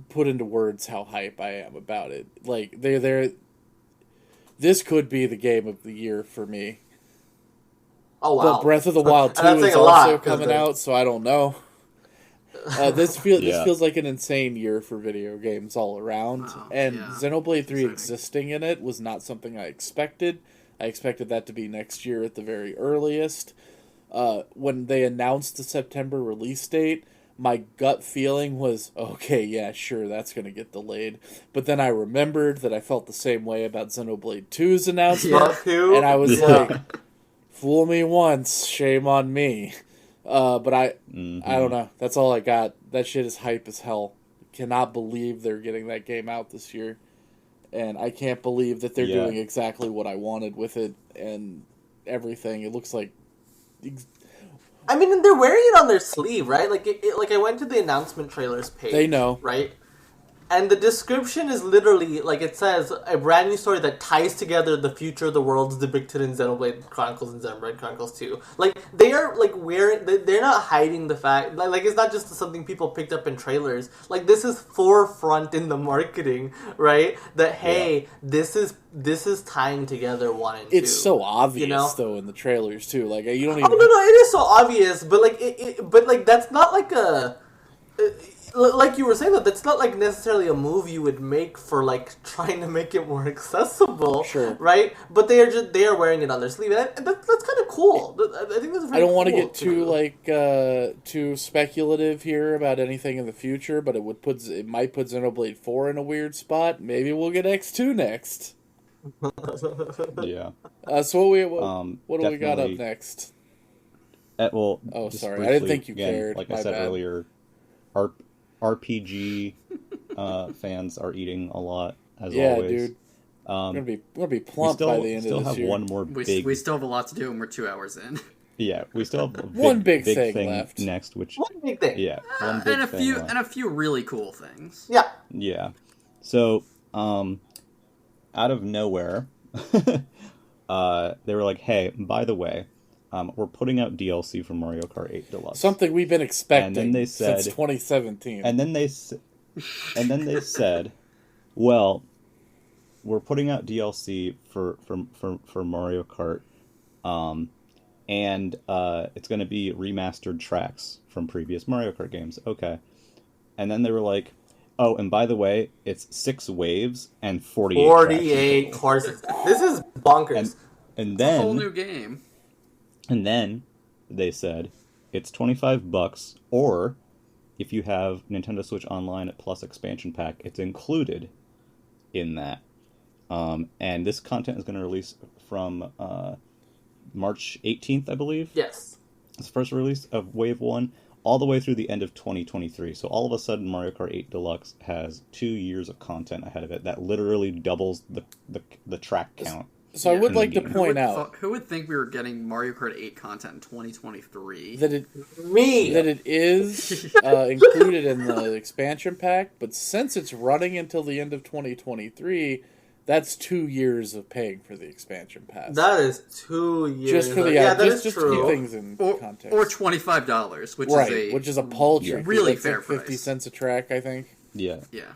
put into words how hype I am about it. Like, this could be the game of the year for me. Oh, wow. But Breath of the Wild 2 is also coming out, so I don't know. This feels like an insane year for video games all around. Xenoblade 3 existing in it was not something I expected. I expected that to be next year at the very earliest. When they announced the September release date, my gut feeling was, okay, yeah, sure, that's going to get delayed. But then I remembered that I felt the same way about Xenoblade 2's announcement. And I was like, fool me once, shame on me. But I don't know. That's all I got. That shit is hype as hell. Cannot believe they're getting that game out this year. And I can't believe that they're doing exactly what I wanted with it and everything. It looks like... I mean, and they're wearing it on their sleeve, right? Like, I went to the announcement trailers page. They know. Right? And the description is literally, like, it says, a brand new story that ties together the future of the worlds depicted in Xenoblade Chronicles and Xenoblade Chronicles 2. Like, they are, like, they're not hiding the fact, like, it's not just something people picked up in trailers. Like, this is forefront in the marketing, right? That, hey, this is tying together 1 and 2. It's so obvious, you know? Though, in the trailers, too. Like, you don't even... Oh, no, it is so obvious, but, like, but, like, that's not, like, a... like you were saying, that's not like necessarily a move you would make for like trying to make it more accessible, sure, right? But they are wearing it on their sleeve, and that's kind of cool. I think that's very. I don't want to cool get too too speculative here about anything in the future, but it might put Xenoblade 4 in a weird spot. Maybe we'll get X2 next. Yeah. So what do we got up next? Well, oh, sorry, briefly, I didn't think you again, cared. Like I said earlier, RPG fans are eating a lot as always. Dude. We're gonna be plump by the end of this year. We still have one more big. We still have a lot to do, and we're 2 hours in. Yeah, we still have one big thing left next, which one big thing. Yeah, one big thing and a few really cool things. Yeah. Yeah. So, out of nowhere, they were like, "Hey, by the way, we're putting out DLC for Mario Kart 8 Deluxe." Something we've been expecting and then they said, since 2017. And then they said, "Well, we're putting out DLC for Mario Kart, and it's going to be remastered tracks from previous Mario Kart games." Okay. And then they were like, "Oh, and by the way, it's 6 waves and 48 courses. This is bonkers." And then a whole new game. And then they said it's $25, or if you have Nintendo Switch Online Plus expansion pack, it's included in that. And this content is going to release from March 18th, I believe. Yes. It's the first release of Wave 1, all the way through the end of 2023. So all of a sudden, Mario Kart 8 Deluxe has 2 years of content ahead of it. That literally doubles the track count. So I would like to point out... Who would think we were getting Mario Kart 8 content in 2023? That it is included in the expansion pack, but since it's running until the end of 2023... That's 2 years of paying for the expansion pass. That is 2 years. Just for the that is just true. to keep things in context. Or $25, which is a paltry, really fair like 50 price. cents a track, I think. Yeah. Yeah.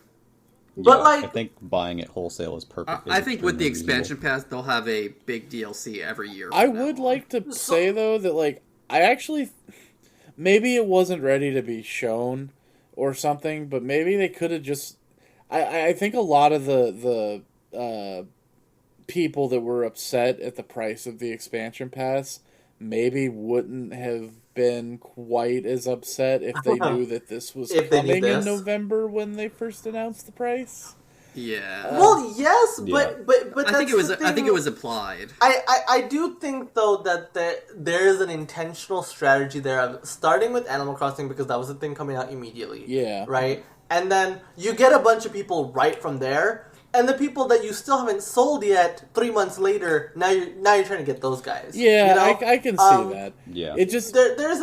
But I think buying it wholesale is perfect. I think with the expansion pass, they'll have a big DLC every year. I would like to say though that I actually maybe it wasn't ready to be shown or something, but maybe they could have just. I think a lot of the people that were upset at the price of the expansion pass maybe wouldn't have been quite as upset if they knew that this was coming in November when they first announced the price. Yeah. Well, yes, but I think it was. I think it was applied. I do think though that there is an intentional strategy there of starting with Animal Crossing because that was the thing coming out immediately. Yeah. Right, and then you get a bunch of people right from there. And the people that you still haven't sold yet, 3 months later, now you're trying to get those guys. Yeah, you know? I can see that. Yeah, it just there is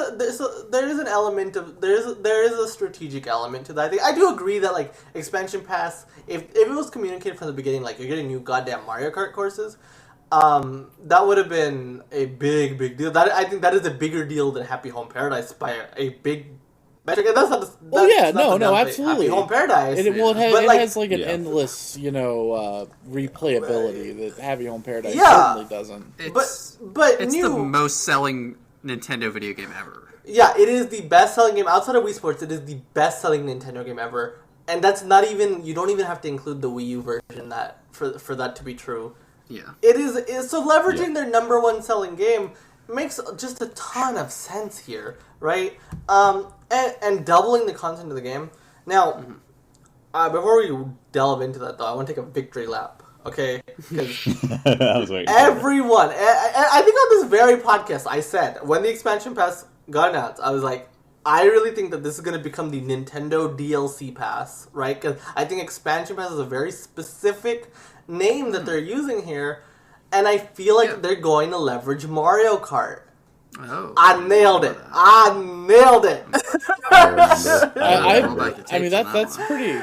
an element of there is a strategic element to that. I think I do agree that like expansion pass, if it was communicated from the beginning, like you're getting new goddamn Mario Kart courses, that would have been a big deal. I think that is a bigger deal than Happy Home Paradise by a big. That's not absolutely. Happy Home Paradise. It has like an endless, replayability that Happy Home Paradise certainly doesn't. It's the most selling Nintendo video game ever. Yeah, it is the best selling game outside of Wii Sports. It is the best selling Nintendo game ever, and that's not even. You don't even have to include the Wii U version that for that to be true. Yeah, it is. So leveraging their number one selling game makes just a ton of sense here, right? And doubling the content of the game. Now, before we delve into that, though, I want to take a victory lap, okay? Because everyone, I think on this very podcast, I said, when the expansion pass got announced, I was like, I really think that this is going to become the Nintendo DLC pass, right? Because I think expansion pass is a very specific name that they're using here, and I feel like they're going to leverage Mario Kart. Oh, I nailed it. I mean that's pretty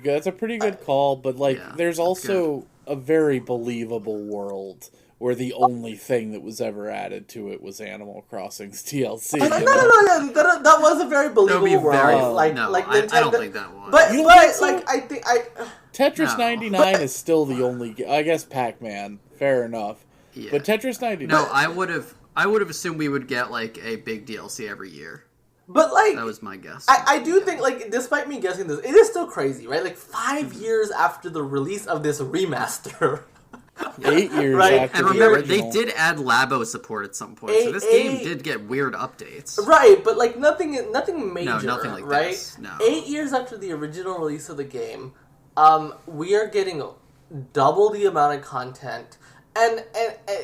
good. That's a pretty good call, but there's also a very believable world where the only thing that was ever added to it was Animal Crossing's DLC. No, that was a very believable world. I don't think that was. But I think Tetris 99 is still the only. I guess Pac-Man, fair enough. Yeah. But Tetris 99. No, I would have assumed we would get like a big DLC every year. But like that was my guess. I do think like despite me guessing this, it is still crazy, right? Like 5 years after the release of this remaster. 8 years right? after and the remember, original. they did add Labo support at some point, so this game did get weird updates. Right, but like nothing major. No, nothing like right? this. No. 8 years after the original release of the game, we are getting double the amount of content, and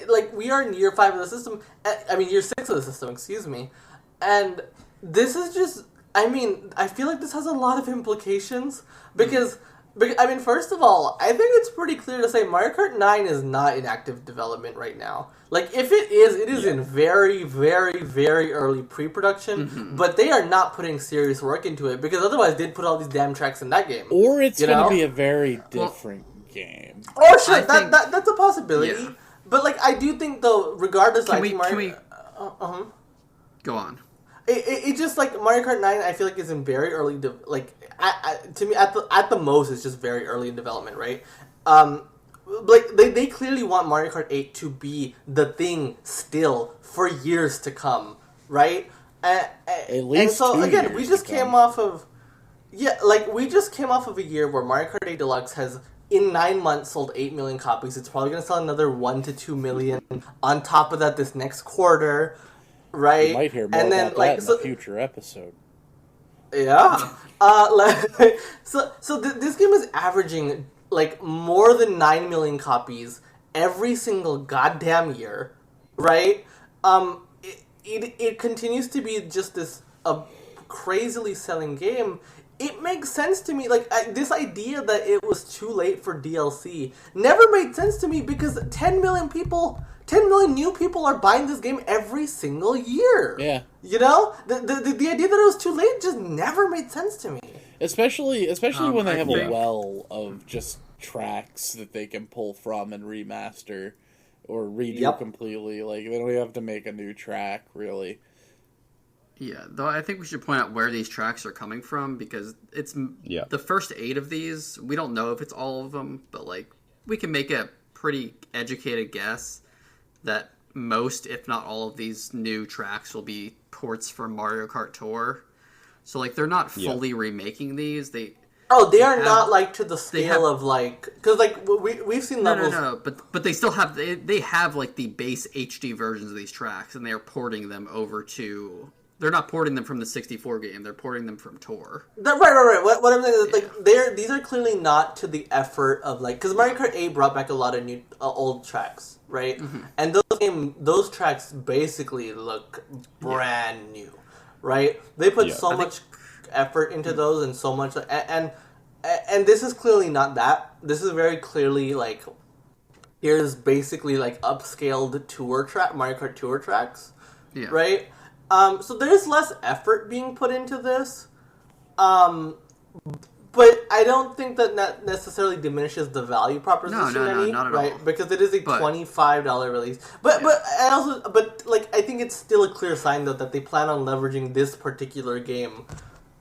like we are in year 5 of the system. I mean year 6 of the system. Excuse me, and this is just. I mean, I feel like this has a lot of implications because. I mean, first of all, I think it's pretty clear to say Mario Kart 9 is not in active development right now. Like, if it is in very, very, very early pre-production, but they are not putting serious work into it, because otherwise they'd put all these damn tracks in that game. Or it's going to be a very different game. Or sure, that's a possibility. Yeah. But, like, I do think, though, regardless, can we... Go on. It just like Mario Kart 9. I feel like is in very early, to me at the most, it's just very early in development, right? Like they clearly want Mario Kart 8 to be the thing still for years to come, right? At least. And so again, we just came off of a year where Mario Kart 8 Deluxe has in 9 months sold 8 million copies. It's probably going to sell another 1 to 2 million on top of that this next quarter. Right, you might hear more about that in a future episode. Yeah, this game is averaging like more than 9 million copies every single goddamn year, right? It continues to be just a crazily selling game. It makes sense to me, like this idea that it was too late for DLC never made sense to me because 10 million new people are buying this game every single year. Yeah. You know? The idea that it was too late just never made sense to me. Especially when they have a well of just tracks that they can pull from and remaster or redo completely. Like, they don't even have to make a new track, really. Yeah, though I think we should point out where these tracks are coming from, because it's the first 8 of these. We don't know if it's all of them, but like we can make a pretty educated guess that most, if not all, of these new tracks will be ports from Mario Kart Tour. So like they're not fully remaking these. They are not like to the scale of like, because like we've seen levels. No, but they still have they have like the base HD versions of these tracks, and they are porting them over to. They're not porting them from the 64 game. They're porting them from Tour. Right. What I'm saying is, like, these are clearly not to the effort of, like... Because Mario Kart 8 brought back a lot of new, old tracks, right? Mm-hmm. And those tracks basically look brand new, right? They put so much effort into those and so much... And this is clearly not that. This is very clearly, like... Here's basically, like, upscaled Mario Kart Tour tracks, right? So there's less effort being put into this, but I don't think that necessarily diminishes the value proposition No, not at all. Because it is a $25 release. But I think it's still a clear sign though that they plan on leveraging this particular game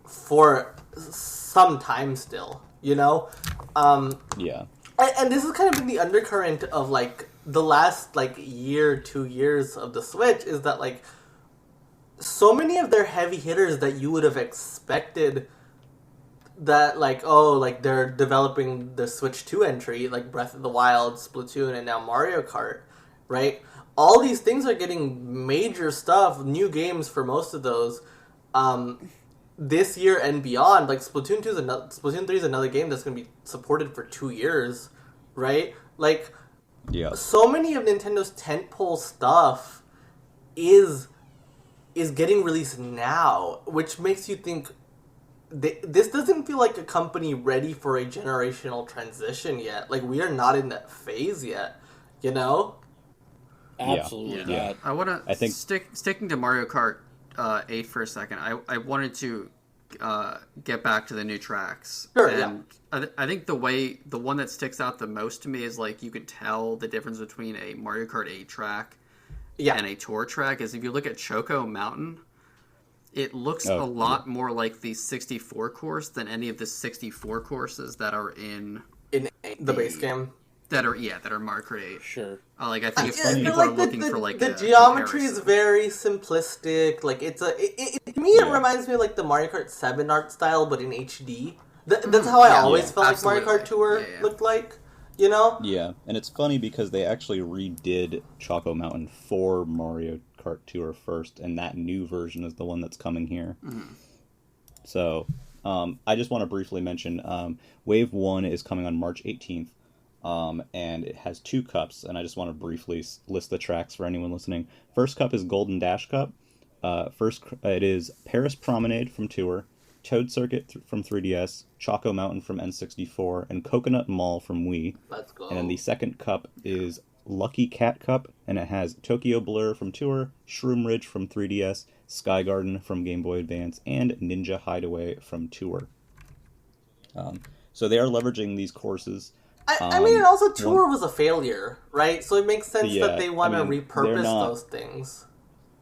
for some time still. You know, And this has kind of been the undercurrent of like the last like year, 2 years of the Switch is that like. So many of their heavy hitters that you would have expected that, like, they're developing the Switch 2 entry, like Breath of the Wild, Splatoon, and now Mario Kart, right? All these things are getting major stuff, new games for most of those, this year and beyond. Like, Splatoon 3 is another game that's going to be supported for 2 years, right? Like, so many of Nintendo's tentpole stuff is getting released now, which makes you think this doesn't feel like a company ready for a generational transition yet. Like, we are not in that phase yet, you know? Absolutely not. Yeah. I want to sticking to Mario Kart 8 for a second. I wanted to get back to the new tracks. Sure, and I think the one that sticks out the most to me is like you could tell the difference between a Mario Kart 8 track and a tour track is if you look at Choco Mountain, it looks a lot more like the 64 course than any of the 64 courses that are in the base game. that are Mario Kart 8. Sure. Like I think I people are looking for like the a geometry comparison. is very simplistic. Like it's to me it reminds me of like the Mario Kart 7 art style, but in HD. That's how I always felt absolutely. like Mario Kart Tour looked like. You know? Yeah, and it's funny because they actually redid Choco Mountain for Mario Kart Tour first, and that new version is the one that's coming here. Mm-hmm. So, I just want to briefly mention Wave 1 is coming on March 18th, and it has 2 cups, and I just want to briefly list the tracks for anyone listening. First cup is Golden Dash Cup. It is Paris Promenade from Tour, Toad Circuit from 3DS, Choco Mountain from N64, and Coconut Mall from Wii. Let's go. And then the second cup is Lucky Cat Cup, and it has Tokyo Blur from Tour, Shroom Ridge from 3DS, Sky Garden from Game Boy Advance, and Ninja Hideaway from Tour. So they are leveraging these courses. I mean, also Tour was a failure, right? So it makes sense that they want to repurpose those things.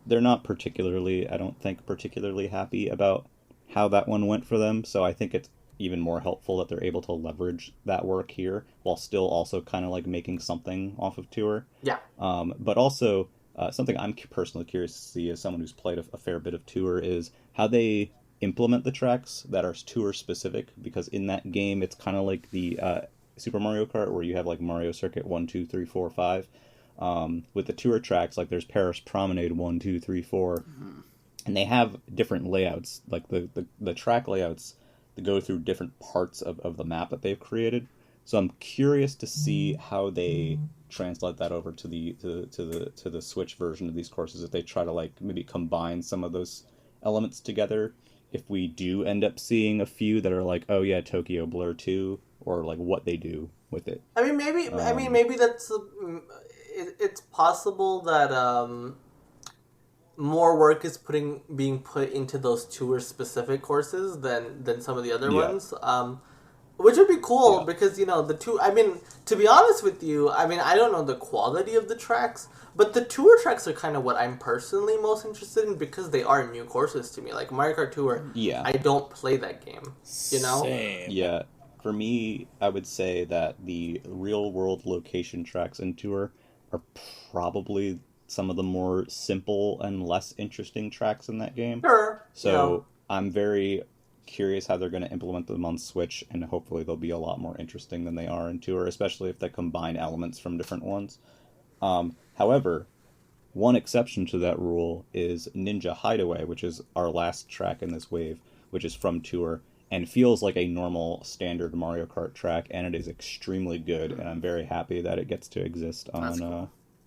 They're not particularly, I don't think, particularly happy about how that one went for them, so I think it's even more helpful that they're able to leverage that work here while still also kind of like making something off of Tour. Yeah. But also, something I'm personally curious to see as someone who's played a fair bit of Tour is how they implement the tracks that are Tour specific, because in that game it's kind of like the Super Mario Kart where you have like Mario Circuit 1, 2, 3, 4, 5. With the Tour tracks, like there's Paris Promenade 1, 2, 3, 4. Mm-hmm. And they have different layouts, like the track layouts that go through different parts of the map that they've created. So I'm curious to see how they translate that over to the Switch version of these courses, if they try to like maybe combine some of those elements together. If we do end up seeing a few that are like, oh yeah, Tokyo Blur 2, or like what they do with it. I mean, maybe that's it's possible that more work is being put into those Tour specific courses than some of the other ones. Which would be cool because, the two... I mean, to be honest with you, I don't know the quality of the tracks, but the Tour tracks are kind of what I'm personally most interested in because they are new courses to me. Like Mario Kart Tour, I don't play that game, Same. Yeah. For me, I would say that the real-world location tracks in Tour are probably some of the more simple and less interesting tracks in that game. Sure. So I'm very curious how they're going to implement them on Switch, and hopefully they'll be a lot more interesting than they are in Tour, especially if they combine elements from different ones. However, one exception to that rule is Ninja Hideaway, which is our last track in this wave, which is from Tour, and feels like a normal standard Mario Kart track, and it is extremely good, and I'm very happy that it gets to exist on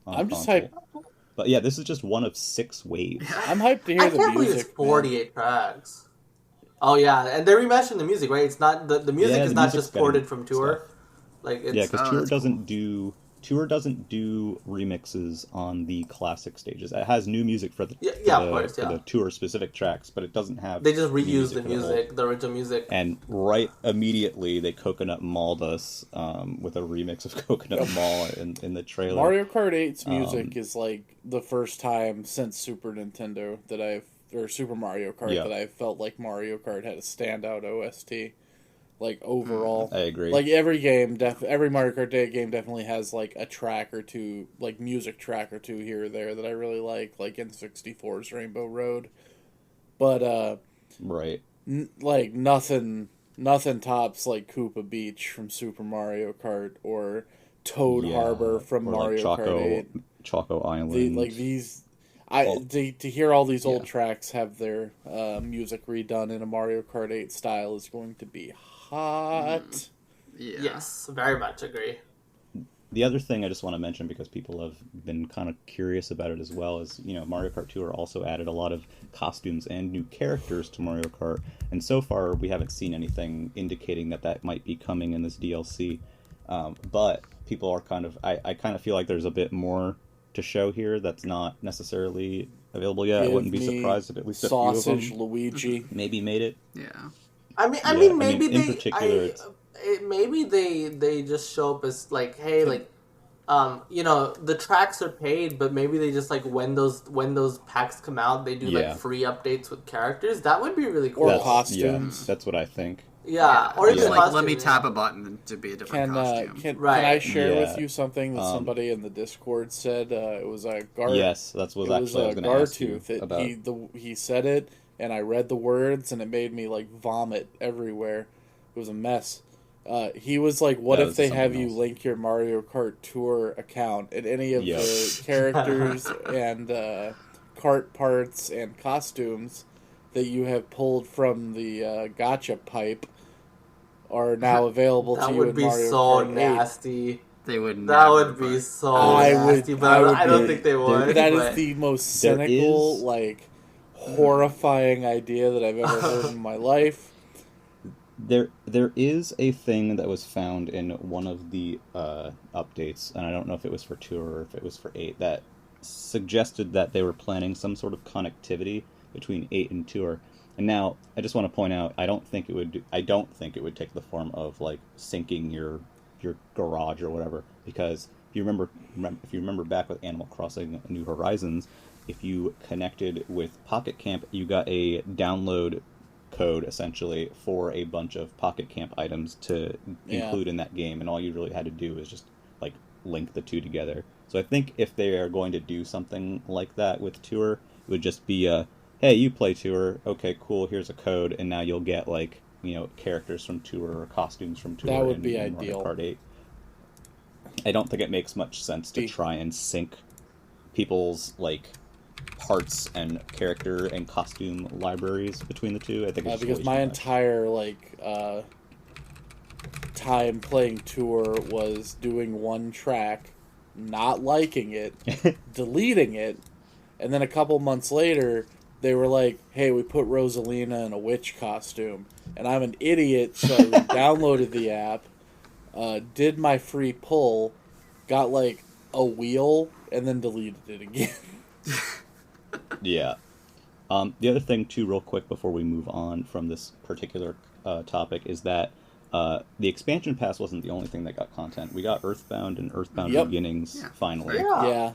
I'm just console. hyped. But yeah, this is just one of 6 waves. I'm hyped to hear I the can't believe music. it's 48 tracks. Oh yeah, and they're remastering the music, right? It's not the music is not just ported from Tour. Stuff. Like it's, yeah, because Tour doesn't do remixes on the classic stages. It has new music for the the Tour specific tracks, but it doesn't have. They just reuse the original music. And right immediately they Coconut Malled us with a remix of Coconut Mall in the trailer. Mario Kart 8's music is like the first time since Super Nintendo or Super Mario Kart that I felt like Mario Kart had a standout OST. Like overall, I agree. Like every game, every Mario Kart 8 game definitely has like a track or two, like music track or two here or there that I really like N64's Rainbow Road. But right, like nothing tops like Koopa Beach from Super Mario Kart or Toad Harbor from Mario Kart 8. Choco Island. To hear all these old tracks have their music redone in a Mario Kart 8 style is going to be hot. Yeah. Yes, very much agree. The other thing I just want to mention, because people have been kind of curious about it as well, is, Mario Kart Tour also added a lot of costumes and new characters to Mario Kart, and so far we haven't seen anything indicating that might be coming in this DLC. But people are I kind of feel like there's a bit more to show here that's not necessarily available yet. I wouldn't be surprised if at least a few of them Sausage Luigi maybe made it. Yeah. Maybe they just show up as like, hey, like the tracks are paid, but maybe they just like when those packs come out, they do like free updates with characters. That would be really cool. Or costumes. Yeah, that's what I think. Yeah, or just even like let me tap a button to be a different costume. Can I share with you something that somebody in the Discord said? It was a Gar. Yes, that's what I was going to ask you about. He said it, and I read the words, and it made me like vomit everywhere. It was a mess. He was like, "What if they have you link your Mario Kart Tour account and any of the characters and kart parts and costumes that you have pulled from the gacha pipe are now available to you in Mario Kart 8?" That would be so nasty. They would. That would be so nasty. But I don't think they would. That is the most cynical, horrifying idea that I've ever heard in my life. There is a thing that was found in one of the updates, and I don't know if it was for 2 or if it was for 8, that suggested that they were planning some sort of connectivity between 8 and Tour. And now I just want to point out, I don't think it would take the form of like syncing your garage or whatever, because if you remember back with Animal Crossing New Horizons, if you connected with Pocket Camp, you got a download code essentially for a bunch of Pocket Camp items to include in that game, and all you really had to do is just like link the two together. So I think if they are going to do something like that with Tour, it would just be hey, you play Tour, okay, cool, here's a code, and now you'll get like, characters from Tour or costumes from Tour. That would be ideal. Mario Kart 8. I don't think it makes much sense to try and sync people's like parts and character and costume libraries between the two. I think it's because my entire time playing Tour was doing one track, not liking it, deleting it, and then a couple months later they were like, hey, we put Rosalina in a witch costume. And I'm an idiot, so I downloaded the app, did my free pull, got like a wheel, and then deleted it again. Yeah. The other thing, too, real quick before we move on from this particular topic, is that the expansion pass wasn't the only thing that got content. We got Earthbound and Earthbound Beginnings finally. Yeah.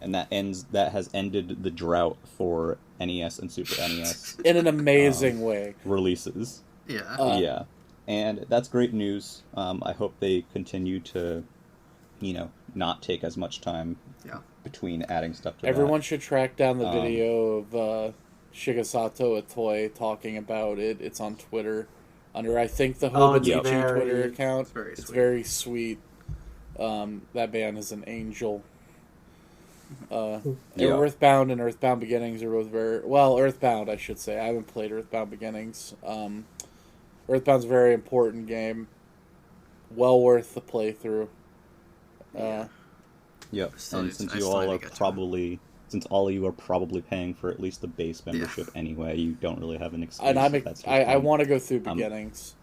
And that has ended the drought for NES and Super NES in an amazing way. Releases. Yeah. Yeah. And that's great news. I hope they continue to, not take as much time between adding stuff to Everyone should track down the video of Shigesato Itoy talking about it. It's on Twitter under, I think, the Hobonichi Twitter account. It's very sweet. That man is an angel. Earthbound and Earthbound Beginnings are both Earthbound, I should say. I haven't played Earthbound Beginnings. Earthbound's a very important game. Well worth the playthrough. Yep. And since all of you are probably paying for at least the base membership anyway, you don't really have an excuse. And I want to go through Beginnings.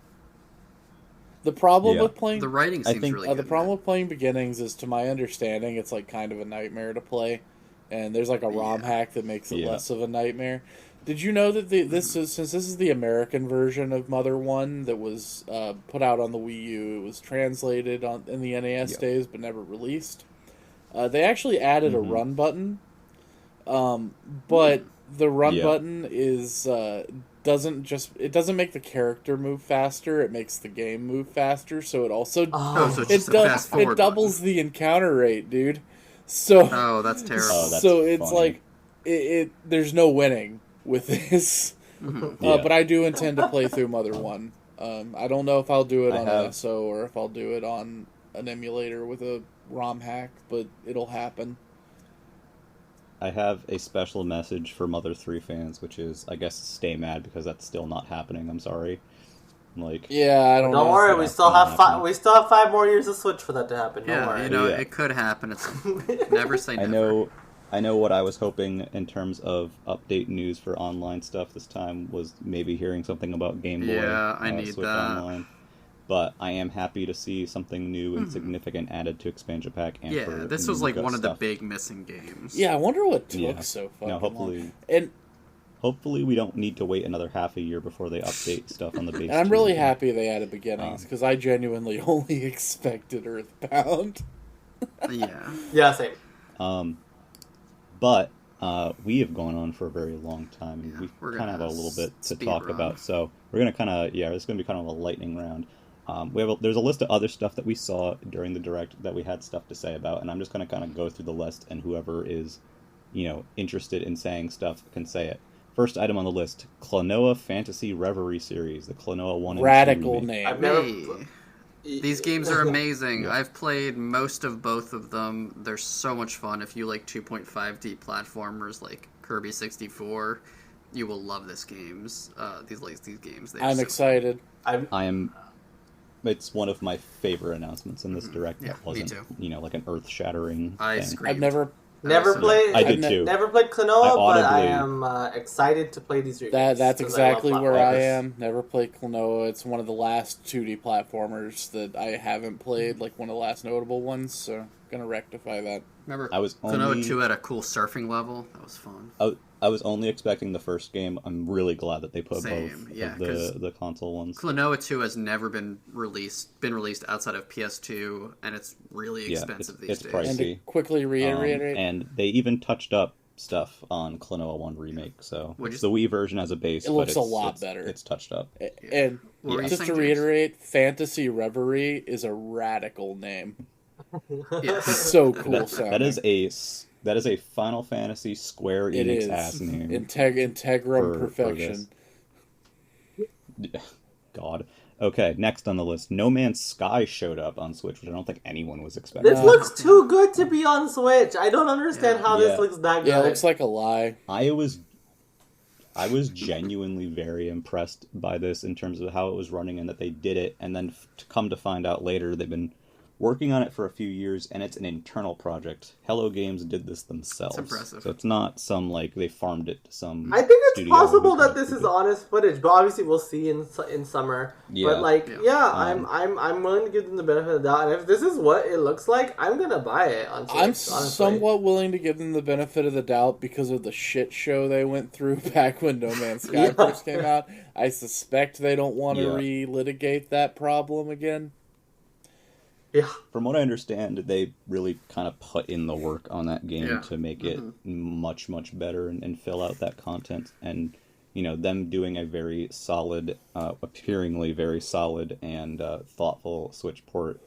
The problem with playing the writing seems really good. The problem with playing Beginnings is, to my understanding, it's like kind of a nightmare to play, and there's like a ROM hack that makes it less of a nightmare. Did you know that since this is the American version of Mother 1 that was put out on the Wii U, it was translated in the NES days but never released. They actually added a run button, but the run button is doesn't make the character move faster. It makes the game move faster. So it also it doubles the encounter rate, dude. So that's terrible. So it's funny. Like there's no winning with this. But I do intend to play through Mother 1. I don't know if I'll do it on an SO or if I'll do it on an emulator with a ROM hack, but it'll happen. I have a special message for Mother 3 fans, which is, I guess, stay mad because that's still not happening. I'm sorry. I don't know. Don't worry, we still have 5 more years of Switch for that to happen. Don't worry. It could happen. Never say never. I know what I was hoping in terms of update news for online stuff this time was maybe hearing something about Game Boy. Yeah, I need Switch that. Online. But I am happy to see something new and significant added to expansion pack. And this was like one of the big missing games. Yeah, I wonder what took so fucking long. Hopefully we don't need to wait another half a year before they update stuff on the base. And I'm really happy they added Beginnings, because I genuinely only expected Earthbound. Yeah, same. But we have gone on for a very long time, and we kind of have a little bit to talk about. So we're gonna kind of it's gonna be kind of a lightning round. There's a list of other stuff that we saw during the direct that we had stuff to say about, and I'm just gonna kind of go through the list, and whoever is, interested in saying stuff can say it. First item on the list: Klonoa Fantasy Reverie Series, the Klonoa 1 and 2 Radical remake. name. I've never. These games are amazing. I've played most of both of them. They're so much fun. If you like 2.5D platformers like Kirby 64, you will love these games. These games. I'm excited. I am. It's one of my favorite announcements in this direct. Yeah, that wasn't, me too. Like an earth-shattering I thing. screamed. I've never Played. I did too. Never played Klonoa, but I audibly- am excited to play these remakes. That's exactly where I platformers. am. Never played Klonoa. It's one of the last 2D platformers that I haven't played, like one of the last notable ones. So gonna rectify that. Remember, I was Klonoa only 2 had a cool surfing level. That was fun. I was only expecting the first game. I'm really glad that they put Same, both yeah, of 'cause the console ones. Klonoa 2 has never been released outside of PS2, and it's really expensive it's these days. pricey. And to quickly reiterate, And they even touched up stuff on Klonoa 1 remake. So What'd it's you the Wii version as a base. It looks but a lot it's better. It's touched up. and What were you just saying, to James? reiterate, Fantasy Reverie is a radical name. Yes. It's so cool sounding. That is a Final Fantasy Square It Enix is ass name. Integrum for perfection. God. Okay, next on the list, No Man's Sky showed up on Switch, which I don't think anyone was expecting. This looks too good to be on Switch. I don't understand how this looks that good. Yeah, it looks like a lie. I was genuinely very impressed by this in terms of how it was running and that they did it, and then to come to find out later they've been working on it for a few years, and it's an internal project. Hello Games did this themselves. It's impressive. So it's not some, they farmed it to some I think it's studio possible who's that this is stupid. honest footage, but obviously we'll see in summer. Yeah. But Um, I'm willing to give them the benefit of the doubt, and if this is what it looks like, I'm gonna buy it on Switch. I'm honestly. somewhat willing to give them the benefit of the doubt because of the shit show they went through back when No Man's Sky first came out. I suspect they don't want to relitigate that problem again. Yeah. From what I understand, they really kind of put in the work on that game Yeah. to make it much, much better and fill out that content. And, them doing a very solid, appearingly very solid and thoughtful Switch port.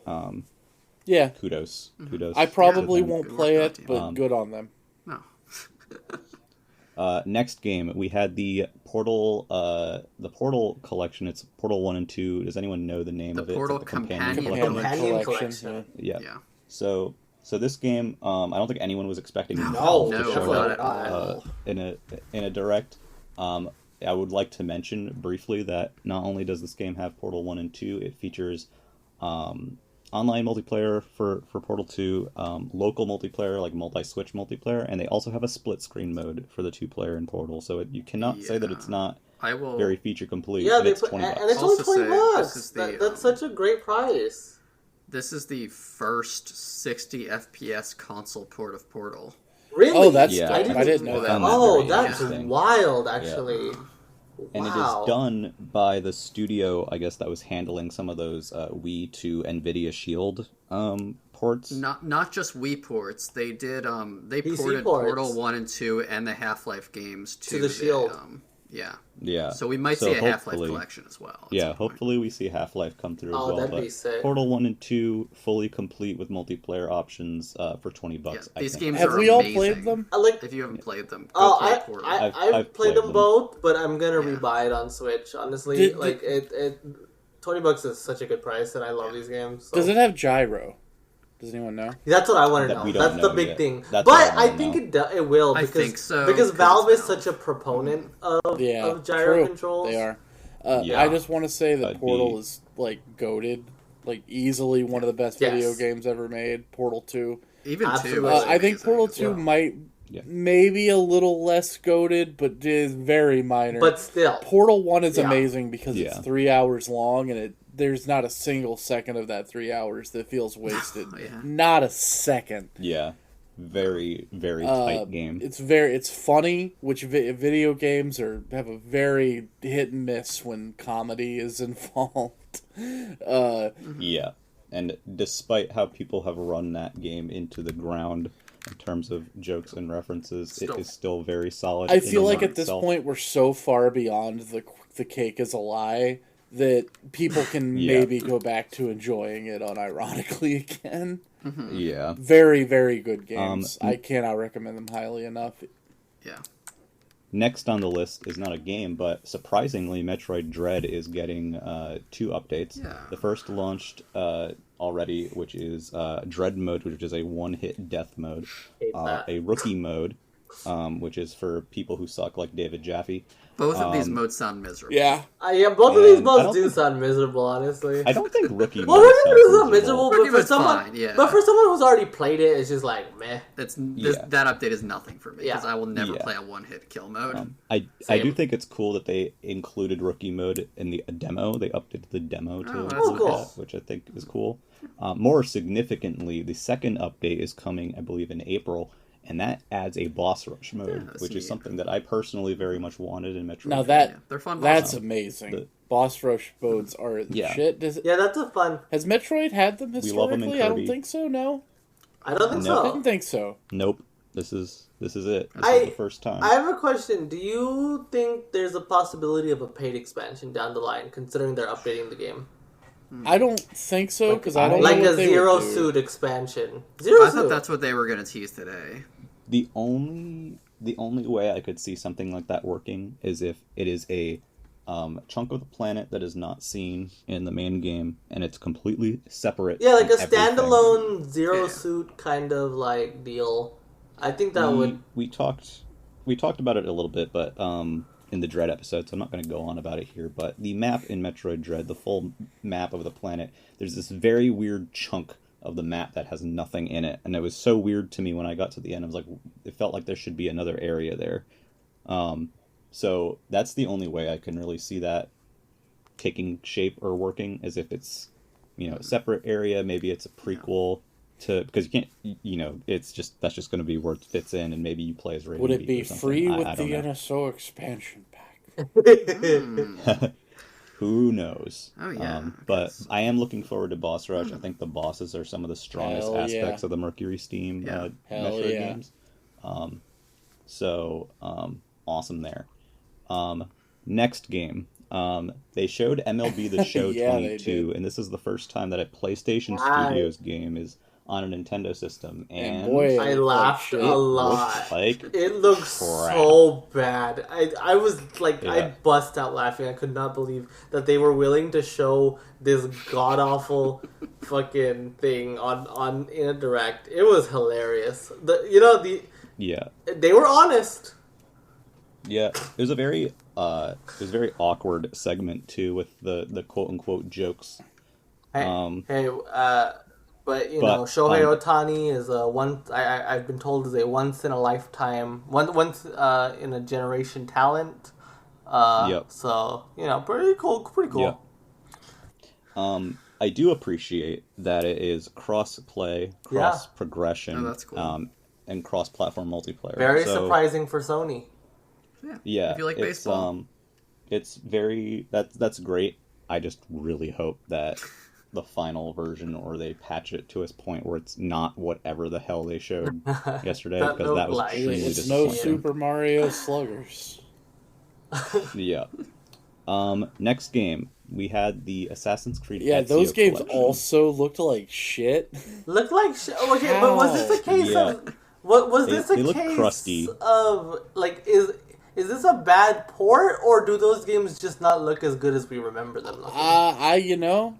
Yeah. Kudos. I probably to them. won't Good play work, it, team. but good on them. No. Next game, we had the Portal collection. It's Portal 1 and 2. Does anyone know the name of it? Portal It's like a Companion Companion collection. collection. Yeah. Yeah. So this game, I don't think anyone was expecting No, Valve to no, show not up at all. in a direct. I would like to mention briefly that not only does this game have Portal 1 and 2, it features online multiplayer for Portal 2, local multiplayer, like multi-switch multiplayer, and they also have a split-screen mode for the two-player in Portal, so you cannot say that it's not I will. very feature-complete, Yeah, and they it's put, $20. and it's only Also $20 say bucks. this is the, That's such a great price. This is the first 60 FPS console port of Portal. Really? Oh, that's Yeah, dope. I didn't know I that. found that Oh, very that's interesting. wild, actually. And Wow. it is done by the studio, I guess, that was handling some of those Wii to NVIDIA Shield ports. Not just Wii ports. They did. They PC ported ports. Portal 1 and 2 and the Half-Life games To the Shield. Yeah. Yeah. So we might So see a Half-Life hopefully- collection as well. at Yeah, some point. hopefully we see Half-Life come through as Oh, well. that'd But be sick. Portal 1 and 2 fully complete with multiplayer options for $20. Yeah, these I think. games Have are we all amazing. played them? I like. If you haven't played them, go Oh, play Portal. I've played them them. both, but I'm gonna Yeah. rebuy it on Switch. Honestly, Did- it $20 is such a good price, and I love these games. So. Does it have gyro? Does anyone know? That's what I want to That know. we don't That's the know big yet. thing. That's But what I I wanna think know. it will I because think so, because 'cause Valve it's is Valve. such a proponent of Yeah, gyro true. controls. They are. Yeah. I just want to say that That'd Portal be- is goated, easily one of the best Yes. video games ever made. Portal 2. Even Absolutely. 2. I think Portal 2 Yeah. might Yeah. maybe a little less goated, but is very minor. But still, Portal 1 is Yeah. amazing because Yeah. it's 3 hours long, and there's not a single second of that 3 hours that feels wasted. Yeah. Not a second. Yeah. Very, very tight game. It's funny, which video games have a very hit and miss when comedy is involved. Yeah. And despite how people have run that game into the ground in terms of jokes and references, it is still very solid. I feel like at this itself. point we're so far beyond the cake is a lie that people can maybe go back to enjoying it unironically again. Yeah. Very, very good games. I cannot recommend them highly enough. Yeah. Next on the list is not a game, but surprisingly, Metroid Dread is getting 2 updates. Yeah. The first launched already, which is Dread mode, which is a one-hit death mode. A rookie mode, which is for people who suck, like David Jaffe. Both of these modes sound miserable. Yeah. Both of these modes do sound miserable, honestly. I don't think rookie well, mode rookie mode sounds miserable, Rookie but for someone, fine, yeah. but for someone who's already played it, it's just like meh. That update is nothing for me because I will never play a one-hit kill mode. I do think it's cool that they included rookie mode in the demo. They updated the demo to include that, which I think is cool. More significantly, the second update is coming, I believe, in April. And that adds a boss rush mode, which is something that I personally very much wanted in Metroid. Now they're fun. That's amazing. Boss rush modes are shit. That's a fun. Has Metroid had them historically? I don't think so. No, I don't think so. I didn't think so. Nope. This is it. This is the first time. I have a question. Do you think there's a possibility of a paid expansion down the line, considering they're updating the game? I don't think so because I don't like know what a Zero Suit expansion. I thought that's what they were going to tease today. The only way I could see something like that working is if it is a chunk of the planet that is not seen in the main game and it's completely separate. Yeah, like a standalone Zero Suit kind of like deal. I think that would. We talked about it a little bit, but in the Dread episode, so I'm not going to go on about it here. But the map in Metroid Dread, the full map of the planet, there's this very weird chunk of the map that has nothing in it, and it was so weird to me when I got to the end. I was like, it felt like there should be another area there. So that's the only way I can really see that taking shape or working, as if it's a separate area. Maybe it's a prequel to, because you can't, that's just going to be where it fits in, and maybe you play as Raiden. Would it be free with the NSO expansion pack? Who knows? Oh, yeah. But I am looking forward to Boss Rush. I think the bosses are some of the strongest aspects of the Mercury Steam Metroid games. So, awesome there. Next game. They showed MLB The Show 22, and this is the first time that a PlayStation Studios game is on a Nintendo system, and boy, I laughed a lot. It looks so bad. I was like, I bust out laughing. I could not believe that they were willing to show this god awful fucking thing on in a direct. It was hilarious. They were honest. Yeah, it was a very awkward segment too, with the quote unquote jokes. But Shohei Ohtani is I've been told is a once in a lifetime, once in a generation talent. So pretty cool. Yep. I do appreciate that it is cross play, cross progression, that's cool. And cross platform multiplayer. Very surprising for Sony. Yeah. If you like baseball, it's very that's great. I just really hope that the final version, or they patch it to a point where it's not whatever the hell they showed yesterday, because that was extremely disappointing. No Super Mario Sluggers. Yeah. Next game, we had the Assassin's Creed. Yeah, Ezio those games collection. also looked like shit. Looked like shit. Okay, but was this a case of? What was this a case crusty. Of? Like, is this a bad port, or do those games just not look as good as we remember them looking?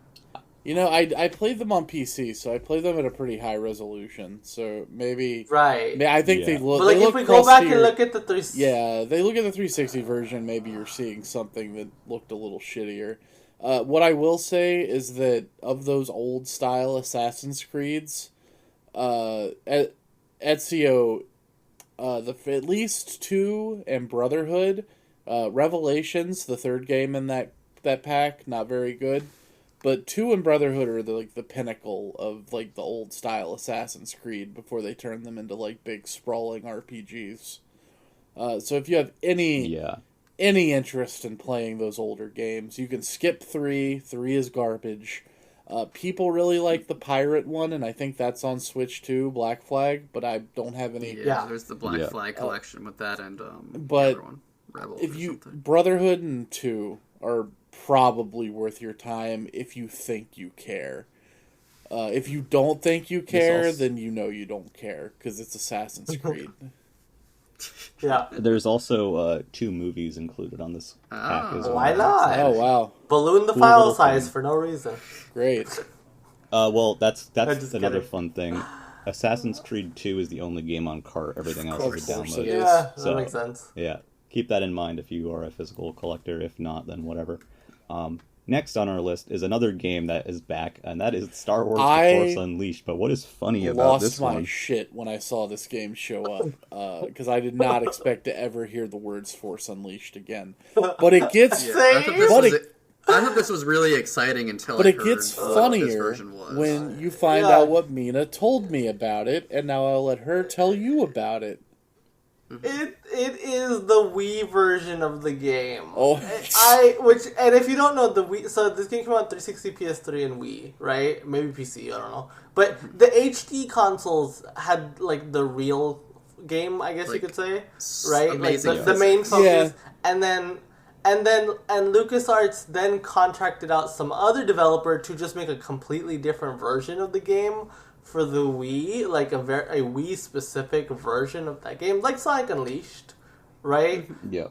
I played them on PC, so I played them at a pretty high resolution. So maybe I think they look. But like, if we go back and look at the they look at the 360 version. Maybe you're seeing something that looked a little shittier. What I will say is that of those old style Assassin's Creeds, Ezio, at least 2 and Brotherhood, Revelations, the third game in that pack, not very good. But 2 and Brotherhood are the pinnacle of the old style Assassin's Creed before they turned them into big sprawling RPGs. So if you have any interest in playing those older games, you can skip 3. 3 is garbage. People really like the pirate one, and I think that's on Switch too, Black Flag. But I don't have any. Yeah. There's the Black Flag collection with that, and but the other one, Rebels if or you something. Brotherhood and 2 are probably worth your time if you think you care. If you don't think you care, then you know you don't care, because it's Assassin's Creed. Yeah. There's also 2 movies included on this pack as well. Why not? Oh, wow. Balloon the Cool file little size thing. for no reason. Great. Well, that's just another kidding. fun thing. Assassin's Creed 2 is the only game on cart. Everything else is a Of course download. it is. Yeah, So, that makes sense. Yeah, keep that in mind if you are a physical collector. If not, then whatever. Next on our list is another game that is back, and that is Star Wars: The Force Unleashed. But what is funny about this Lost my one? shit when I saw this game show up, because I did not expect to ever hear the words Force Unleashed again. But it gets, I thought this but was, it, I thought this was really exciting until but I it heard gets what this funnier version was. when you find Yeah. out what Mina told me about it, and now I'll let her tell you about it. It is the Wii version of the game. Oh. And if you don't know the Wii, so this game came out on 360, PS3, and Wii, right? Maybe PC, I don't know. But the HD consoles had like the real game, I guess you Like, could say, right? Like amazing the main physics. focus, Yeah. and LucasArts then contracted out some other developer to just make a completely different version of the game for the Wii, like a Wii specific version of that game, like Sonic Unleashed, right? Yeah.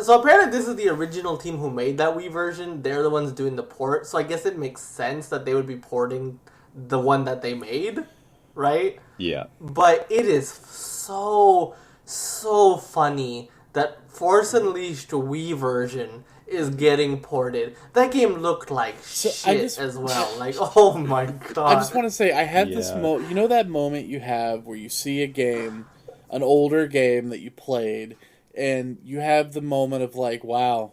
So apparently this is the original team who made that Wii version. They're the ones doing the port, so I guess it makes sense that they would be porting the one that they made, right? Yeah. But it is so funny that Force Unleashed Wii version is getting ported. That game looked like shit as well. Like, oh my god. I just want to say, I had this Yeah. you know that moment you have where you see a game, an older game that you played, and you have the moment of like, wow,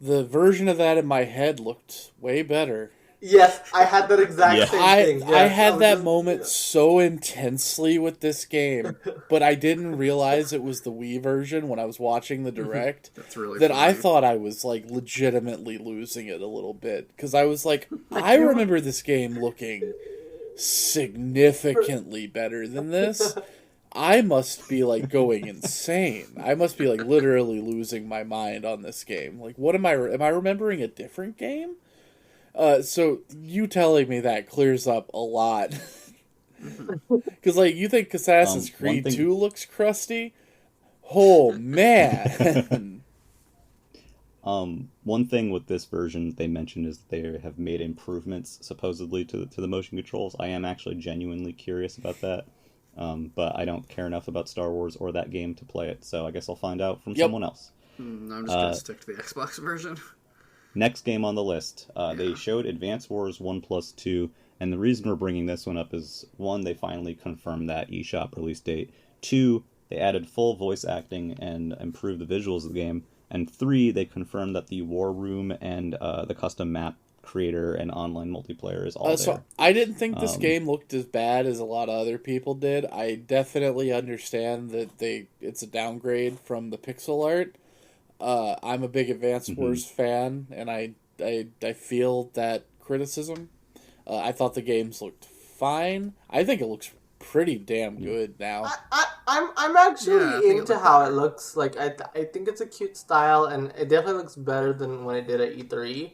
the version of that in my head looked way better. Yes, I had that exact Yeah. same thing. I Yes, had was that just- moment so intensely with this game, but I didn't realize it was the Wii version when I was watching the direct. That's really that I funny. thought I was like legitimately losing it a little bit, because I was like, I remember this game looking significantly better than this. I must be like going insane. I must be like literally losing my mind on this game. Like, what am I remembering a different game? So you telling me that clears up a lot. Because like, you think Assassin's One Creed thing- 2 looks crusty? Oh man. One thing with this version they mentioned is that they have made improvements supposedly to the motion controls. I am actually genuinely curious about that, but I don't care enough about Star Wars or that game to play it. So I guess I'll find out from someone else. I'm just gonna stick to the Xbox version. Next game on the list, they showed Advance Wars 1+2, and the reason we're bringing this one up is, 1, they finally confirmed that eShop release date. 2, they added full voice acting and improved the visuals of the game. And 3, they confirmed that the War Room and the custom map creator and online multiplayer is all So there. I didn't think this game looked as bad as a lot of other people did. I definitely understand that it's a downgrade from the pixel art. I'm a big Advance Wars fan, and I feel that criticism. I thought the games looked fine. I think it looks pretty damn good now. I'm actually Yeah, I think it into looked how better. it looks. Like I think it's a cute style, and it definitely looks better than when it did at E3.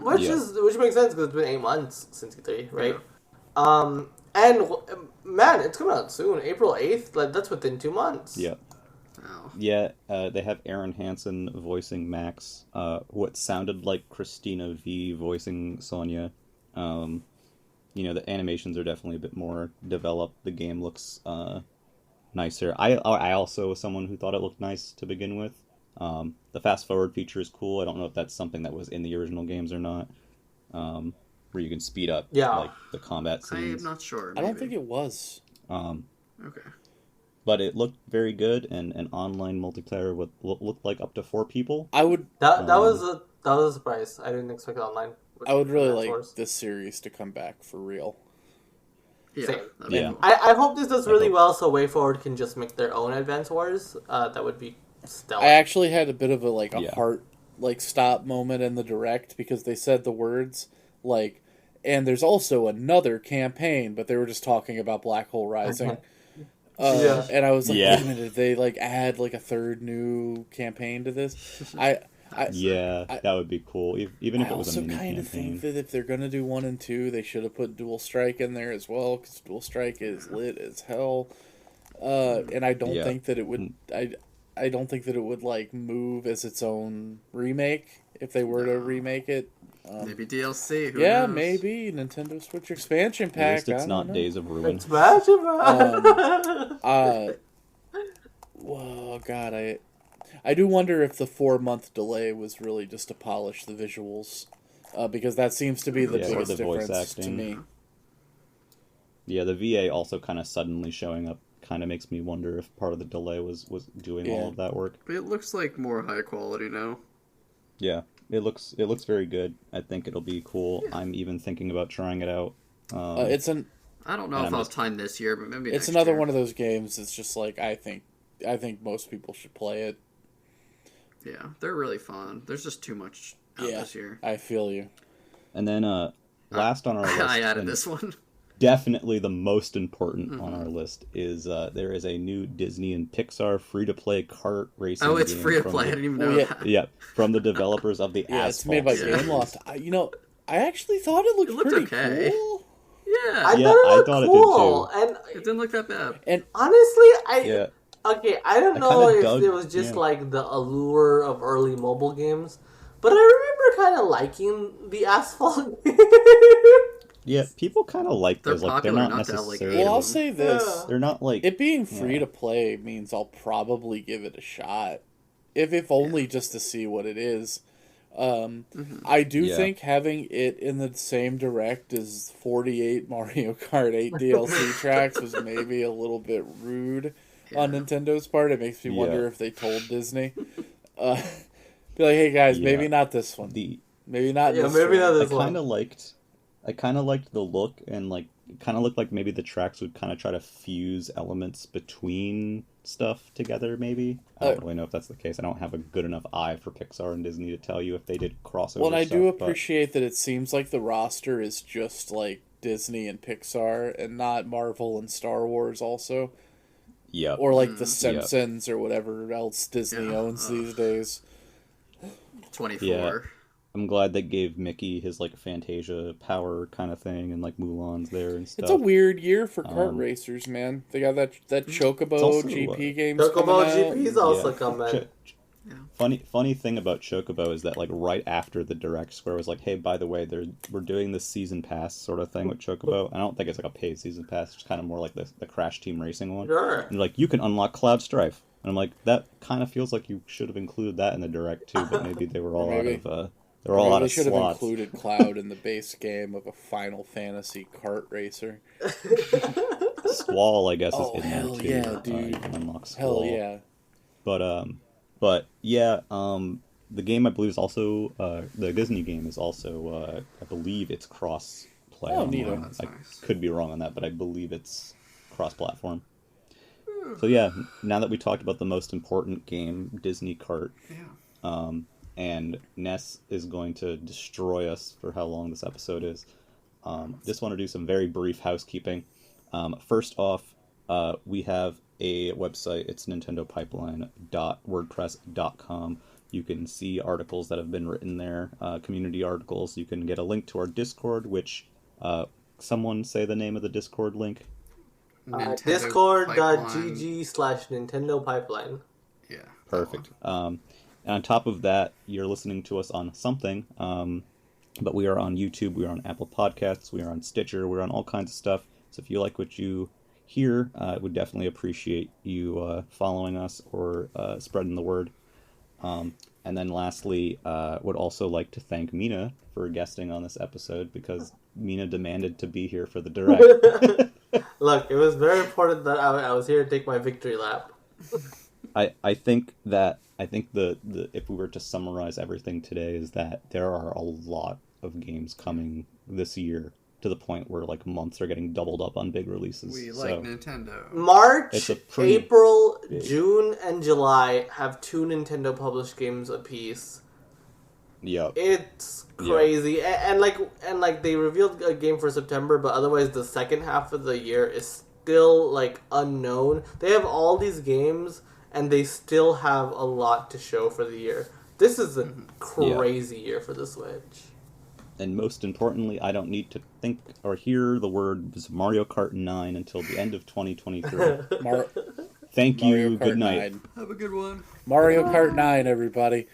Which makes sense because it's been 8 months since E3, right? And man, it's coming out soon, April 8th. Like that's within 2 months. Yeah. Oh. Yeah, they have Aaron Hansen voicing Max, what sounded like Christina V voicing Sonya. The animations are definitely a bit more developed. The game looks nicer. I also was someone who thought it looked nice to begin with. The fast forward feature is cool. I don't know if that's something that was in the original games or not. Where you can speed up like the combat scenes. I'm not sure. I don't maybe. think it was. Okay. But it looked very good, and an online multiplayer would looked like up to 4 people. I would That was a surprise. I didn't expect it online. really Advance like Wars. this series to come back for real. Yeah. Same. That'd be Yeah. cool. I hope this does really hope- well, so WayForward can just make their own Advance Wars. That would be stellar. I actually had a bit of a Yeah. heart like stop moment in the direct because they said the words like, and there's also another campaign, but they were just talking about Black Hole Rising. And I was like, wait a minute, did they like add like a third new campaign to this? That would be cool. Even if it was a mini campaign. I also kind of think that if they're gonna do 1 and 2, they should have put Dual Strike in there as well, because Dual Strike is lit as hell. And I don't think that it would. I don't think that it would like move as its own remake if they were to remake it. Maybe DLC. Who knows? Maybe Nintendo Switch expansion pack. At least it's not Days of Ruin. Expansion pack. Well, God, I do wonder if the 4-month delay was really just to polish the visuals, because that seems to be the biggest difference to me. Yeah, the VA also kind of suddenly showing up kind of makes me wonder if part of the delay was doing all of that work. But it looks like more high quality now. Yeah, it looks very good. I think it'll be cool. Yeah. I'm even thinking about trying it out. I don't know if I'll time this year, but maybe it's another one of those games. It's just like I think most people should play it. Yeah, they're really fun. There's just too much out this year. I feel you. And then last on our list, I added this one. Definitely the most important on our list is there is a new Disney and Pixar free-to-play kart racing game. Oh, it's free-to-play. I didn't even know that. Yeah, from the developers of the Asphalt. It's made by Gameloft. I actually thought it looked pretty okay. cool. Yeah, I thought it cool. It did too. And it didn't look that bad. And honestly, I don't know if it was just like the allure of early mobile games, but I remember kind of liking the Asphalt game. Yeah, people kind of like those. Like, they're not necessarily. Well, I'll say this: they're not like it being free to play means I'll probably give it a shot, if only just to see what it is. I do think having it in the same direct as 48 Mario Kart 8 DLC tracks was maybe a little bit rude on Nintendo's part. It makes me wonder if they told Disney, be like, "Hey guys, maybe not this one. Maybe not this one." I kind of liked the look, and like it kind of looked like maybe the tracks would kind of try to fuse elements between stuff together. Maybe I don't really know if that's the case. I don't have a good enough eye for Pixar and Disney to tell you if they did crossover. Well, and I do appreciate that it seems like the roster is just like Disney and Pixar, and not Marvel and Star Wars also. Yeah. Or like The Simpsons or whatever else Disney owns these days. 24. Yeah. I'm glad they gave Mickey his like Fantasia power kind of thing, and like Mulan's there and stuff. It's a weird year for kart racers, man. They got that Chocobo GP game. Chocobo GP's also coming. Funny thing about Chocobo is that like right after the Direct, Square was like, "Hey, by the way, we're doing this season pass sort of thing with Chocobo." I don't think it's like a paid season pass. It's kind of more like the Crash Team Racing one. Sure. And like you can unlock Cloud Strife, and I'm like, that kind of feels like you should have included that in the Direct too, but maybe they were all out of. They're all out of slots. They should have included Cloud in the base game of a Final Fantasy kart racer. Squall, I guess, is in there too. Yeah, dude. You can unlock Squall. Hell yeah. But the game I believe is also the Disney game is also I believe it's cross play. Oh, neat. I could be wrong on that, but I believe it's cross platform. So yeah, now that we talked about the most important game, Disney Kart. Yeah. And Ness is going to destroy us for how long this episode is. Just want to do some very brief housekeeping. First off, we have a website. It's nintendopipeline.wordpress.com. You can see articles that have been written there, community articles. You can get a link to our Discord, which someone say the name of the Discord link. Discord.gg/Nintendo Pipeline. Yeah. Perfect. And on top of that, you're listening to us on something, but we are on YouTube, we are on Apple Podcasts, we are on Stitcher, we're on all kinds of stuff. So if you like what you hear, I would definitely appreciate you following us or spreading the word. And then lastly, would also like to thank Mina for guesting on this episode, because Mina demanded to be here for the Direct. Look, it was very important that I was here to take my victory lap. I think the if we were to summarize everything today is that there are a lot of games coming this year, to the point where like months are getting doubled up on big releases. We like Nintendo. March, April, June, and July have 2 Nintendo published games apiece. Yep. It's crazy, and they revealed a game for September, but otherwise the second half of the year is still like unknown. They have all these games, and they still have a lot to show for the year. This is a crazy year for the Switch. And most importantly, I don't need to think or hear the words Mario Kart 9 until the end of 2023. Thank you. Good night. 9. Have a good one. Mario Kart 9, everybody.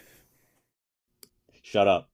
Shut up.